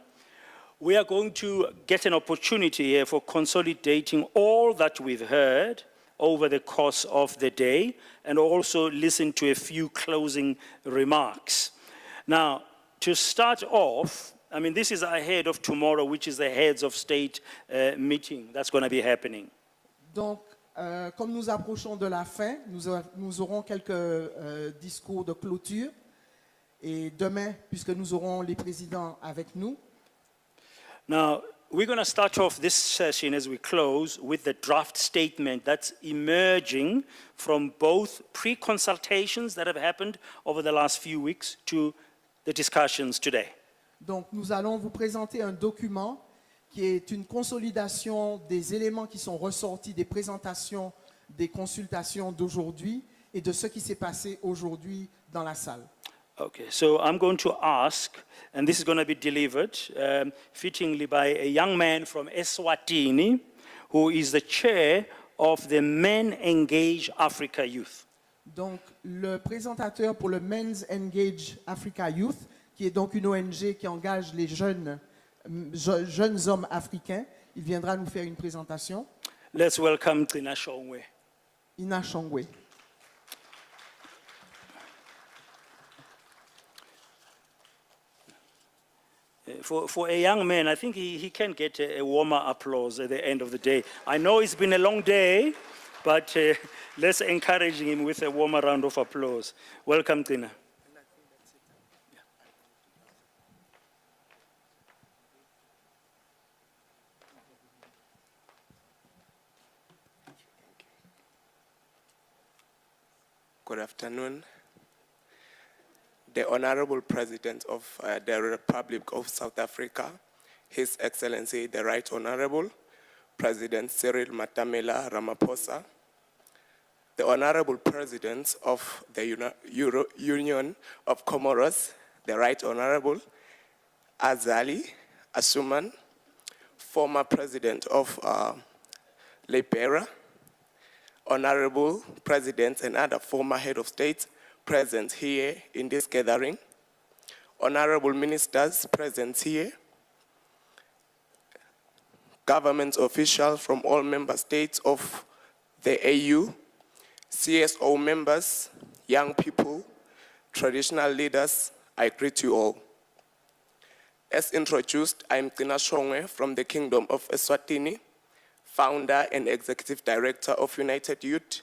We are going to get an opportunity here for consolidating all that we've heard over the course of the day and also listen to a few closing remarks. Now, to start off, I mean, this is ahead of tomorrow, which is the heads of state meeting that's going to be happening. Donc, comme nous approchons de la fin, nous aurons quelques discours de clôture. Et demain, puisque nous aurons les présidents avec nous. Now, we're going to start off this session as we close with the draft statement that's emerging from both pre-consultations that have happened over the last few weeks to the discussions today. Donc, nous allons vous présenter un document qui est une consolidation des éléments qui sont ressortis des présentations, des consultations d'aujourd'hui et de ce qui s'est passé aujourd'hui dans la salle. Okay, so I'm going to ask, and this is going to be delivered fittingly by a young man from Eswatini, who is the chair of the Men Engage Africa Youth. Donc, le présentateur pour le Men's Engage Africa Youth, qui est donc une ONG qui engage les jeunes hommes africains, il viendra nous faire une présentation. Let's welcome Ina Shongwe. Ina Shongwe. For a young man, I think he can get a warmer applause at the end of the day. I know it's been a long day, but let's encourage him with a warmer round of applause. Welcome, Tina. Good afternoon. The Honorable President of the Republic of South Africa, His Excellency the Right Honorable President Cyril Matamela Ramaphosa, the Honorable President of the Union of Comoros, the Right Honorable Azali Asuman, former President of Liberia, Honorable Presidents and other former head of state present here in this gathering, honorable ministers present here, government officials from all member states of the AU, CSO members, young people, traditional leaders, I greet you all. As introduced, I'm Tina Shongwe from the Kingdom of Eswatini, founder and executive director of United Youth,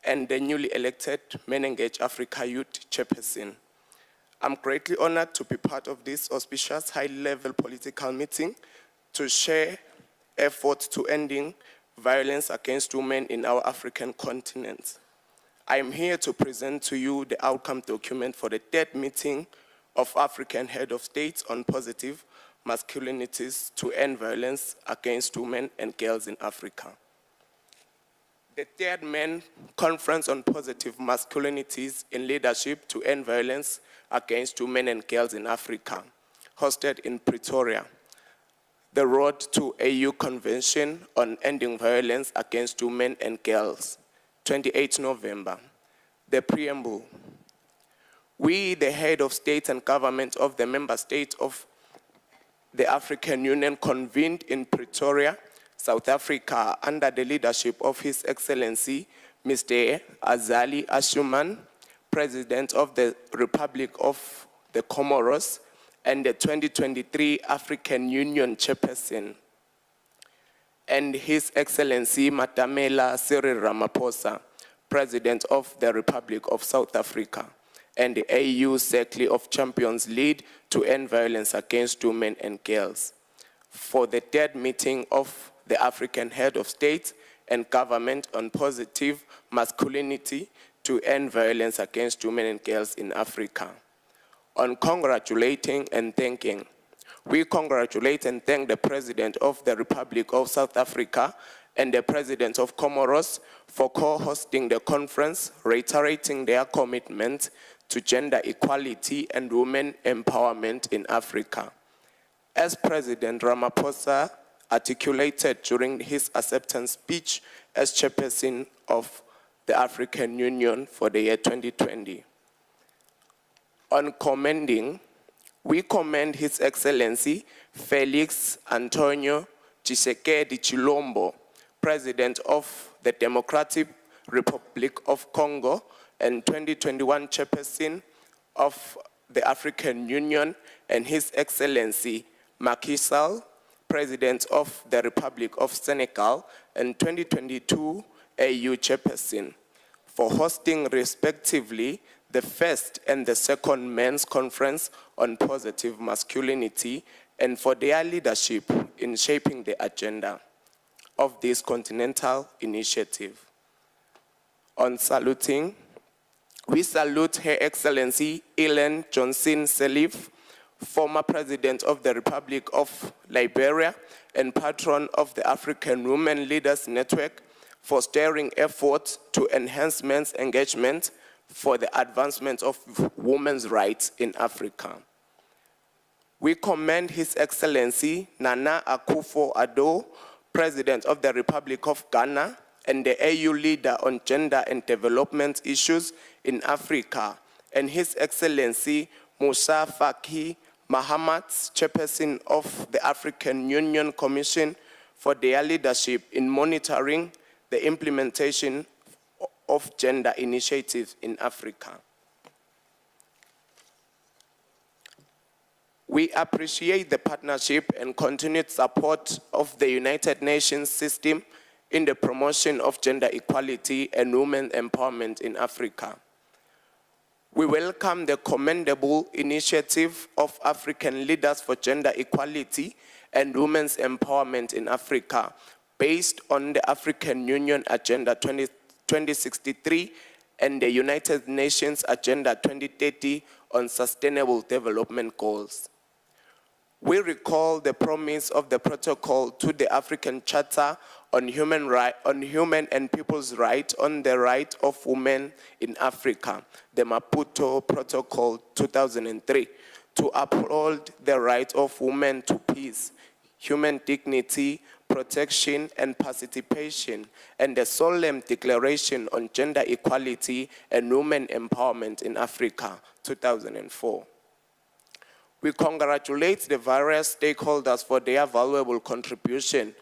and the newly elected Men Engage Africa Youth Chairperson. I'm greatly honored to be part of this auspicious high-level political meeting to share efforts to ending violence against women in our African continent. I am here to present to you the outcome document for the third meeting of African Head of States on positive masculinities to end violence against women and girls in Africa. the third main conference on positive masculinities in leadership to end violence against women and girls in Africa, hosted in Pretoria. The Road to AU Convention on Ending Violence Against Women and Girls, 28 November. The preamble. We, the head of state and government of the member states of the African Union, convened in Pretoria, South Africa, under the leadership of His Excellency, Mr. Azali Ashuman, President of the Republic of the Comoros, and the 2023 African Union Chairperson, and His Excellency Matamela Cyril Ramaphosa, President of the Republic of South Africa, and the AU Circle of Champions lead to end violence against women and girls, for the third meeting of the African Head of State and Government on positive masculinity to end violence against women and girls in Africa. On congratulating and thanking, we congratulate and thank the President of the Republic of South Africa and the President of Comoros for co-hosting the conference, reiterating their commitment to gender equality and women empowerment in Africa. As President Ramaphosa articulated during his acceptance speech as chairperson of the African Union for the year 2020. On commending, we commend His Excellency Felix Antonio Tshisekedi Chilombo, President of the Democratic Republic of Congo and 2021 chairperson of the African Union, and His Excellency Macky Sall, President of the Republic of Senegal and 2022 AU chairperson, for hosting respectively the first and the second men's conference on positive masculinity, and for their leadership in shaping the agenda of this continental initiative. On saluting, we salute Her Excellency Ellen Johnson Sirleaf, former President of the Republic of Liberia and patron of the African Women Leaders Network, for steering efforts to enhance men's engagement for the advancement of women's rights in Africa. We commend His Excellency Nana Akufo-Addo, President of the Republic of Ghana and the AU leader on gender and development issues in Africa, and His Excellency Musa Faki Mahamat, Chairperson of the African Union Commission, for their leadership in monitoring the implementation of gender initiatives in Africa. We appreciate the partnership and continued support of the United Nations system in the promotion of gender equality and women empowerment in Africa. We welcome the commendable initiative of African leaders for gender equality and women's empowerment in Africa, based on the African Union Agenda 2063 and the United Nations Agenda 2030 on Sustainable Development Goals. We recall the promise of the protocol to the African Charter on Human and People's Rights on the Right of Women in Africa, the Maputo Protocol 2003, to uphold the right of women to peace, human dignity, protection, and participation, and the Solemn Declaration on Gender Equality and Women Empowerment in Africa, 2004. We congratulate the various stakeholders for their valuable contribution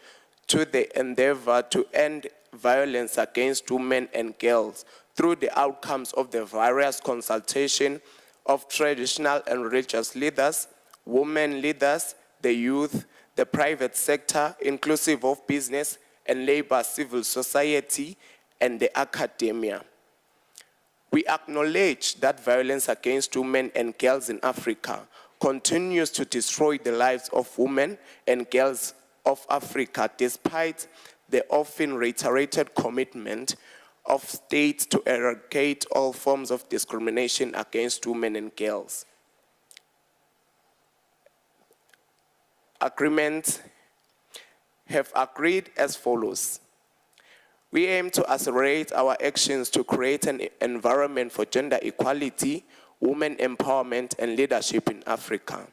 to the endeavor to end violence against women and girls through the outcomes of the various consultation of traditional and religious leaders, women leaders, the youth, the private sector, inclusive of business and labor, civil society, and the academia. We acknowledge that violence against women and girls in Africa continues to destroy the lives of women and girls of Africa, despite the often reiterated commitment of states to eradicate all forms of discrimination against women and girls. Agreements have agreed as follows. We aim to accelerate our actions to create an environment for gender equality, women empowerment, and leadership in Africa.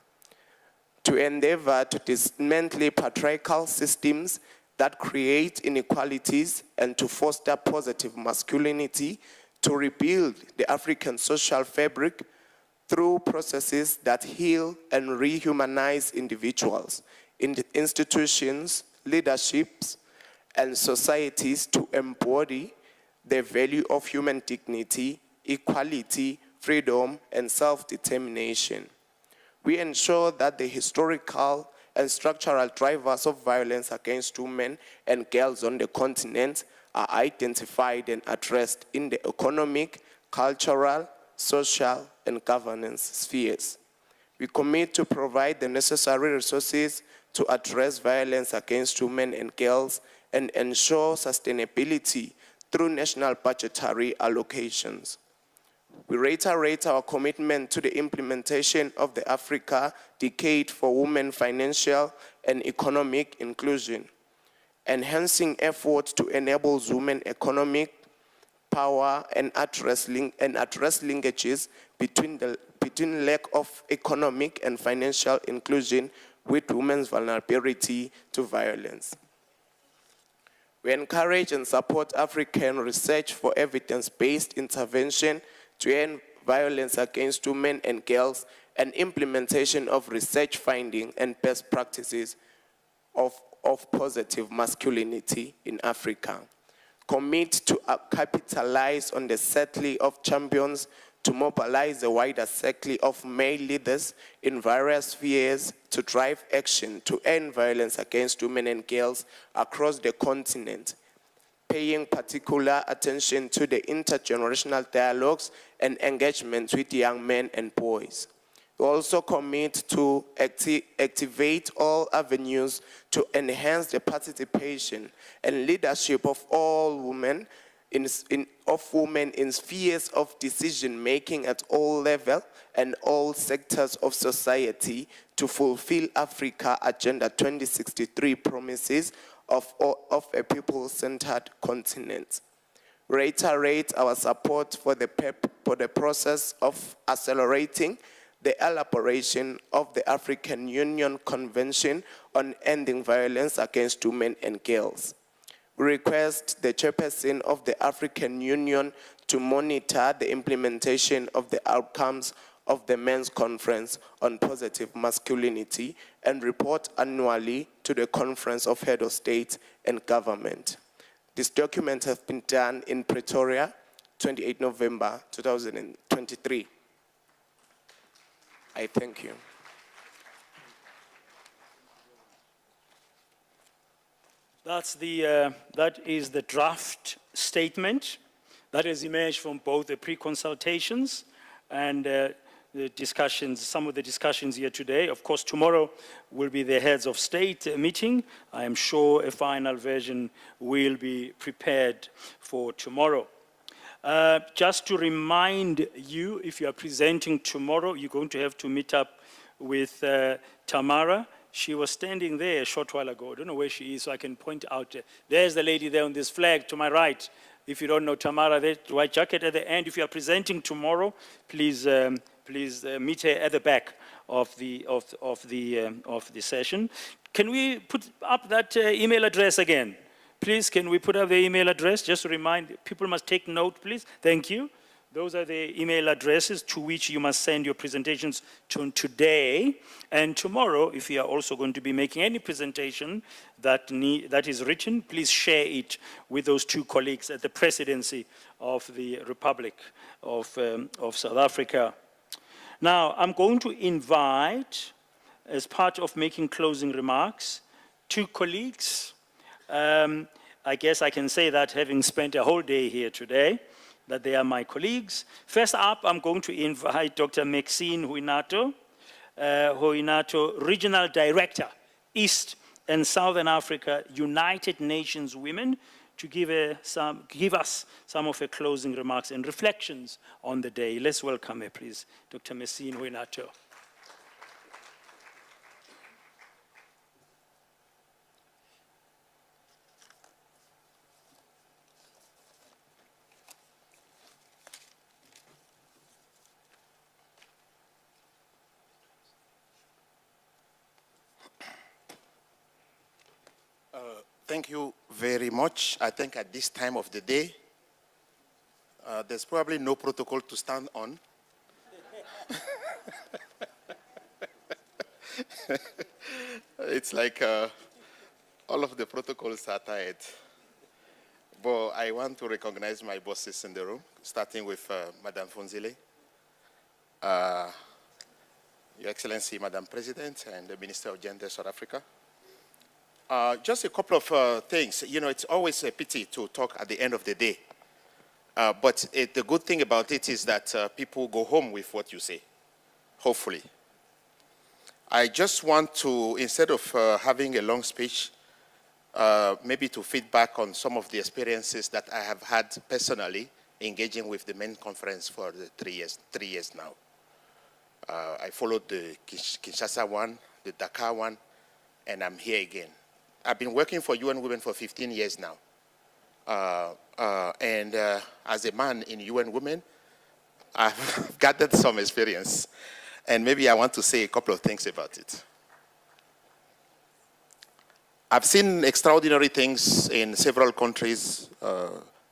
To endeavor to dismantle patriarchal systems that create inequalities and to foster positive masculinity, to rebuild the African social fabric through processes that heal and rehumanize individuals, institutions, leaderships, and societies to embody the value of human dignity, equality, freedom, and self-determination. We ensure that the historical and structural drivers of violence against women and girls on the continent are identified and addressed in the economic, cultural, social, and governance spheres. We commit to provide the necessary resources to address violence against women and girls and ensure sustainability through national budgetary allocations. We reiterate our commitment to the implementation of the Africa Decade for Women Financial and Economic Inclusion, enhancing efforts to enable women economic power and address linkages between lack of economic and financial inclusion with women's vulnerability to violence. We encourage and support African research for evidence-based intervention to end violence against women and girls and implementation of research findings and best practices of positive masculinity in Africa. Commit to capitalize on the circle of champions to mobilize a wider circle of male leaders in various spheres to drive action to end violence against women and girls across the continent, paying particular attention to the intergenerational dialogues and engagement with young men and boys. We also commit to activate all avenues to enhance the participation and leadership of all women in spheres of decision-making at all levels and all sectors of society to fulfill Africa Agenda 2063 promises of a people-centered continent. Reiterate our support for the process of accelerating the elaboration of the African Union Convention on Ending Violence Against Women and Girls. We request the chairperson of the African Union to monitor the implementation of the outcomes of the Men's Conference on Positive Masculinity and report annually to the Conference of Head of State and Government. This document has been done in Pretoria, 28 November 2023. I thank you. That is the draft statement that has emerged from both the pre-consultations and the discussions, some of the discussions here today. Of course, tomorrow will be the heads of state meeting. I am sure a final version will be prepared for tomorrow. Just to remind you, if you are presenting tomorrow, you're going to have to meet up with Tamara. She was standing there a short while ago. I don't know where she is, so I can point out. There's the lady there on this flag to my right. If you don't know Tamara, the white jacket at the end. If you are presenting tomorrow, please meet her at the back of the session. Can we put up that email address again? Please, can we put up the email address? Just to remind, people must take note, please. Thank you. Those are the email addresses to which you must send your presentations to today. And tomorrow, if you are also going to be making any presentation that is written, please share it with those two colleagues at the Presidency of the Republic of South Africa. Now, I'm going to invite, as part of making closing remarks, two colleagues. I guess I can say that having spent a whole day here today, that they are my colleagues. First up, I'm going to invite Dr. Maxine Huinato, Regional Director, East and Southern Africa, United Nations Women, to give us some of her closing remarks and reflections on the day. Let's welcome her, please, Dr. Maxine Huinato. Thank you very much. I think at this time of the day, there's probably no protocol to stand on. It's like all of the protocols are tired. But I want to recognize my bosses in the room, starting with Madame Fonzile, Your Excellency, Madam President, and the Minister of Gender, South Africa. Just a couple of things. You know, it's always a pity to talk at the end of the day. But the good thing about it is that people go home with what you say, hopefully. I just want to, instead of having a long speech, maybe to feedback on some of the experiences that I have had personally engaging with the men conference for the 3 years now. I followed the Kinshasa one, the Dakar one, and I'm here again. I've been working for UN Women for 15 years now. As a man in UN Women, I've gathered some experience. And maybe I want to say a couple of things about it. I've seen extraordinary things in several countries.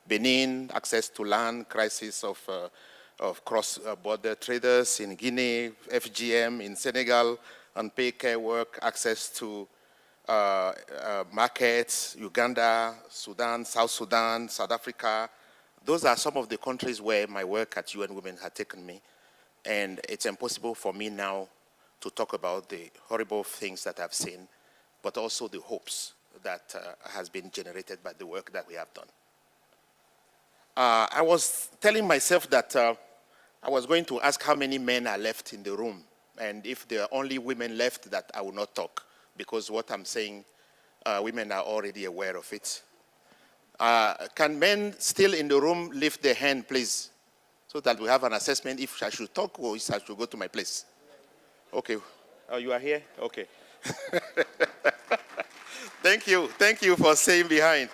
Benin, access to land, crisis of cross-border traders in Guinea, FGM in Senegal, unpaid care work, access to markets, Uganda, Sudan, South Africa. Those are some of the countries where my work at UN Women had taken me. And it's impossible for me now to talk about the horrible things that I've seen, but also the hopes that has been generated by the work that we have done. I was telling myself that I was going to ask how many men are left in the room, and if there are only women left, that I will not talk, because what I'm saying, women are already aware of it. Can men still in the room lift their hand, please, so that we have an assessment if I should talk or if I should go to my place? Okay. Oh, you are here? Okay. Thank you for staying behind.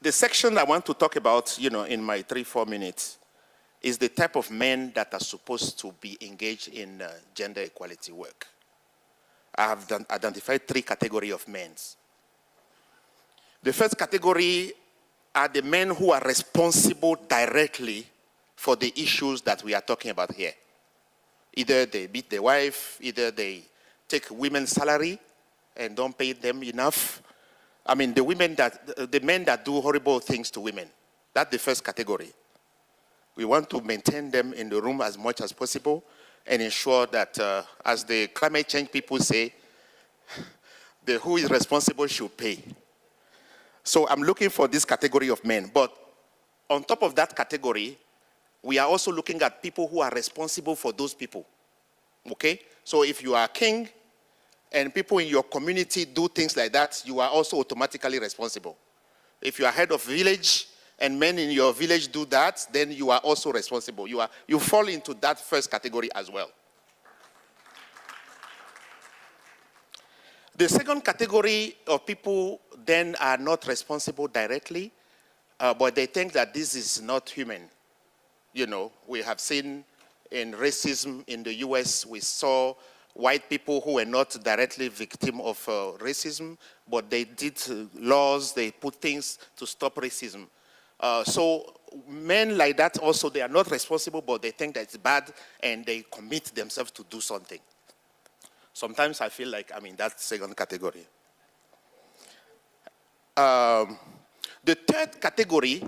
The section I want to talk about, you know, in my 3-4 minutes, is the type of men that are supposed to be engaged in gender equality work. I have identified 3 categories of men. The first category are the men who are responsible directly for the issues that we are talking about here. Either they beat their wife, either they take women's salary and don't pay them enough. I mean, the men that do horrible things to women. That's the first category. We want to maintain them in the room as much as possible and ensure that, as the climate change people say, the who is responsible should pay. So I'm looking for this category of men. But on top of that category, we are also looking at people who are responsible for those people. Okay? So if you are a king and people in your community do things like that, you are also automatically responsible. If you are head of village and men in your village do that, then you are also responsible. You fall into that first category as well. The second category of people then are not responsible directly, but they think that this is not human. You know, we have seen in racism in the US, we saw white people who were not directly victim of racism, but they did laws, they put things to stop racism. So men like that also, they are not responsible, but they think that it's bad and they commit themselves to do something. Sometimes I feel like I'm in that second category. The third category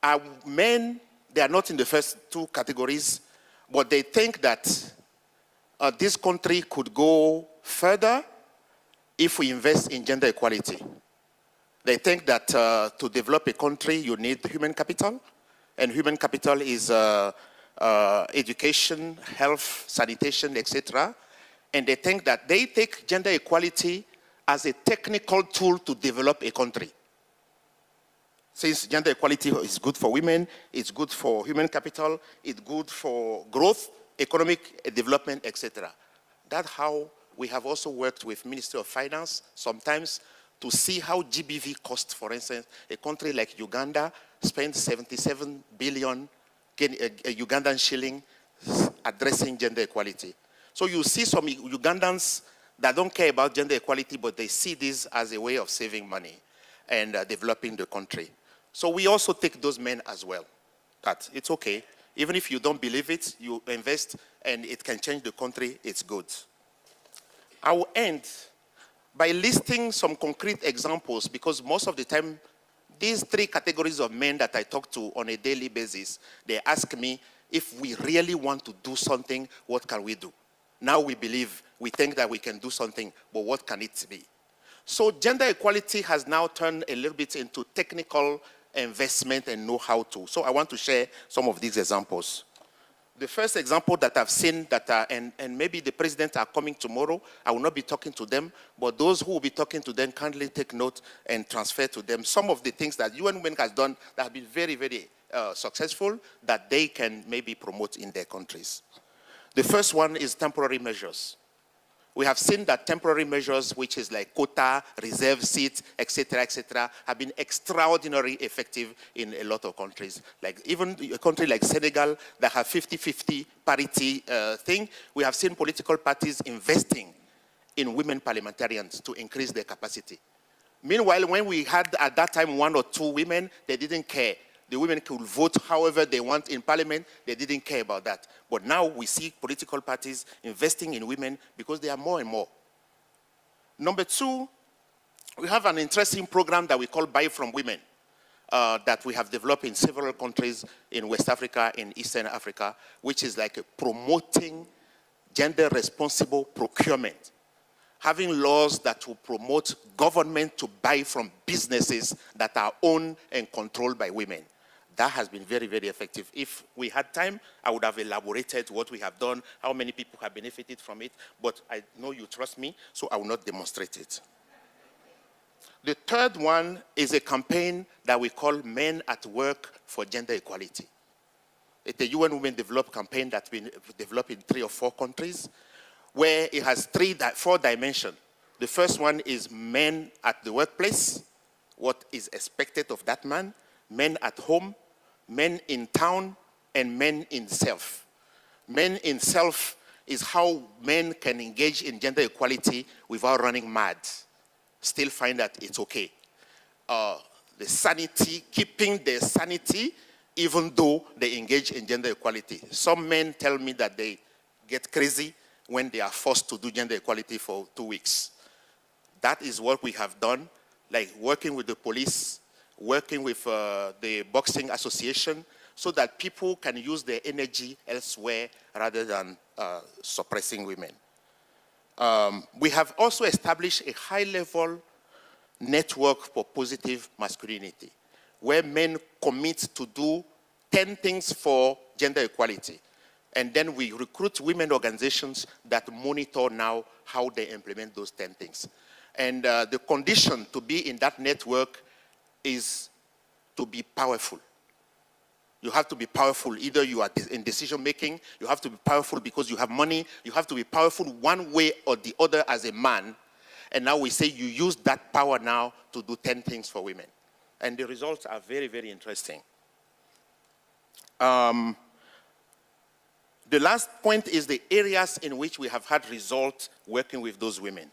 are men, they are not in the first 2 categories, but they think that this country could go further if we invest in gender equality. They think that to develop a country, you need human capital, and human capital is education, health, sanitation, etc. And they think that they take gender equality as a technical tool to develop a country. Since gender equality is good for women, it's good for human capital, it's good for growth, economic development, etc. That's how we have also worked with Ministry of Finance sometimes to see how GBV costs. For instance, a country like Uganda spends 77 billion Ugandan shilling addressing gender equality. So you see some Ugandans, that don't care about gender equality, but they see this as a way of saving money and developing the country. So we also take those men as well, that it's okay. Even if you don't believe it, you invest and it can change the country, it's good. I will end by listing some concrete examples, because most of the time, these three categories of men that I talk to on a daily basis, they ask me, if we really want to do something, what can we do? Now we think that we can do something, but what can it be? So gender equality has now turned a little bit into technical investment and know-how too. So I want to share some of these examples. The first example that I've seen that, and maybe the president are coming tomorrow, I will not be talking to them, but those who will be talking to them kindly take note and transfer to them some of the things that UN Women has done that have been very, very successful, that they can maybe promote in their countries. The first one is temporary measures. We have seen that temporary measures, which is like quota, reserve seats, etc., have been extraordinarily effective in a lot of countries. Like even a country like Senegal that have 50-50 parity thing, we have seen political parties investing in women parliamentarians to increase their capacity. Meanwhile, when we had at that time 1 or 2 women, they didn't care. The women could vote however they want in parliament. They didn't care about that. But now we see political parties investing in women because they are more and more. Number 2, we have an interesting program that we call Buy from Women that we have developed in several countries in West Africa, in Eastern Africa, which is like promoting gender-responsible procurement. Having laws that will promote government to buy from businesses that are owned and controlled by women. That has been very, very effective. If we had time, I would have elaborated what we have done, how many people have benefited from it, but I know you trust me, so I will not demonstrate it. The third one is a campaign that we call Men at Work for Gender Equality. It's a UN Women Develop campaign that's been developed in 3 or 4 countries, where it has 4 dimensions. The first one is men at the workplace, what is expected of that man, men at home, men in town, and men in self. Men in self is how men can engage in gender equality without running mad, still find that it's okay. The sanity, keeping their sanity, even though they engage in gender equality. Some men tell me that they get crazy when they are forced to do gender equality for 2 weeks. That is what we have done, like working with the police, working with the boxing association, so that people can use their energy elsewhere rather than suppressing women. We have also established a high-level network for positive masculinity, where men commit to do 10 things for gender equality. And then we recruit women organizations that monitor now how they implement those 10 things. And the condition to be in that network is to be powerful. You have to be powerful. Either you are in decision making, you have to be powerful because you have money, you have to be powerful one way or the other as a man. And now we say you use that power now to do 10 things for women. And the results are very, very interesting. The last point is the areas in which we have had results working with those women.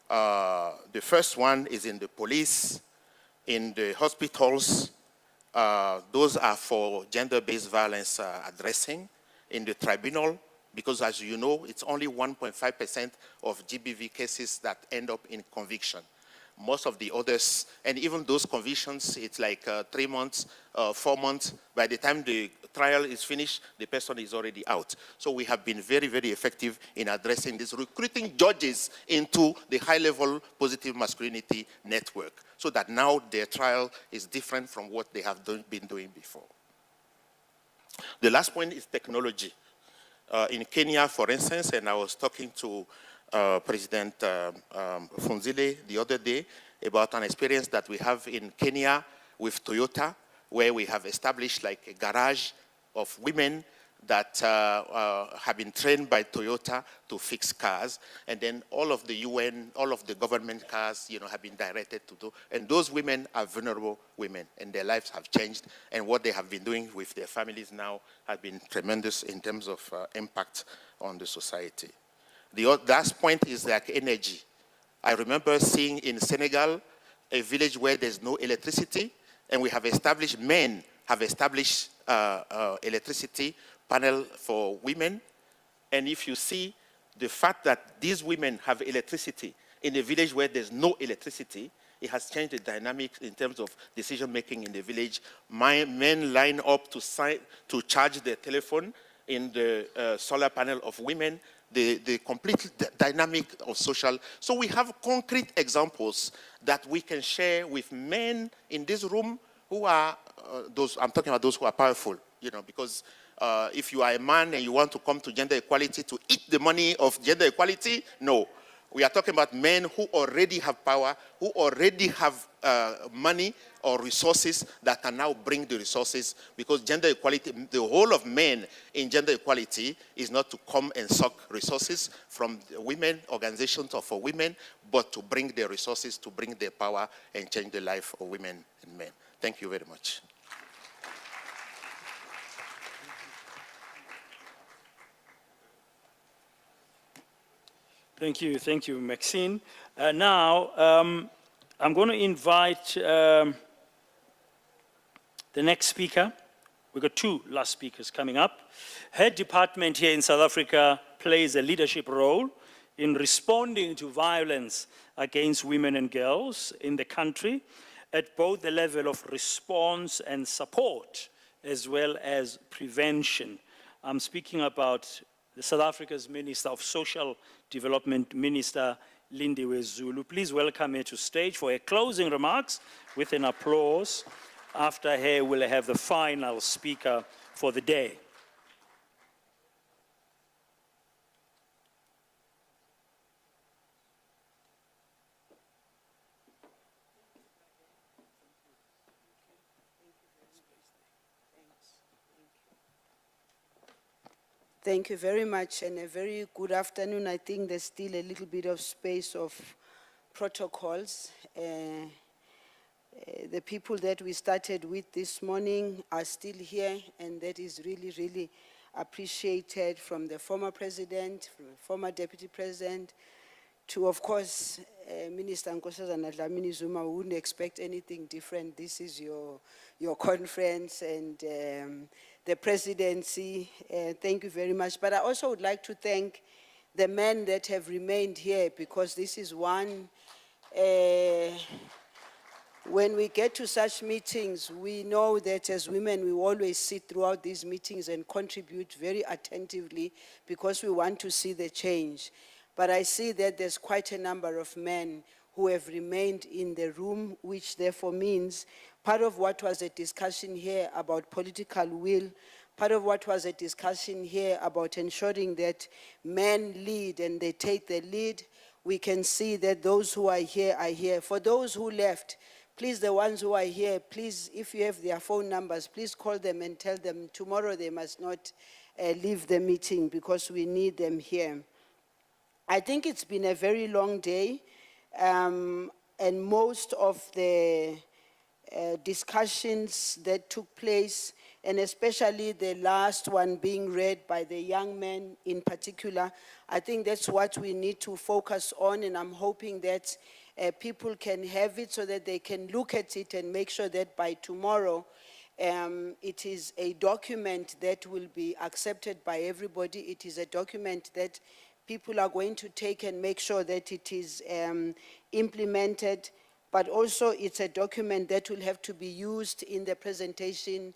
The first one is in the police, in the hospitals. Those are for gender-based violence addressing. In the tribunal, because as you know, it's only 1.5% of GBV cases that end up in conviction. Most of the others, and even those convictions, it's like 3 months, 4 months. By the time the trial is finished, the person is already out. So we have been very, very effective in addressing this, recruiting judges into the high-level positive masculinity network, so that now their trial is different from what they have been doing before. The last point is technology. In Kenya, for instance, and I was talking to President Funzile the other day about an experience that we have in Kenya with Toyota, where we have established like a garage of women that have been trained by Toyota to fix cars, and then all of the UN, all of the government cars, have been directed to do. And those women are vulnerable women, and their lives have changed, and what they have been doing with their families now has been tremendous in terms of impact on the society. The last point is like energy. I remember seeing in Senegal a village where there's no electricity, and we have established, men have established electricity panel for women. And if you see the fact that these women have electricity in a village where there's no electricity, it has changed the dynamics in terms of decision-making in the village. Men line up to charge their telephone in the solar panel of women, the complete dynamic of social. So we have concrete examples that we can share with men in this room who are I'm talking about those who are powerful, you know, because if you are a man and you want to come to gender equality to eat the money of gender equality, no. We are talking about men who already have power, who already have money or resources that can now bring the resources, because gender equality, the whole of men in gender equality is not to come and suck resources from the women, organizations or for women, but to bring their resources, to bring their power and change the life of women and men. Thank you very much. Thank you, Maxine. Now, I'm going to invite the next speaker. We've got two last speakers coming up. Her department here in South Africa plays a leadership role in responding to violence against women and girls in the country at both the level of response and support, as well as prevention. I'm speaking about South Africa's Minister of Social Development, Minister Lindiwe Zulu. Please welcome her to stage for her closing remarks with an applause. After her, we'll have the final speaker for the day. Thank you very much, and a very good afternoon. I think there's still a little bit of space of protocols. The people that we started with this morning are still here, and that is really, really appreciated, from the former president, from the former deputy president, to, of course, Minister Nkosazana Dlamini Zuma. We wouldn't expect anything different. This is your conference, and the presidency. Thank you very much. But I also would like to thank the men that have remained here, because this is one, when we get to such meetings, we know that as women, we always sit throughout these meetings and contribute very attentively, because we want to see the change. But I see that there's quite a number of men who have remained in the room, which therefore means part of what was a discussion here about political will, part of what was a discussion here about ensuring that men lead and they take the lead, we can see that those who are here are here. For those who left, please, the ones who are here, please, if you have their phone numbers, please call them and tell them tomorrow they must not leave the meeting, because we need them here. I think it's been a very long day, and most of the discussions that took place, and especially the last one being read by the young men in particular, I think that's what we need to focus on, and I'm hoping that people can have it so that they can look at it and make sure that by tomorrow it is a document that will be accepted by everybody. It is a document that people are going to take and make sure that it is implemented, but also it's a document that will have to be used in the presentation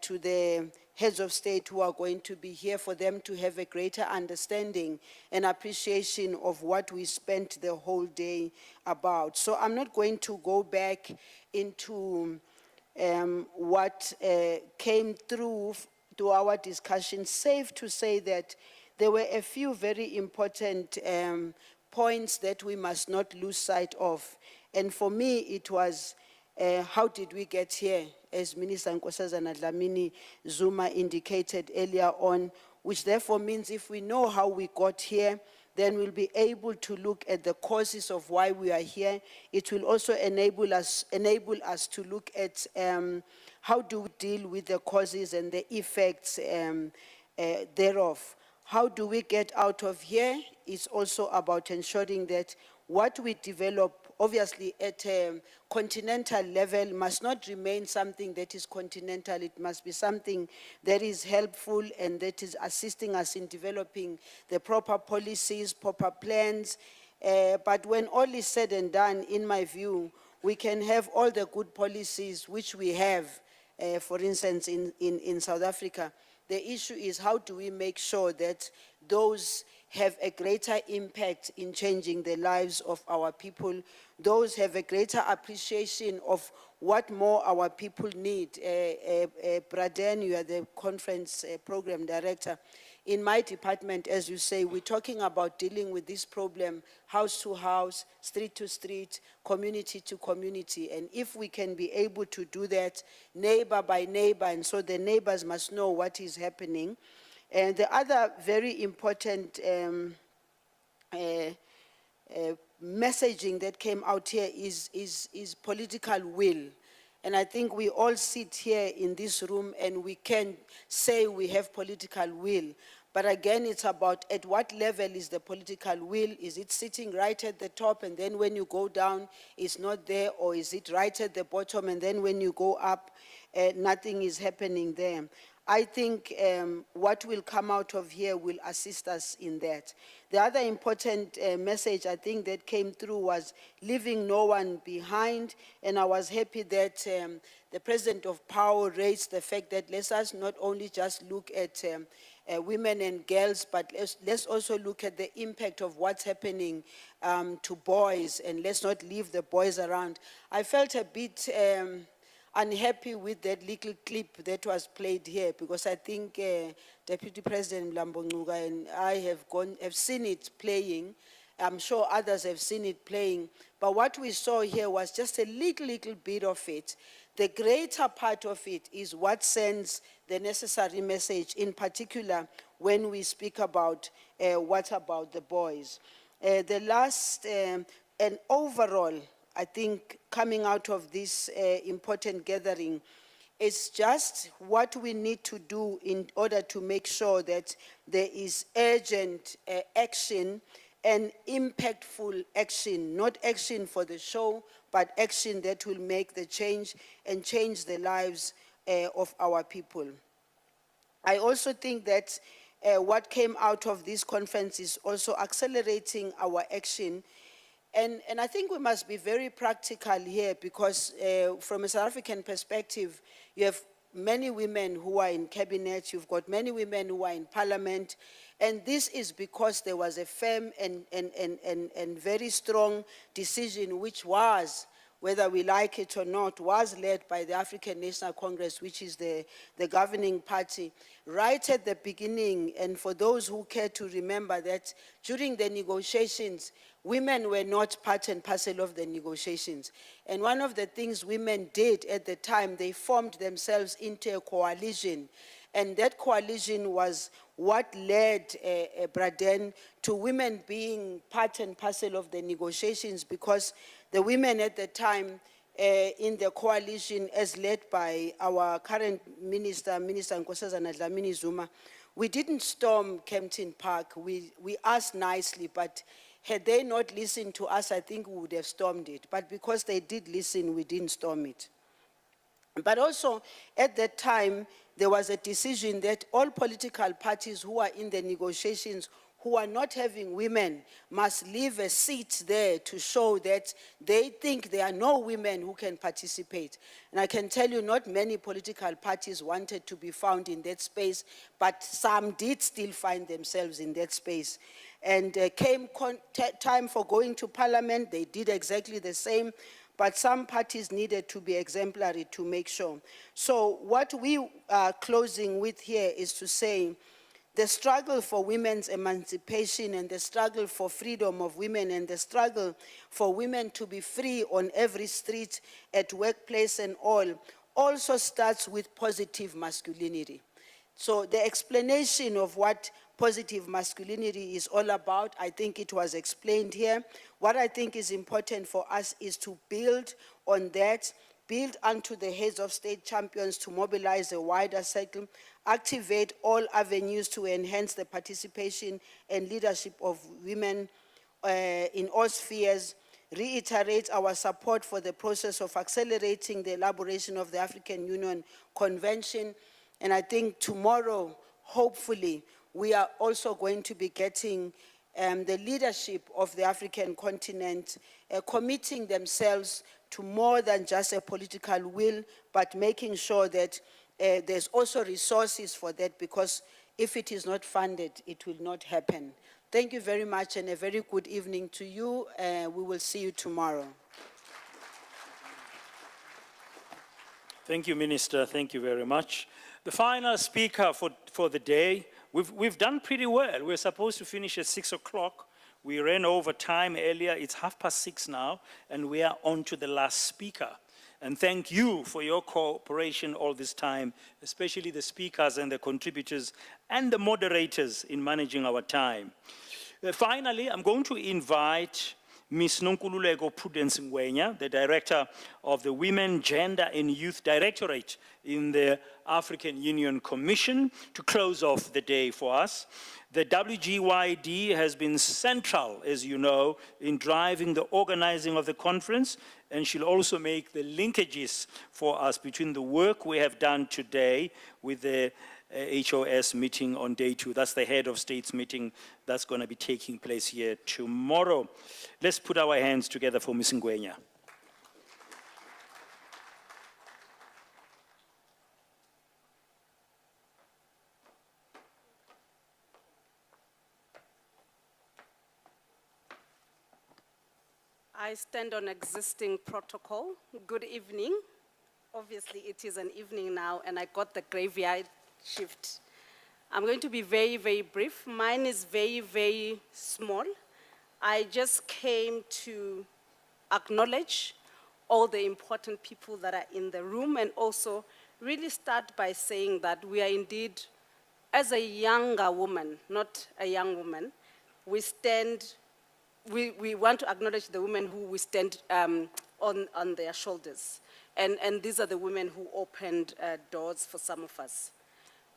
to the heads of state who are going to be here, for them to have a greater understanding and appreciation of what we spent the whole day about. So I'm not going to go back into what came through to our discussion. Safe to say that there were a few very important points that we must not lose sight of. And for me, it was, how did we get here? As Minister Nkosazana Dlamini Zuma indicated earlier on, which therefore means if we know how we got here, then we'll be able to look at the causes of why we are here. It will also enable us to look at how do we deal with the causes and the effects thereof. How do we get out of here? It's also about ensuring that what we develop, obviously at a continental level, must not remain something that is continental. It must be something that is helpful and that is assisting us in developing the proper policies, proper plans. But when all is said and done, in my view, we can have all the good policies which we have, for instance, in South Africa. The issue is how do we make sure that those have a greater impact in changing the lives of our people, those have a greater appreciation of what more our people need. Braden, you are the conference program director. In my department, as you say, we're talking about dealing with this problem house to house, street to street, community to community. And if we can be able to do that neighbor by neighbor, and so the neighbors must know what is happening. And the other very important messaging that came out here is political will. And I think we all sit here in this room and we can say we have political will. But again, it's about at what level is the political will? Is it sitting right at the top and then when you go down, it's not there? Or is it right at the bottom and then when you go up, nothing is happening there? I think what will come out of here will assist us in that. The other important message I think that came through was leaving no one behind, and I was happy that the President of POW raised the fact that let us not only just look at women and girls, but let's also look at the impact of what's happening to boys, and let's not leave the boys around. I felt a bit unhappy with that little clip that was played here because I think Deputy President Mlambo-Ngcuka and I have seen it playing. I'm sure others have seen it playing. But what we saw here was just a little bit of it. The greater part of it is what sends the necessary message, in particular when we speak about what about the boys. The last and overall, I think coming out of this important gathering is just what we need to do in order to make sure that there is urgent action and impactful action, not action for the show, but action that will make the change and change the lives of our people. I also think that what came out of this conference is also accelerating our action. And I think we must be very practical here because from a South African perspective, you have many women who are in cabinet, you've got many women who are in parliament, and this is because there was a firm and very strong decision which was, whether we like it or not, was led by the African National Congress, which is the governing party, right at the beginning. And for those who care to remember that during the negotiations, women were not part and parcel of the negotiations. And one of the things women did at the time, they formed themselves into a coalition. And that coalition was what led Braden to women being part and parcel of the negotiations, because the women at the time in the coalition, as led by our current Minister Nkosazana Dlamini Zuma, we didn't storm Kempton Park. We asked nicely, but had they not listened to us, I think we would have stormed it. But because they did listen, we didn't storm it. But also, at that time, there was a decision that all political parties who are in the negotiations who are not having women must leave a seat there to show that they think there are no women who can participate. And I can tell you not many political parties wanted to be found in that space, but some did still find themselves in that space. And came time for going to parliament, they did exactly the same, but some parties needed to be exemplary to make sure. So what we are closing with here is to say, the struggle for women's emancipation and the struggle for freedom of women and the struggle for women to be free on every street, at workplace and all, also starts with positive masculinity. So the explanation of what positive masculinity is all about, I think it was explained here. What I think is important for us is to build on that, build unto the heads of state champions to mobilize a wider circle, activate all avenues to enhance the participation and leadership of women in all spheres, reiterate our support for the process of accelerating the elaboration of the African Union Convention. And I think tomorrow, hopefully, we are also going to be getting the leadership of the African continent committing themselves to more than just a political will, but making sure that there's also resources for that, because if it is not funded, it will not happen. Thank you very much and a very good evening to you. We will see you tomorrow. Thank you, Minister. Thank you very much. The final speaker for the day, we've done pretty well. We're supposed to finish at 6 o'clock. We ran over time earlier. It's 6:30 now, and we are on to the last speaker. And thank you for your cooperation all this time, especially the speakers and the contributors and the moderators in managing our time. Finally, I'm going to invite Ms. Nonkululeko Prudence Ngwenya, the Director of the Women, Gender and Youth Directorate in the African Union Commission, to close off the day for us. The WGYD has been central, as you know, in driving the organizing of the conference, and she'll also make the linkages for us between the work we have done today with the HOS meeting on day 2. That's the head of states meeting that's going to be taking place here tomorrow. Let's put our hands together for Ms. Ngwenya. I stand on existing protocol. Good evening. Obviously, it is an evening now, and I got the graveyard shift. I'm going to be very, very brief. Mine is very, very small. I just came to acknowledge all the important people that are in the room, and also really start by saying that we are indeed, as a younger woman, not a young woman, we want to acknowledge the women who we stand on their shoulders. And these are the women who opened doors for some of us.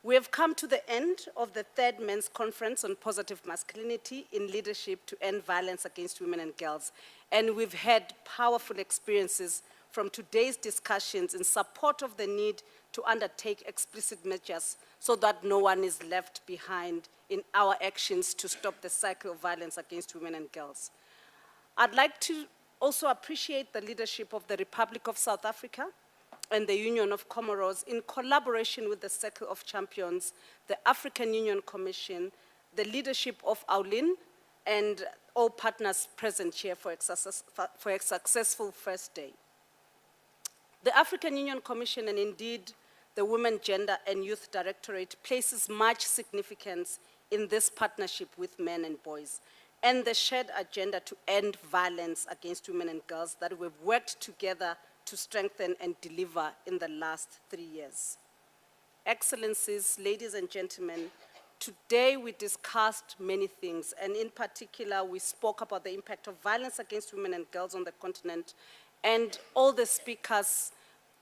We have come to the end of the 3rd Men's Conference on Positive Masculinity in Leadership to End Violence Against Women and Girls. And we've had powerful experiences from today's discussions in support of the need to undertake explicit measures so that no one is left behind in our actions to stop the cycle of violence against women and girls. I'd like to also appreciate the leadership of the Republic of South Africa and the Union of Comoros in collaboration with the Circle of Champions, the African Union Commission, the leadership of AULIN, and all partners present here for a successful first day. The African Union Commission, and indeed the Women, Gender and Youth Directorate, places much significance in this partnership with men and boys and the shared agenda to end violence against women and girls that we've worked together to strengthen and deliver in the last 3 years. Excellencies, ladies and gentlemen, today we discussed many things, and in particular we spoke about the impact of violence against women and girls on the continent, and all the speakers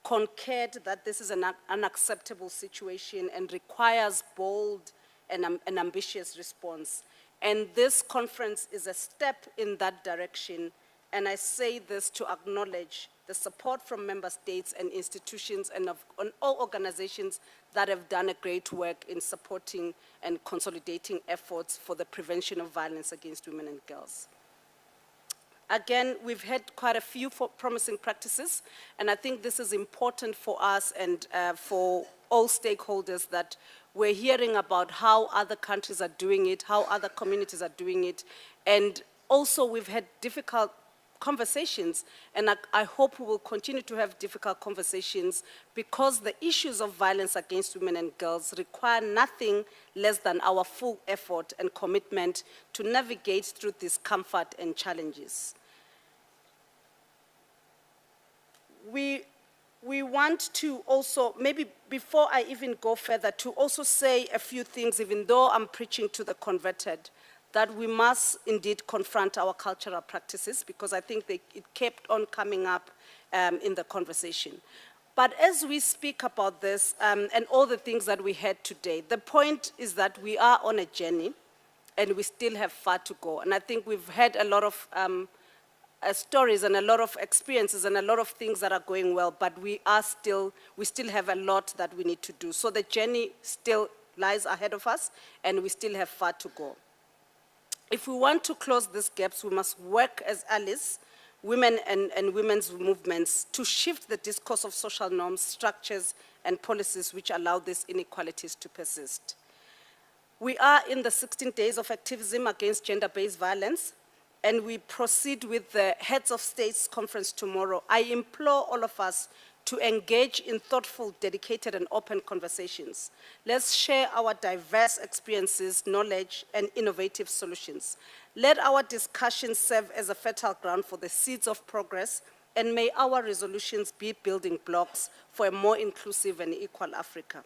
concurred that this is an unacceptable situation and requires bold and an ambitious response. And this conference is a step in that direction, and I say this to acknowledge the support from member states and institutions and on all organizations that have done a great work in supporting and consolidating efforts for the prevention of violence against women and girls. Again, we've had quite a few promising practices, and I think this is important for us and for all stakeholders, that we're hearing about how other countries are doing it, how other communities are doing it, and also we've had difficult conversations, and I hope we will continue to have difficult conversations, because the issues of violence against women and girls require nothing less than our full effort and commitment to navigate through discomfort and challenges. We want to also, maybe before I even go further, to also say a few things, even though I'm preaching to the converted, that we must indeed confront our cultural practices, because I think it kept on coming up in the conversation. But as we speak about this and all the things that we had today, the point is that we are on a journey and we still have far to go. And I think we've had a lot of stories and a lot of experiences and a lot of things that are going well, but we still have a lot that we need to do. So the journey still lies ahead of us and we still have far to go. If we want to close these gaps, we must work as allies, women and women's movements, to shift the discourse of social norms, structures, and policies which allow these inequalities to persist. We are in the 16 days of activism against gender-based violence, and we proceed with the Heads of States conference tomorrow. I implore all of us to engage in thoughtful, dedicated, and open conversations. Let's share our diverse experiences, knowledge, and innovative solutions. Let our discussions serve as a fertile ground for the seeds of progress, and may our resolutions be building blocks for a more inclusive and equal Africa.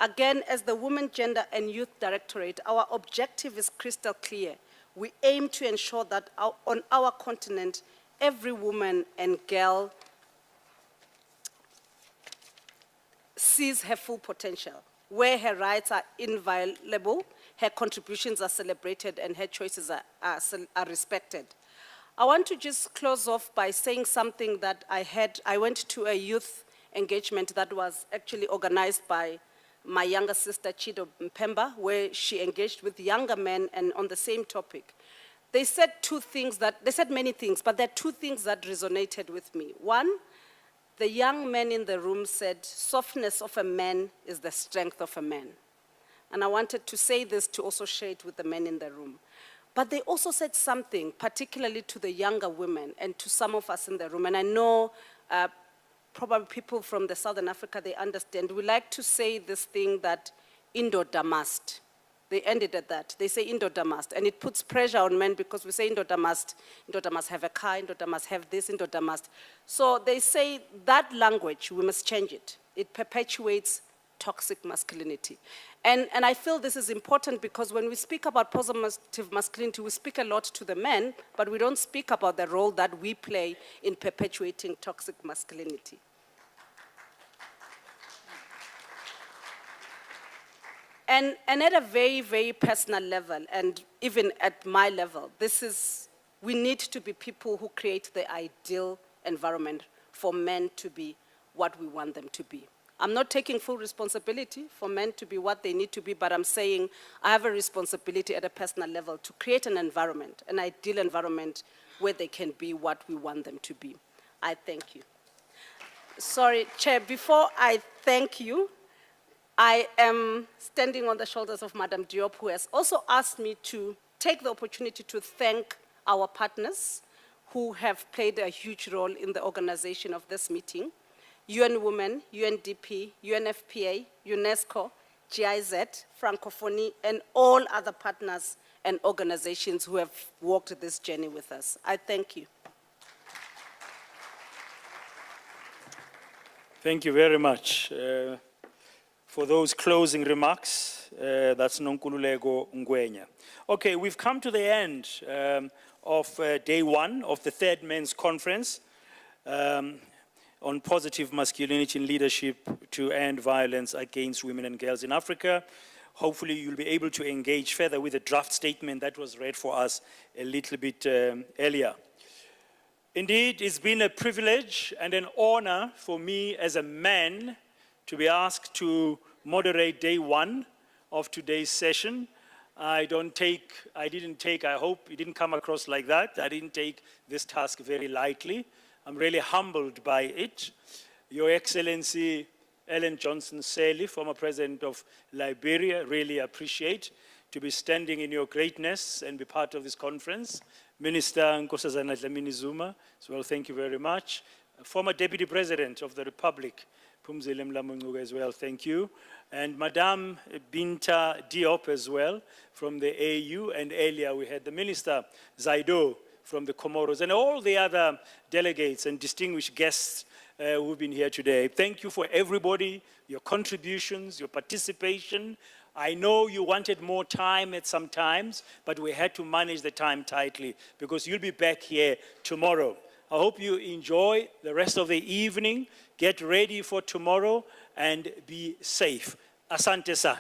Again, as the Women, Gender, and Youth Directorate, our objective is crystal clear. We aim to ensure that on our continent, every woman and girl sees her full potential, where her rights are inviolable, her contributions are celebrated, and her choices are respected. I want to just close off by saying something that I had. I went to a youth engagement that was actually organized by my younger sister, Chido Mpemba, where she engaged with younger men and on the same topic. They said they said many things, but there are two things that resonated with me. One, the young men in the room said, softness of a man is the strength of a man. And I wanted to say this to also share it with the men in the room. But they also said something, particularly to the younger women and to some of us in the room. And I know probably people from the Southern Africa, they understand. We like to say this thing that indoda must. They ended at that. They say indoda must. And it puts pressure on men because we say indoda must have a car, indoda must have this, indoda must. So they say that language, we must change it. It perpetuates toxic masculinity. And I feel this is important because when we speak about positive masculinity, we speak a lot to the men, but we don't speak about the role that we play in perpetuating toxic masculinity. And at a very, very personal level, and even at my level, we need to be people who create the ideal environment for men to be what we want them to be. I'm not taking full responsibility for men to be what they need to be, but I'm saying I have a responsibility at a personal level to create an environment, an ideal environment where they can be what we want them to be. I thank you. Sorry, Chair, before I thank you, I am standing on the shoulders of Madam Diop, who has also asked me to take the opportunity to thank our partners who have played a huge role in the organization of this meeting. UN Women, UNDP, UNFPA, UNESCO, GIZ, Francophonie, and all other partners and organizations who have walked this journey with us. I thank you. Thank you very much for those closing remarks. That's Nonkululeko Ngwenya. Okay, we've come to the end of day one of the third men's conference on positive masculinity in leadership to end violence against women and girls in Africa. Hopefully you'll be able to engage further with the draft statement that was read for us a little bit earlier. Indeed, it's been a privilege and an honor for me as a man to be asked to moderate day one of today's session. I hope it didn't come across like that. I didn't take this task very lightly. I'm really humbled by it. Your Excellency, Ellen Johnson Sirleaf, former President of Liberia, really appreciate to be standing in your greatness and be part of this conference. Minister Nkosazana Dlamini Zuma, as well, thank you very much. Former Deputy President of the Republic, Phumzile Mlambo-Ngcuka, as well, thank you. And Madame Binta Diop as well from the AU, and earlier we had the Minister Zaido from the Comoros, and all the other delegates and distinguished guests who've been here today. Thank you for everybody, your contributions, your participation. I know you wanted more time at some times, but we had to manage the time tightly because you'll be back here tomorrow. I hope you enjoy the rest of the evening. Get ready for tomorrow and be safe. Asante sana.